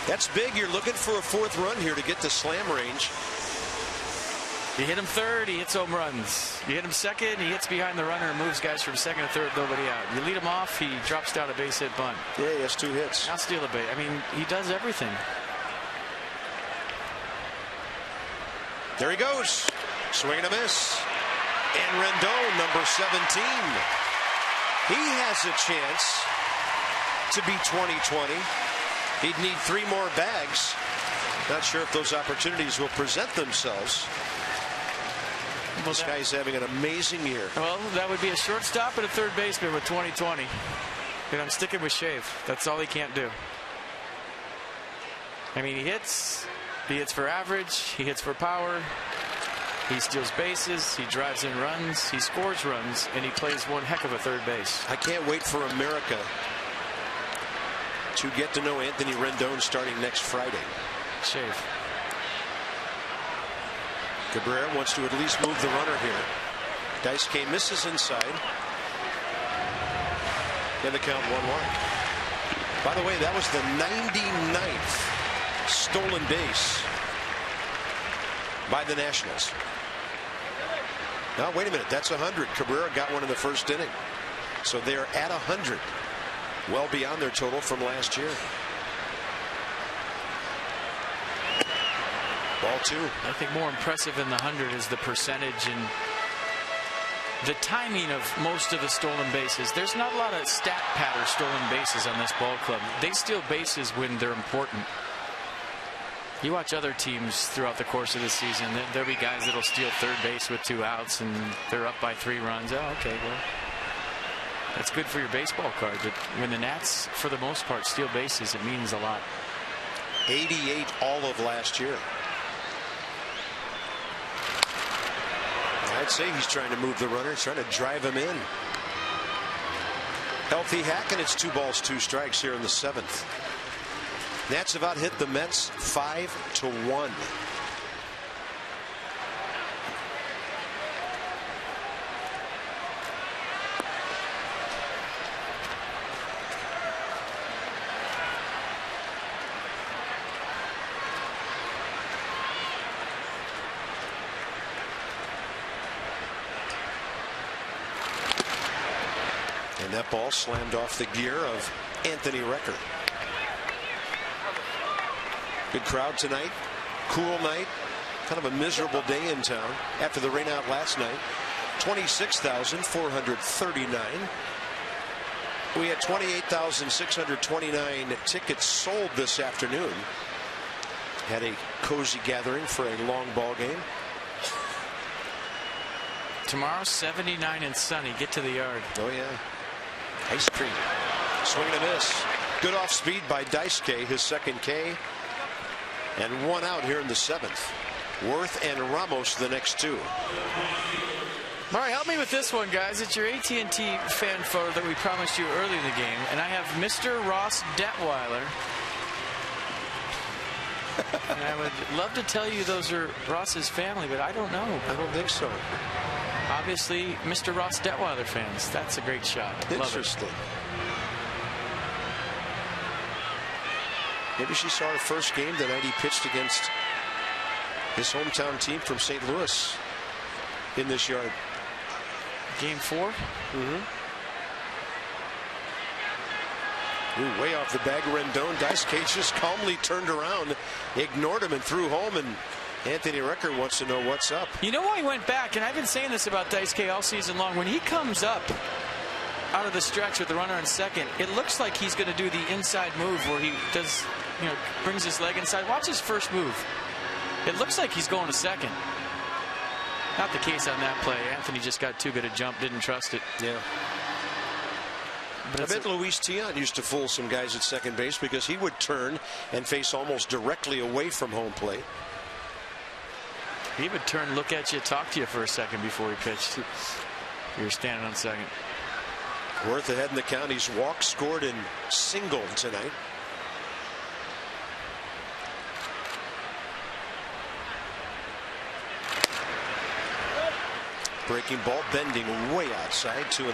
That's big. You're looking for a 4th run here to get to slam range. You hit him 3rd, he hits home runs. You hit him 2nd, he hits behind the runner and moves guys from 2nd to 3rd, nobody out. You lead him off, he drops down a base hit bunt. Yeah, he has 2 hits. Now steal a base. I mean, he does everything. There he goes. Swing and a miss. And Rendon, number 17. He has a chance to be 2020. He'd need 3 more bags. Not sure if those opportunities will present themselves. Well, this guy's having an amazing year. Well, that would be a shortstop and a 3rd baseman with 2020. And I'm sticking with Shave. That's all he can't do. I mean, he hits for average, he hits for power, he steals bases, he drives in runs, he scores runs, and he plays one heck of a 3rd base. I can't wait for America to get to know Anthony Rendon starting next Friday. Shave. Cabrera wants to at least move the runner here. Daisuke misses inside. And the count 1-1. By the way, that was the 99th stolen base by the Nationals. Now, wait a minute. That's 100. Cabrera got one in the 1st inning. So they're at 100. Well beyond their total from last year. Ball 2. I think more impressive than the 100 is the percentage and the timing of most of the stolen bases. There's not a lot of stat pattern stolen bases on this ball club. They steal bases when they're important. You watch other teams throughout the course of the season. There'll be guys that'll steal third base with 2 outs, and they're up by 3 runs. Oh, okay, well, that's good for your baseball card. But when the Nats, for the most part, steal bases, it means a lot. 88 all of last year. I'd say he's trying to move the runner, trying to drive him in. Healthy hack, and it's 2 balls, 2 strikes here in the 7th. Nats have out hit the Mets 5-1. And that ball slammed off the gear of Anthony Recker. Good crowd tonight. Cool night. Kind of a miserable day in town after the rain out last night. 26,439. We had 28,629 tickets sold this afternoon. Had a cozy gathering for a long ball game. Tomorrow, 79 and sunny. Get to the yard. Oh, yeah. Ice cream. Swing and a miss. Good off speed by Daisuke, his 2nd K. And 1 out here in the 7th. Worth and Ramos the next 2. All right, help me with this one, guys. It's your AT&T fan photo that we promised you early in the game. And I have Mr. Ross Detweiler. And I would love to tell you those are Ross's family, but I don't know. I don't think so. Obviously, Mr. Ross Detweiler fans. That's a great shot. Interesting. Maybe she saw her first game the night he pitched against his hometown team from St. Louis in this yard. Game 4? Mm-hmm. Ooh, way off the bag. Rendon. Daisuke just calmly turned around, ignored him, and threw home. And Anthony Recker wants to know what's up. You know why he went back? And I've been saying this about Daisuke all season long. When he comes up out of the stretch with the runner on second, it looks like he's going to do the inside move where he does, brings his leg inside. Watch his first move. It looks like he's going to second. Not the case on that play. Anthony just got too good a jump, didn't trust it. Yeah. But I bet Luis Tiant used to fool some guys at second base because he would turn and face almost directly away from home plate. He would turn, look at you, talk to you for a second before he pitched. You're standing on second. Worth ahead in the count. He's walked, scored, and singled tonight. Breaking ball, bending way outside, 2-0.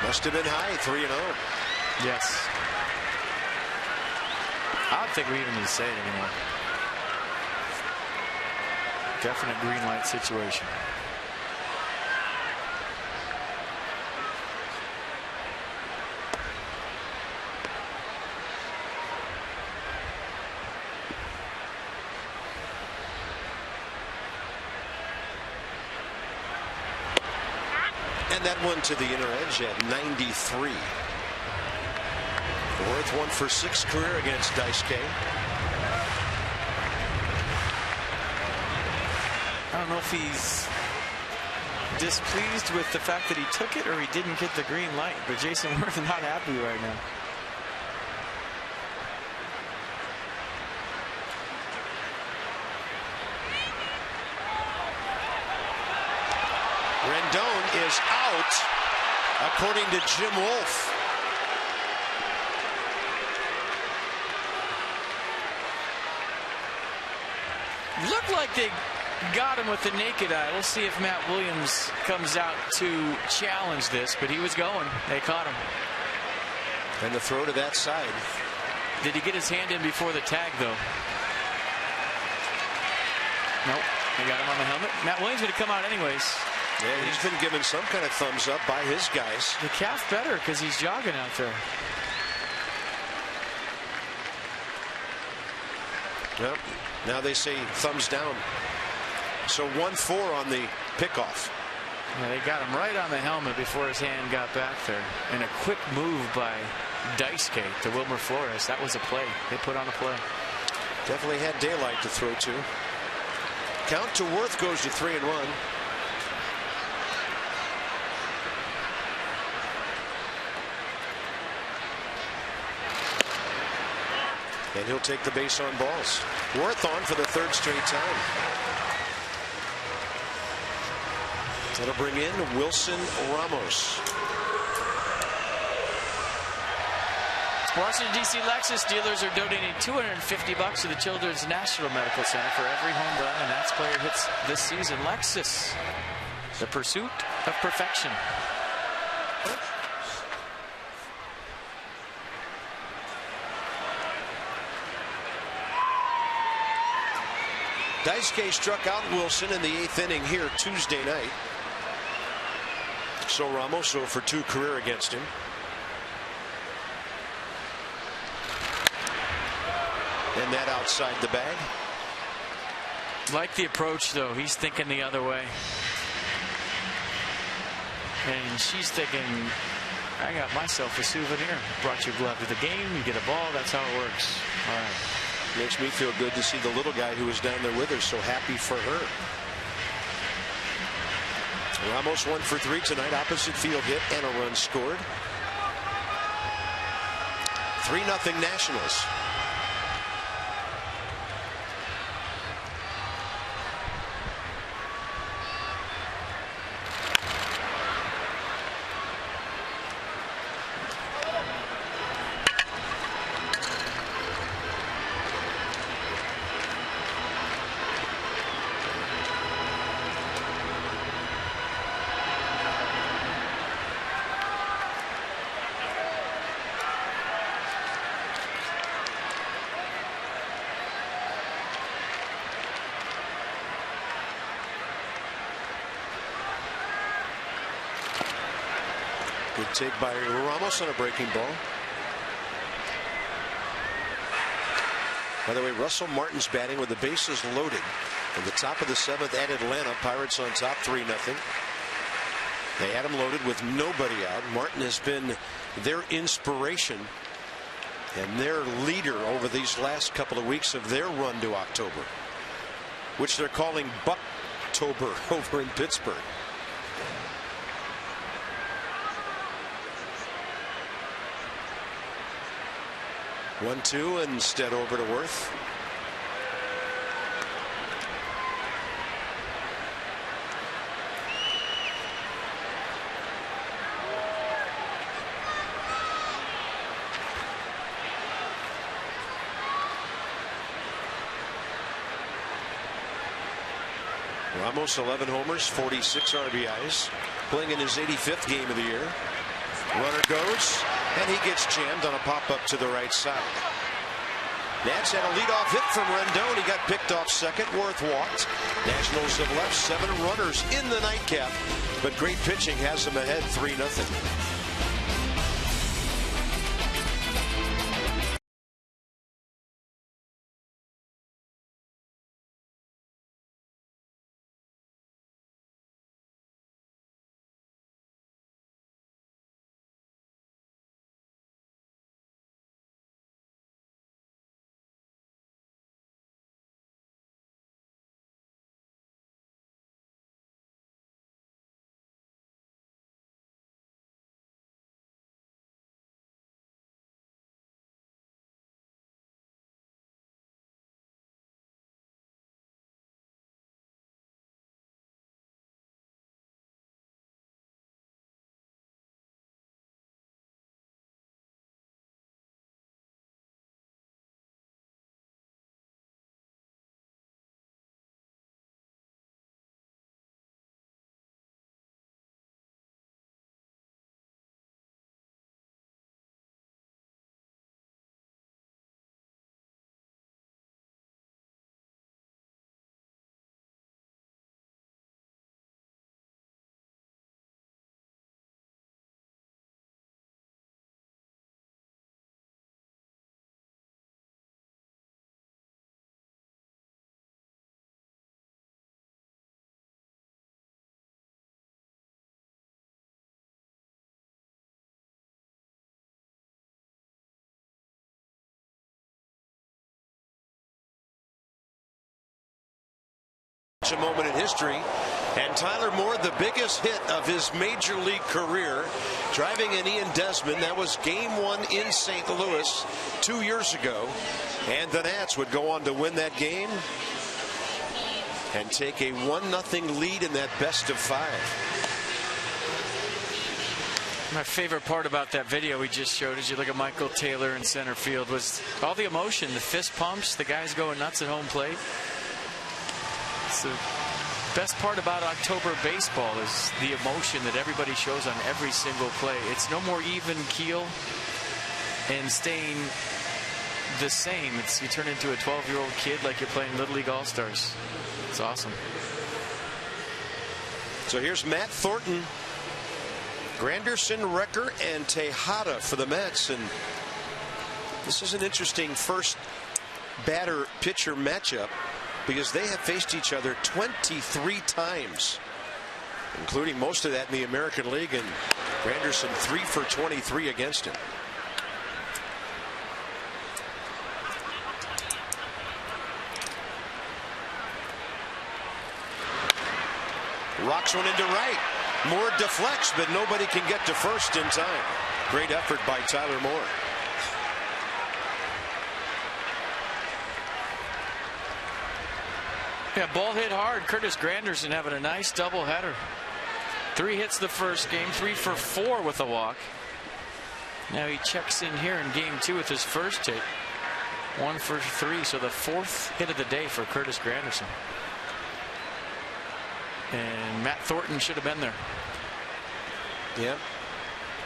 Must have been high, 3-0. Yes. I don't think we even need to say it anymore. Definite green light situation. And that one to the inner edge at 93. Worth 1 for 6 career against Daisuke. I don't know if he's displeased with the fact that he took it or he didn't get the green light, but Jason Worth not happy right now. Rendon is out, according to Jim Wolf. Looked like they got him with the naked eye. We'll see if Matt Williams comes out to challenge this, but he was going. They caught him. And the throw to that side. Did he get his hand in before the tag, though? Nope. They got him on the helmet. Matt Williams would have come out anyways. Yeah, he's been given some kind of thumbs up by his guys. The calf better because he's jogging out there. Yep. Now they say thumbs down. So 1-4 on the pickoff. Yeah, they got him right on the helmet before his hand got back there. And a quick move by Daisuke to Wilmer Flores. That was a play. They put on a play. Definitely had daylight to throw to. Count to Worth goes to 3-1. And he'll take the base on balls. Worth on for the third straight time. That'll bring in Wilson Ramos. Washington, D.C. Lexus dealers are donating $250 to the Children's National Medical Center for every home run an Nats player hits this season. Lexus, the pursuit of perfection. Daisuke struck out Wilson in the 8th inning here Tuesday night. So Ramos 0 for 2 career against him. And that outside the bag. Like the approach, though. He's thinking the other way. And she's thinking, I got myself a souvenir. Brought your glove to the game. You get a ball. That's how it works. All right. Makes me feel good to see the little guy who was down there with her so happy for her. Ramos 1 for 3 tonight. Opposite field hit and a run scored. 3-0 Nationals. Good take by Ramos on a breaking ball. By the way, Russell Martin's batting with the bases loaded. In the top of the 7th at Atlanta. Pirates on top 3-0. They had him loaded with nobody out. Martin has been their inspiration and their leader over these last couple of weeks of their run to October, which they're calling Bucktober over in Pittsburgh. 1-2 instead over to Worth. Ramos 11 homers, 46 RBIs, playing in his 85th game of the year. Runner goes, and he gets jammed on a pop-up to the right side. Nats had a leadoff hit from Rendon. He got picked off second. Worth walked. Nationals have left 7 runners in the nightcap, but great pitching has them ahead 3-0. A moment in history, and Tyler Moore, the biggest hit of his major league career, driving in Ian Desmond. That was game 1 in St. Louis 2 years ago, and the Nats would go on to win that game and take a 1-0 lead in that best of 5. My favorite part about that video we just showed, as you look at Michael Taylor in center field, was all the emotion, the fist pumps, the guys going nuts at home plate. It's the best part about October baseball is the emotion that everybody shows on every single play. It's no more even keel and staying the same. It's you turn into a 12-year-old kid like you're playing Little League All-Stars. It's awesome. So here's Matt Thornton, Granderson, Recker, and Tejada for the Mets, and this is an interesting first batter-pitcher matchup, because they have faced each other 23 times, including most of that in the American League, and Granderson 3 for 23 against him. Rocks one into right. Moore deflects, but nobody can get to first in time. Great effort by Tyler Moore. Yeah, ball hit hard. Curtis Granderson having a nice doubleheader. 3 hits the first game, 3 for 4 with a walk. Now he checks in here in game 2 with his first hit. 1 for 3, so the 4th hit of the day for Curtis Granderson. And Matt Thornton should have been there. Yeah.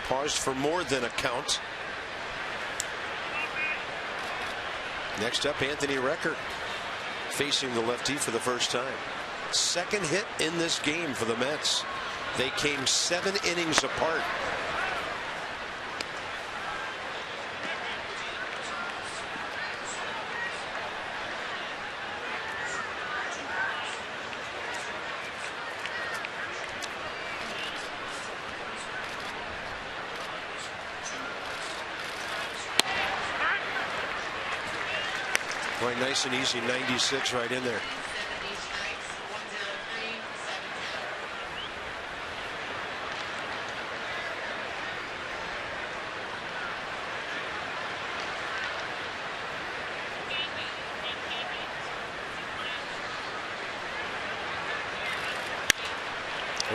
Paused for more than a count. Next up, Anthony Recker, facing the lefty for the first time. Second hit in this game for the Mets. They came 7 innings apart. Right, nice and easy, 96 right in there.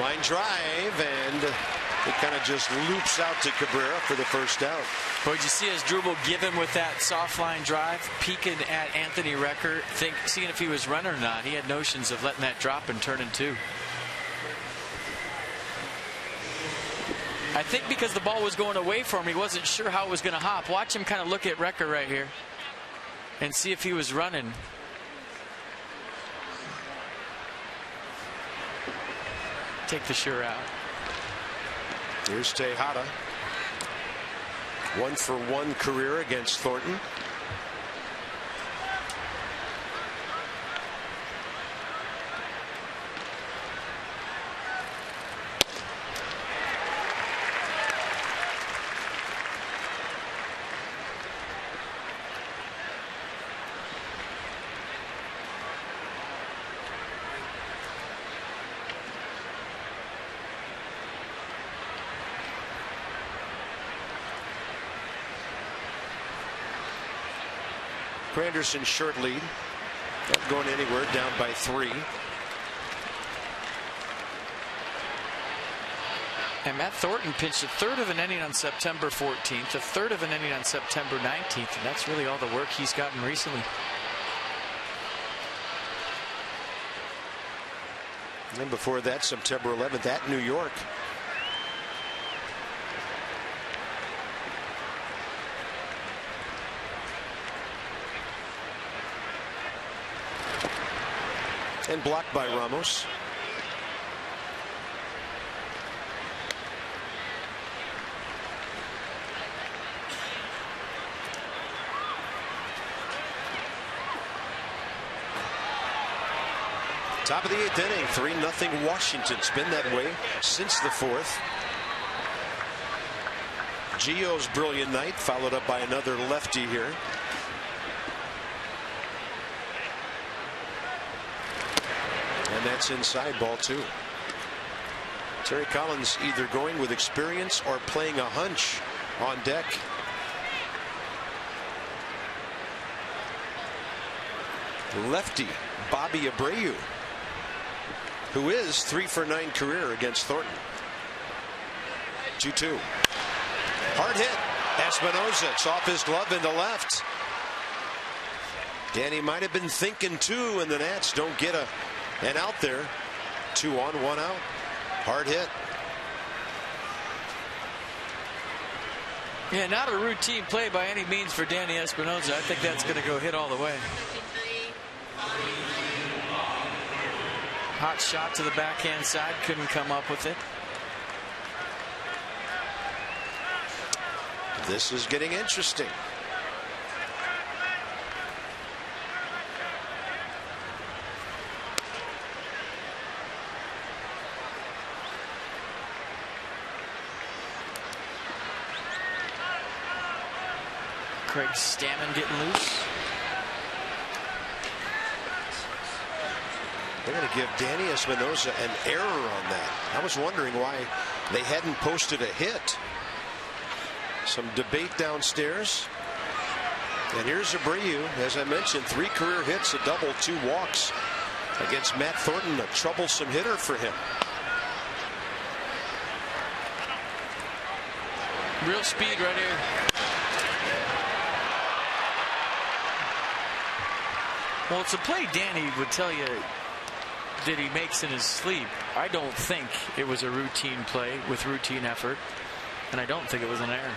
Line drive, and it kind of just loops out to Cabrera for the first out. Boy, did you see his dribble give him with that soft line drive, peeking at Anthony Recker, seeing if he was running or not. He had notions of letting that drop and turning 2. I think because the ball was going away from him, he wasn't sure how it was going to hop. Watch him kind of look at Recker right here and see if he was running. Take the sure out. Here's Tejada. 1 for 1 career against Thornton. Granderson short lead. Not going anywhere, down by 3. And Matt Thornton pitched a third of an inning on September 14th, a third of an inning on September 19th, and that's really all the work he's gotten recently. And before that, September 11th at New York. And blocked by Ramos. Top of the 8th inning, 3-0 Washington. It's been that way since the 4th. Gio's brilliant night, followed up by another lefty here. And And that's inside, ball 2. Terry Collins either going with experience or playing a hunch on deck. Lefty Bobby Abreu, who is 3 for 9 career against Thornton. 2-2. Hard hit. Espinosa, it's off his glove into left. Danny might have been thinking 2, and the Nats don't get an out there. 2 on, 1 out. Hard hit. Yeah, not a routine play by any means for Danny Espinosa. I think that's going to go hit all the way. Hot shot to the backhand side, couldn't come up with it. This is getting interesting. Craig Stammen getting loose. They're going to give Danny Espinosa an error on that. I was wondering why they hadn't posted a hit. Some debate downstairs. And here's Abreu, as I mentioned, 3 career hits, a double, 2 walks against Matt Thornton, a troublesome hitter for him. Real speed right here. Well, it's a play Danny would tell you that he makes in his sleep. I don't think it was a routine play with routine effort, and I don't think it was an error.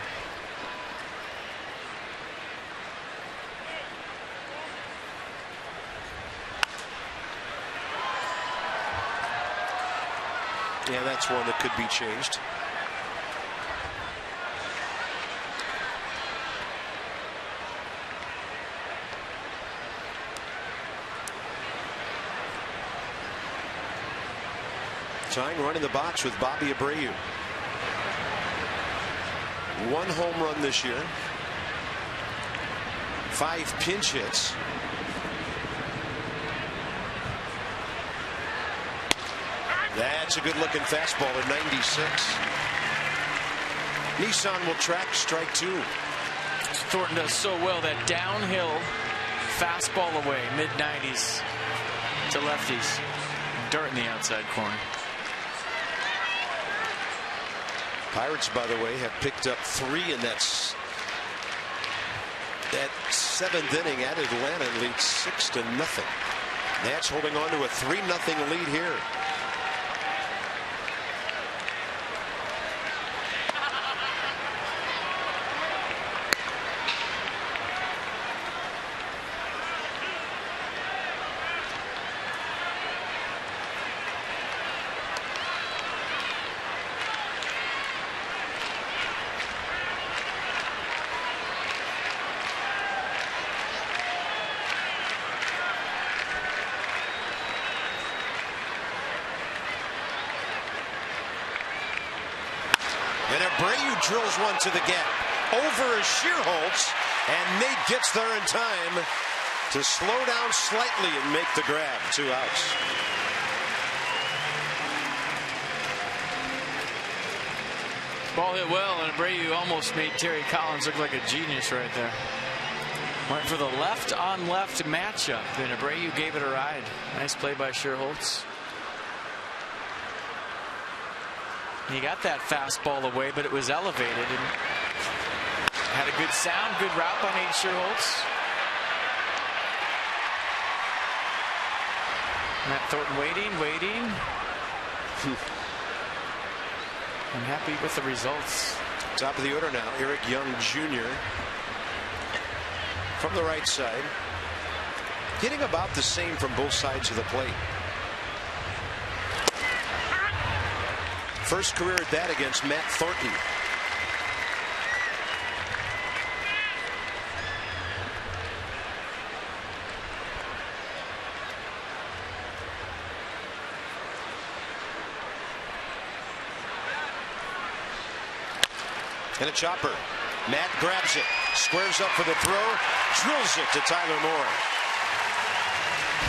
Yeah, that's one that could be changed. Tying run in the box with Bobby Abreu. 1 home run this year. 5 pinch hits. That's a good looking fastball at 96. Nissan will track strike 2. Thornton does so well that downhill fastball away, mid-90s to lefties. Dirt in the outside corner. Pirates, by the way, have picked up 3 in that 7th inning at Atlanta and lead 6-0. Nats holding on to a 3-0 lead here. And Abreu drills one to the gap. Over is Shearholtz, and Nate gets there in time to slow down slightly and make the grab. 2 outs. Ball hit well, and Abreu almost made Terry Collins look like a genius right there. Went for the left-on-left matchup, and Abreu gave it a ride. Nice play by Shearholtz. He got that fastball away, but it was elevated and had a good sound, good route by Nate Shearholtz. Matt Thornton waiting. I'm happy with the results. Top of the order now, Eric Young Jr. from the right side. Hitting about the same from both sides of the plate. First career at bat against Matt Thornton. And a chopper. Matt grabs it, squares up for the throw, drills it to Tyler Moore.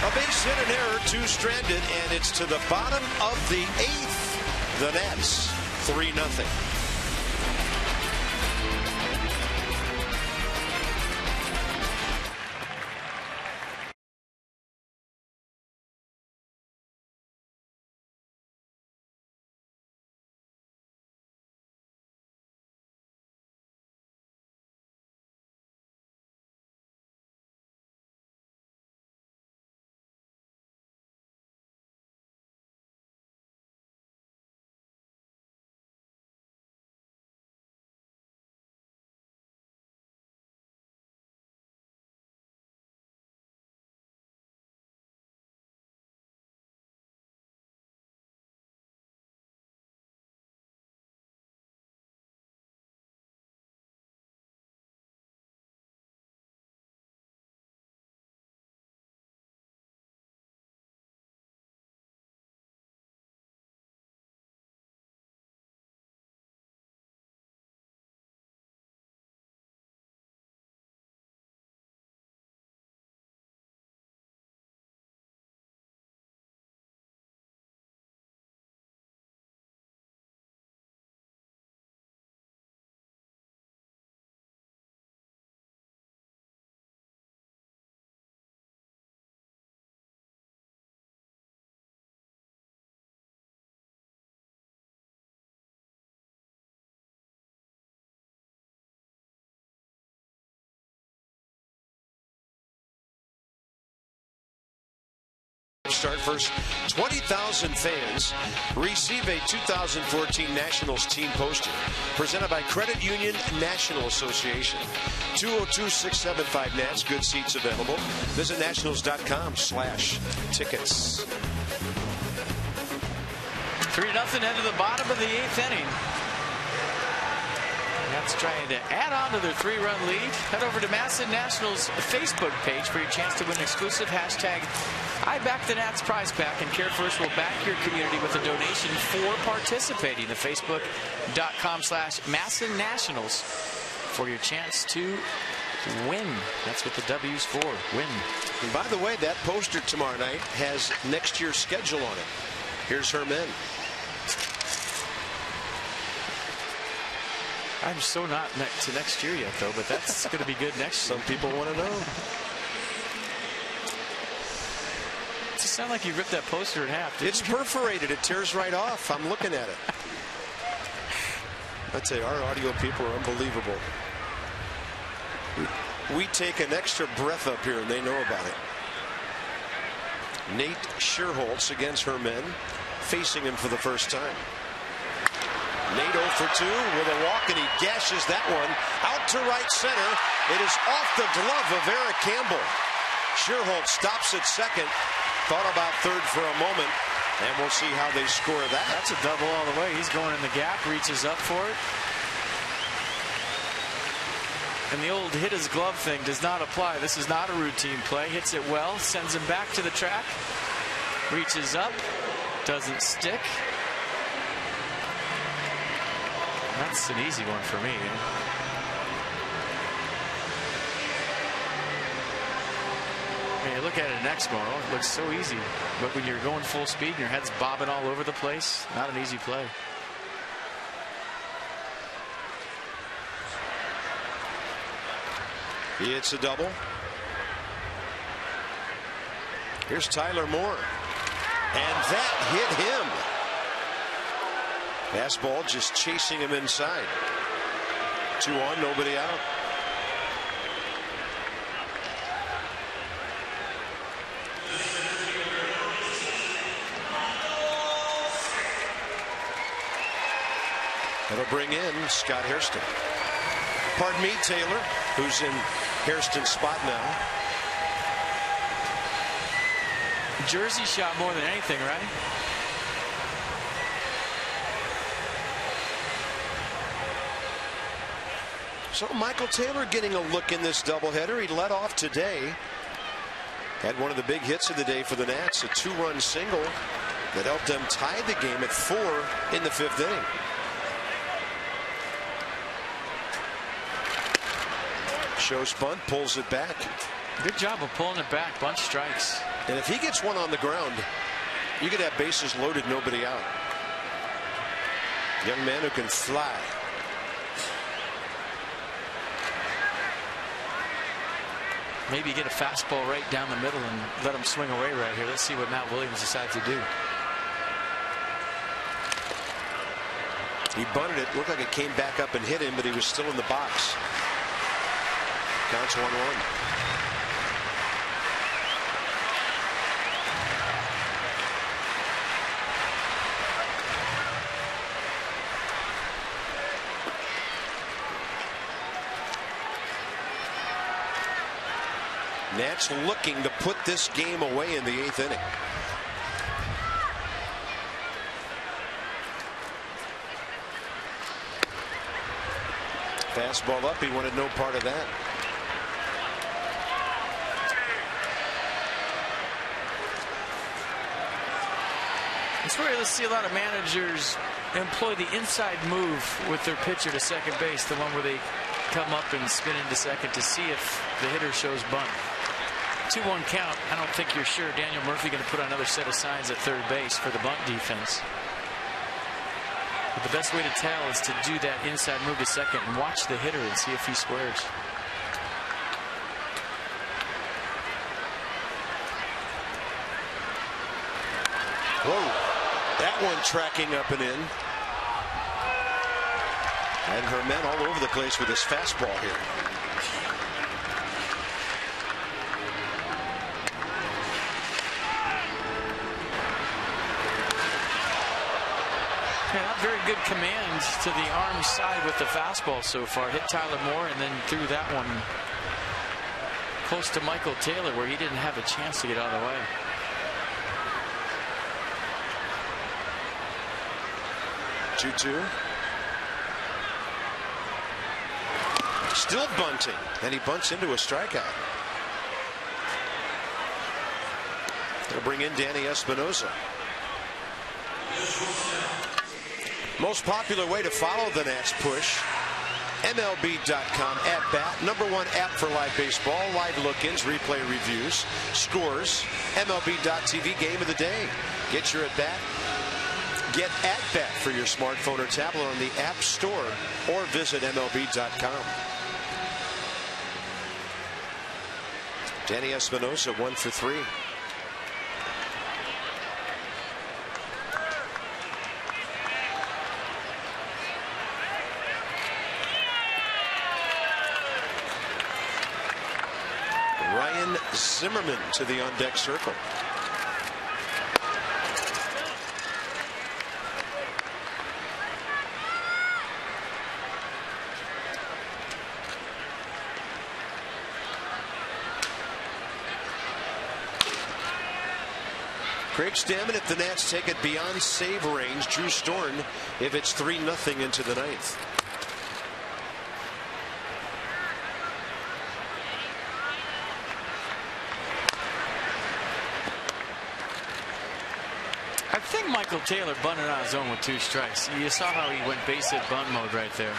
A base hit, an error, 2 stranded, and it's to the bottom of the 8th. The Nats 3-0. Start first. 20,000 fans receive a 2014 Nationals team poster presented by Credit Union National Association. 202-675-NATS. Good seats available. Visit nationals.com/tickets. 3-0 into the bottom of the 8th inning. Nats trying to add on to their 3-run lead. Head over to MASN Nationals Facebook page for your chance to win an exclusive hashtag I Back the Nats prize pack, and Care First will back your community with a donation for participating. The Facebook.com/MASN Nationals for your chance to win. That's what the W's for. Win. And by the way, that poster tomorrow night has next year's schedule on it. Here's her men. I'm so not to next year yet, though, but that's going to be good next year. Some people want to know. It just sounds like you ripped that poster in half. It's perforated. It tears right off. I'm looking at it. I tell you, our audio people are unbelievable. We take an extra breath up here, and they know about it. Nate Scherholtz against her men, facing him for the first time. Nate 0 for 2 with a walk, and he gashes that one out to right center. It is off the glove of Eric Campbell. Scherholtz stops at second. Thought about third for a moment, and we'll see how they score that. That's a double all the way. He's going in the gap, reaches up for it. And the old hit his glove thing does not apply. This is not a routine play. Hits it well, sends him back to the track. Reaches up, doesn't stick. That's an easy one for me. When you look at it next going, oh, it looks so easy. But when you're going full speed and your head's bobbing all over the place, not an easy play. He hits a double. Here's Tyler Moore. And that hit him. Fastball just chasing him inside. 2 on, nobody out. That'll bring in Scott Hairston. Pardon me, Taylor, who's in Hairston's spot now. Jersey shot more than anything, right? So Michael Taylor getting a look in this doubleheader. He led off today. Had one of the big hits of the day for the Nats, a 2-run single that helped them tie the game at 4 in the 5th inning. Shows bunt, pulls it back. Good job of pulling it back. Bunch strikes. And if he gets one on the ground, you could have bases loaded, nobody out. Young man who can fly. Maybe get a fastball right down the middle and let him swing away right here. Let's see what Matt Williams decides to do. He bunted it. Looked like it came back up and hit him, but he was still in the box. Counts 1-1. Nats looking to put this game away in the 8th inning. Fastball up. He wanted no part of that. It's where you'll see a lot of managers employ the inside move with their pitcher to second base, the one where they come up and spin into second to see if the hitter shows bunt. 2-1 count. I don't think you're sure Daniel Murphy going to put on another set of signs at third base for the bunt defense. But the best way to tell is to do that inside move to second and watch the hitter and see if he squares. Whoa, that one tracking up and in. And Herman all over the place with his fastball here. Yeah, not very good command to the arm side with the fastball so far. Hit Tyler Moore and then threw that one close to Michael Taylor where he didn't have a chance to get out of the way. Two. Still bunting, and he bunts into a strikeout. They'll bring in Danny Espinosa. Most popular way to follow the Nats push, MLB.com at bat, #1 app for live baseball, live look-ins, replay reviews, scores, MLB.tv game of the day. Get your at bat. Get at bat for your smartphone or tablet on the App Store or visit MLB.com. Danny Espinosa 1 for 3. Ryan Zimmerman to the on-deck circle. Craig Stammen if the Nats take it beyond save range. Drew Storn if it's 3-0 into the 9th. I think Michael Taylor bunted on his own with 2 strikes. You saw how he went base hit bunt mode right there.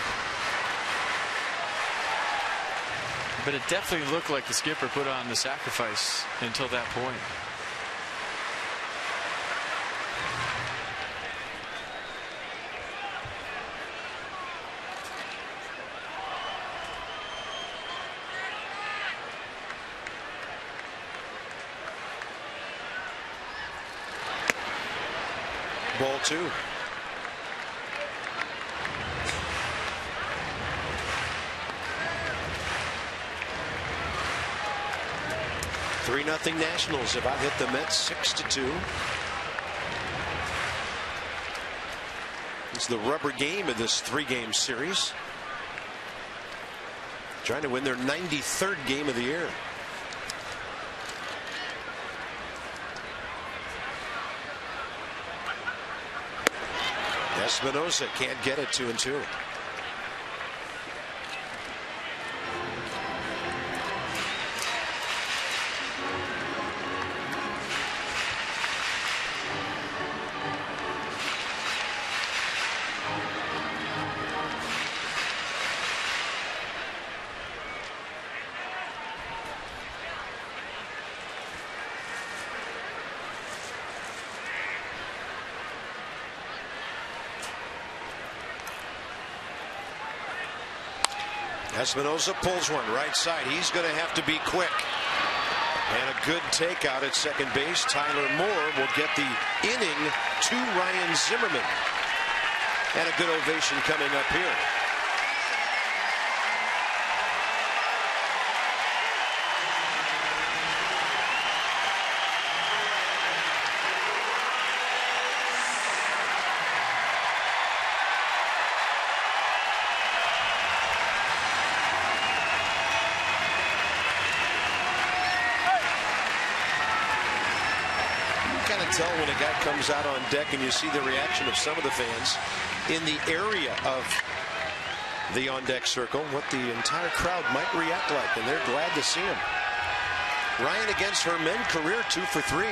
But it definitely looked like the skipper put on the sacrifice until that point. Ball 2. Three 3-0 Nationals have out hit the Mets 6-2. It's the rubber game of this 3-game series. Trying to win their 93rd game of the year. Espinosa can't get it. 2-2. Espinosa pulls one right side. He's going to have to be quick. And a good takeout at second base. Tyler Moore will get the inning to Ryan Zimmerman. And a good ovation coming up here. Tell when a guy comes out on deck and you see the reaction of some of the fans in the area of the on-deck circle, what the entire crowd might react like, and they're glad to see him. Ryan against Herman, career 2 for 3.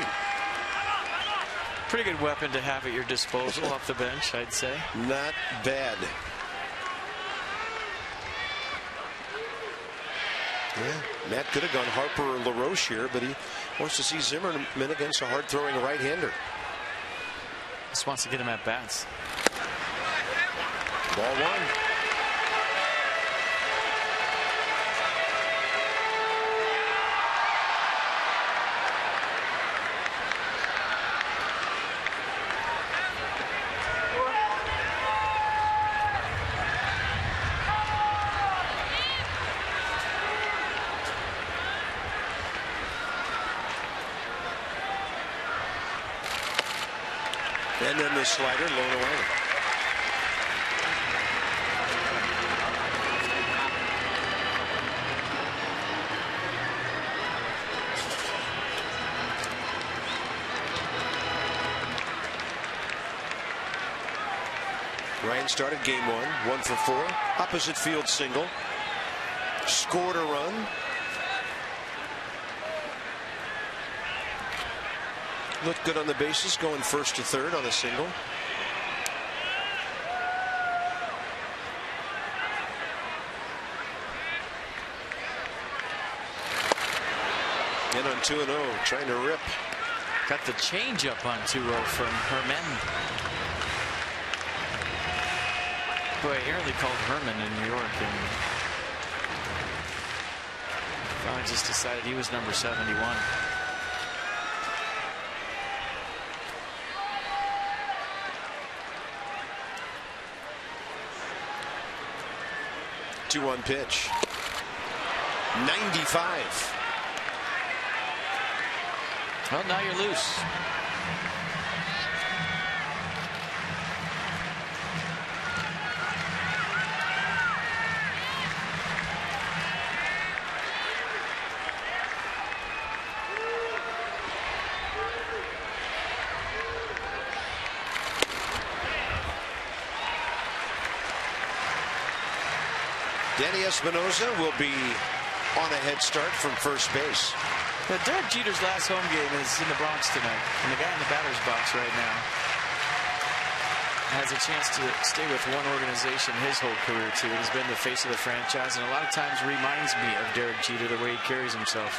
Pretty good weapon to have at your disposal off the bench, I'd say. Not bad. Yeah, Matt could have gone Harper or LaRoche here, but he wants to see Zimmerman against a hard-throwing right-hander. Just wants to get him at bats. Ball 1. And then the slider low away. Ryan started game 1 for 4. Opposite field single. Scored a run. Looked good on the bases, going first to third on a single. And on 2-0, trying to rip. Got the changeup on 2-0 from Herman. Boy, apparently called Herman in New York, and finally just decided he was number 71. 2-1 pitch. 95. Well, now you're loose. Danny Espinosa will be on a head start from first base. Now, Derek Jeter's last home game is in the Bronx tonight, and the guy in the batter's box right now has a chance to stay with one organization his whole career too. He's been the face of the franchise, and a lot of times reminds me of Derek Jeter the way he carries himself.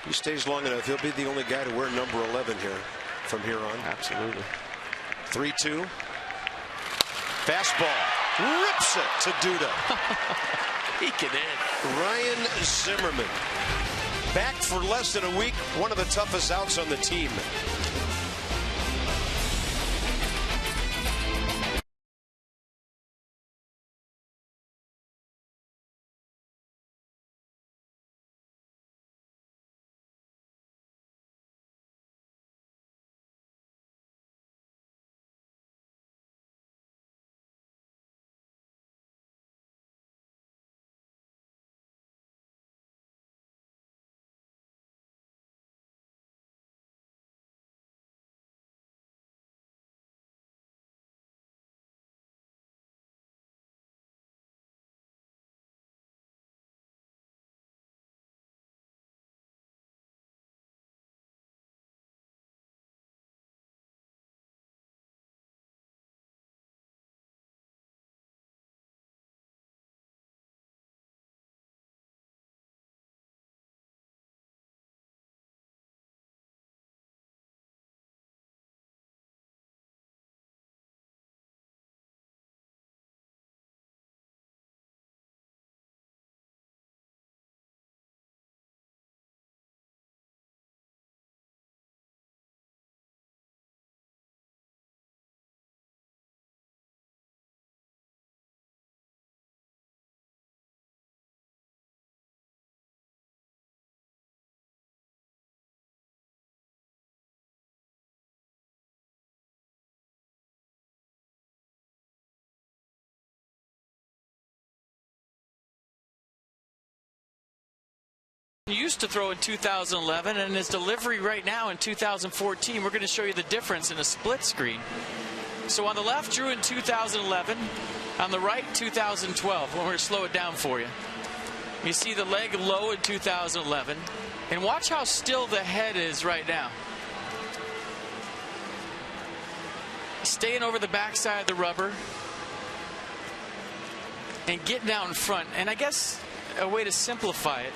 He stays long enough, he'll be the only guy to wear number 11 here from here on. Absolutely. 3-2. Fastball. Rips it to Duda. He can hit. Ryan Zimmerman. Back for less than a week. One of the toughest outs on the team. used to throw in 2011, and his delivery right now in 2014. We're going to show you the difference in a split screen. So on the left, Drew in 2011. On the right, 2012. We're going to slow it down for you. You see the leg low in 2011. And watch how still the head is right now. Staying over the backside of the rubber. And getting out in front. And I guess a way to simplify it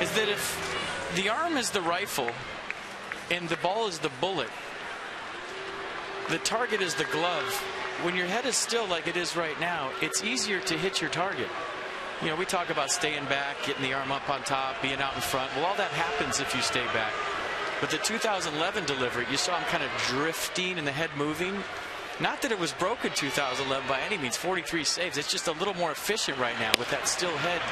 is that if the arm is the rifle and the ball is the bullet, the target is the glove. When your head is still like it is right now, it's easier to hit your target. You know, we talk about staying back, getting the arm up on top, being out in front. Well, all that happens if you stay back. But the 2011 delivery, you saw him kind of drifting and the head moving. Not that it was broken 2011 by any means, 43 saves. It's just a little more efficient right now with that still head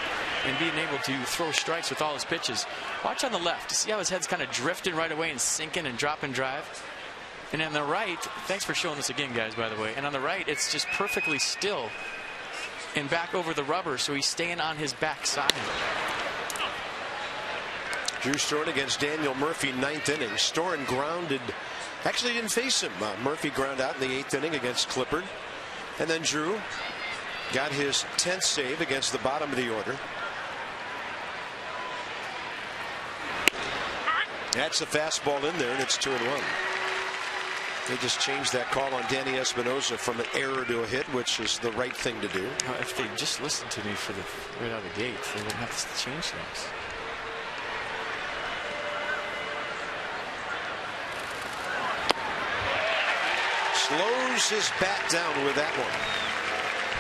and being able to throw strikes with all his pitches. Watch on the left. See how his head's kind of drifting right away and sinking and dropping drive? And on the right, thanks for showing this again, guys, by the way. And on the right, it's just perfectly still and back over the rubber, so he's staying on his backside. Drew Storen against Daniel Murphy, 9th inning. Storen grounded. Actually didn't face him. Murphy ground out in the 8th inning against Clippard. And then Drew got his 10th save against the bottom of the order. That's a fastball in there, and it's 2-1. They just changed that call on Danny Espinosa from an error to a hit, which is the right thing to do. If they just listened to me for right out of the gate, they wouldn't have to change things. Slows his bat down with that one.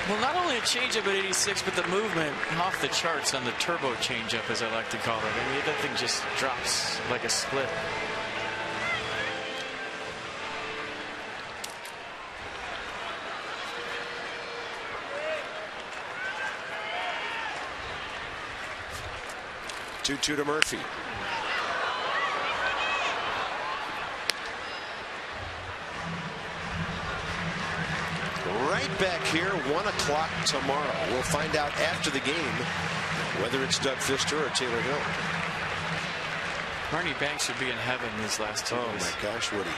Well, not only a changeup at 86, but the movement off the charts on the turbo changeup, as I like to call it. I mean, that thing just drops like a split. Two to Murphy. Right back here, 1 o'clock tomorrow. We'll find out after the game whether it's Doug Fister or Taylor Hill. Marnie Banks would be in heaven these last 2 days. Oh my gosh, Woody.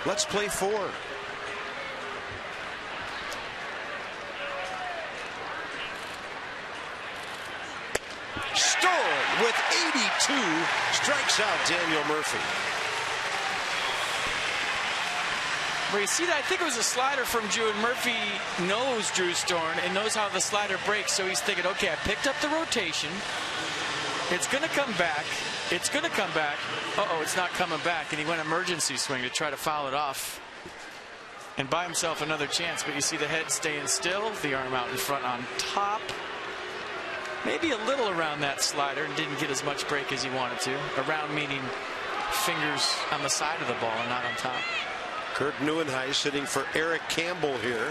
Let's play 4. Storen with 82 strikes out Daniel Murphy. Well, you see that? I think it was a slider from Drew, and Murphy knows Drew Storen and knows how the slider breaks, so he's thinking, okay, I picked up the rotation. It's going to come back. It's going to come back. Uh-oh, it's not coming back, and he went emergency swing to try to foul it off and buy himself another chance. But you see the head staying still, the arm out in front on top. Maybe a little around that slider and didn't get as much break as he wanted to. Around meaning fingers on the side of the ball and not on top. Kurt Neuenhuis sitting for Eric Campbell here.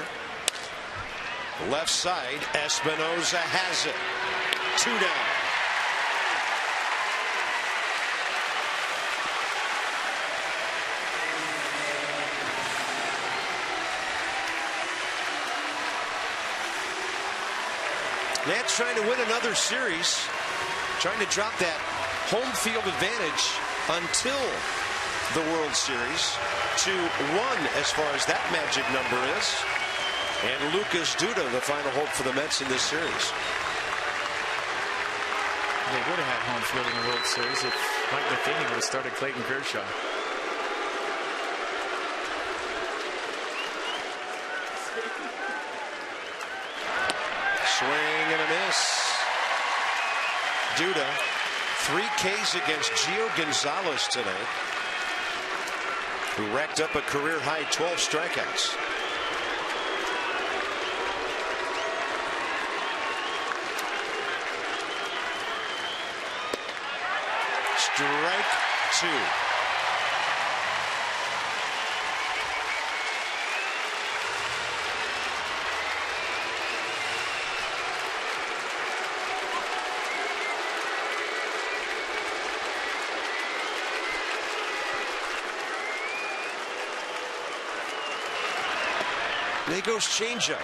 Left side, Espinosa has it. 2 down. Nats trying to win another series, trying to drop that home field advantage until the World Series to 1 as far as that magic number is. And Lucas Duda, the final hope for the Mets in this series. They would have had home field in the World Series if Mike Matheny would have started Clayton Kershaw. Swing and a miss. Duda, 3 Ks against Gio Gonzalez tonight, who racked up a career-high 12 strikeouts. Strike 2. There goes changeup.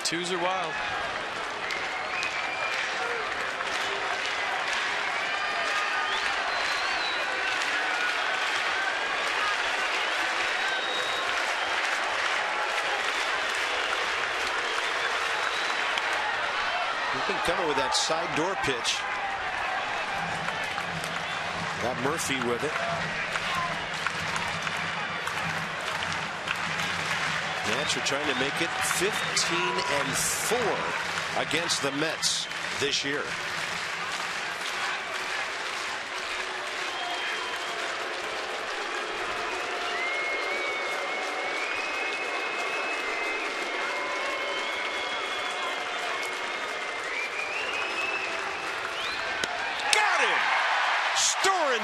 Twos are wild. He's been coming with that side door pitch. Got Murphy with it. Nats are trying to make it 15-4 against the Mets this year.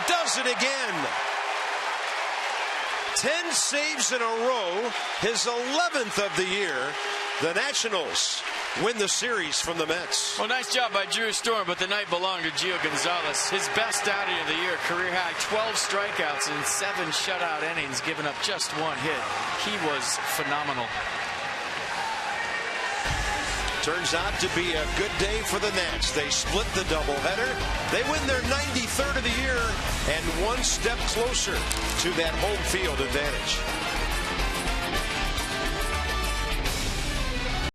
Does it again. 10 saves in a row, his 11th of the year. The Nationals win the series from the Mets. Well, nice job by Drew Storm, but the night belonged to Gio Gonzalez. His best outing of the year, career high 12 strikeouts and 7 shutout innings, giving up just 1 hit. He was phenomenal. Turns out to be a good day for the Nats. They split the doubleheader. They win their 93rd of the year and 1 step closer to that home field advantage.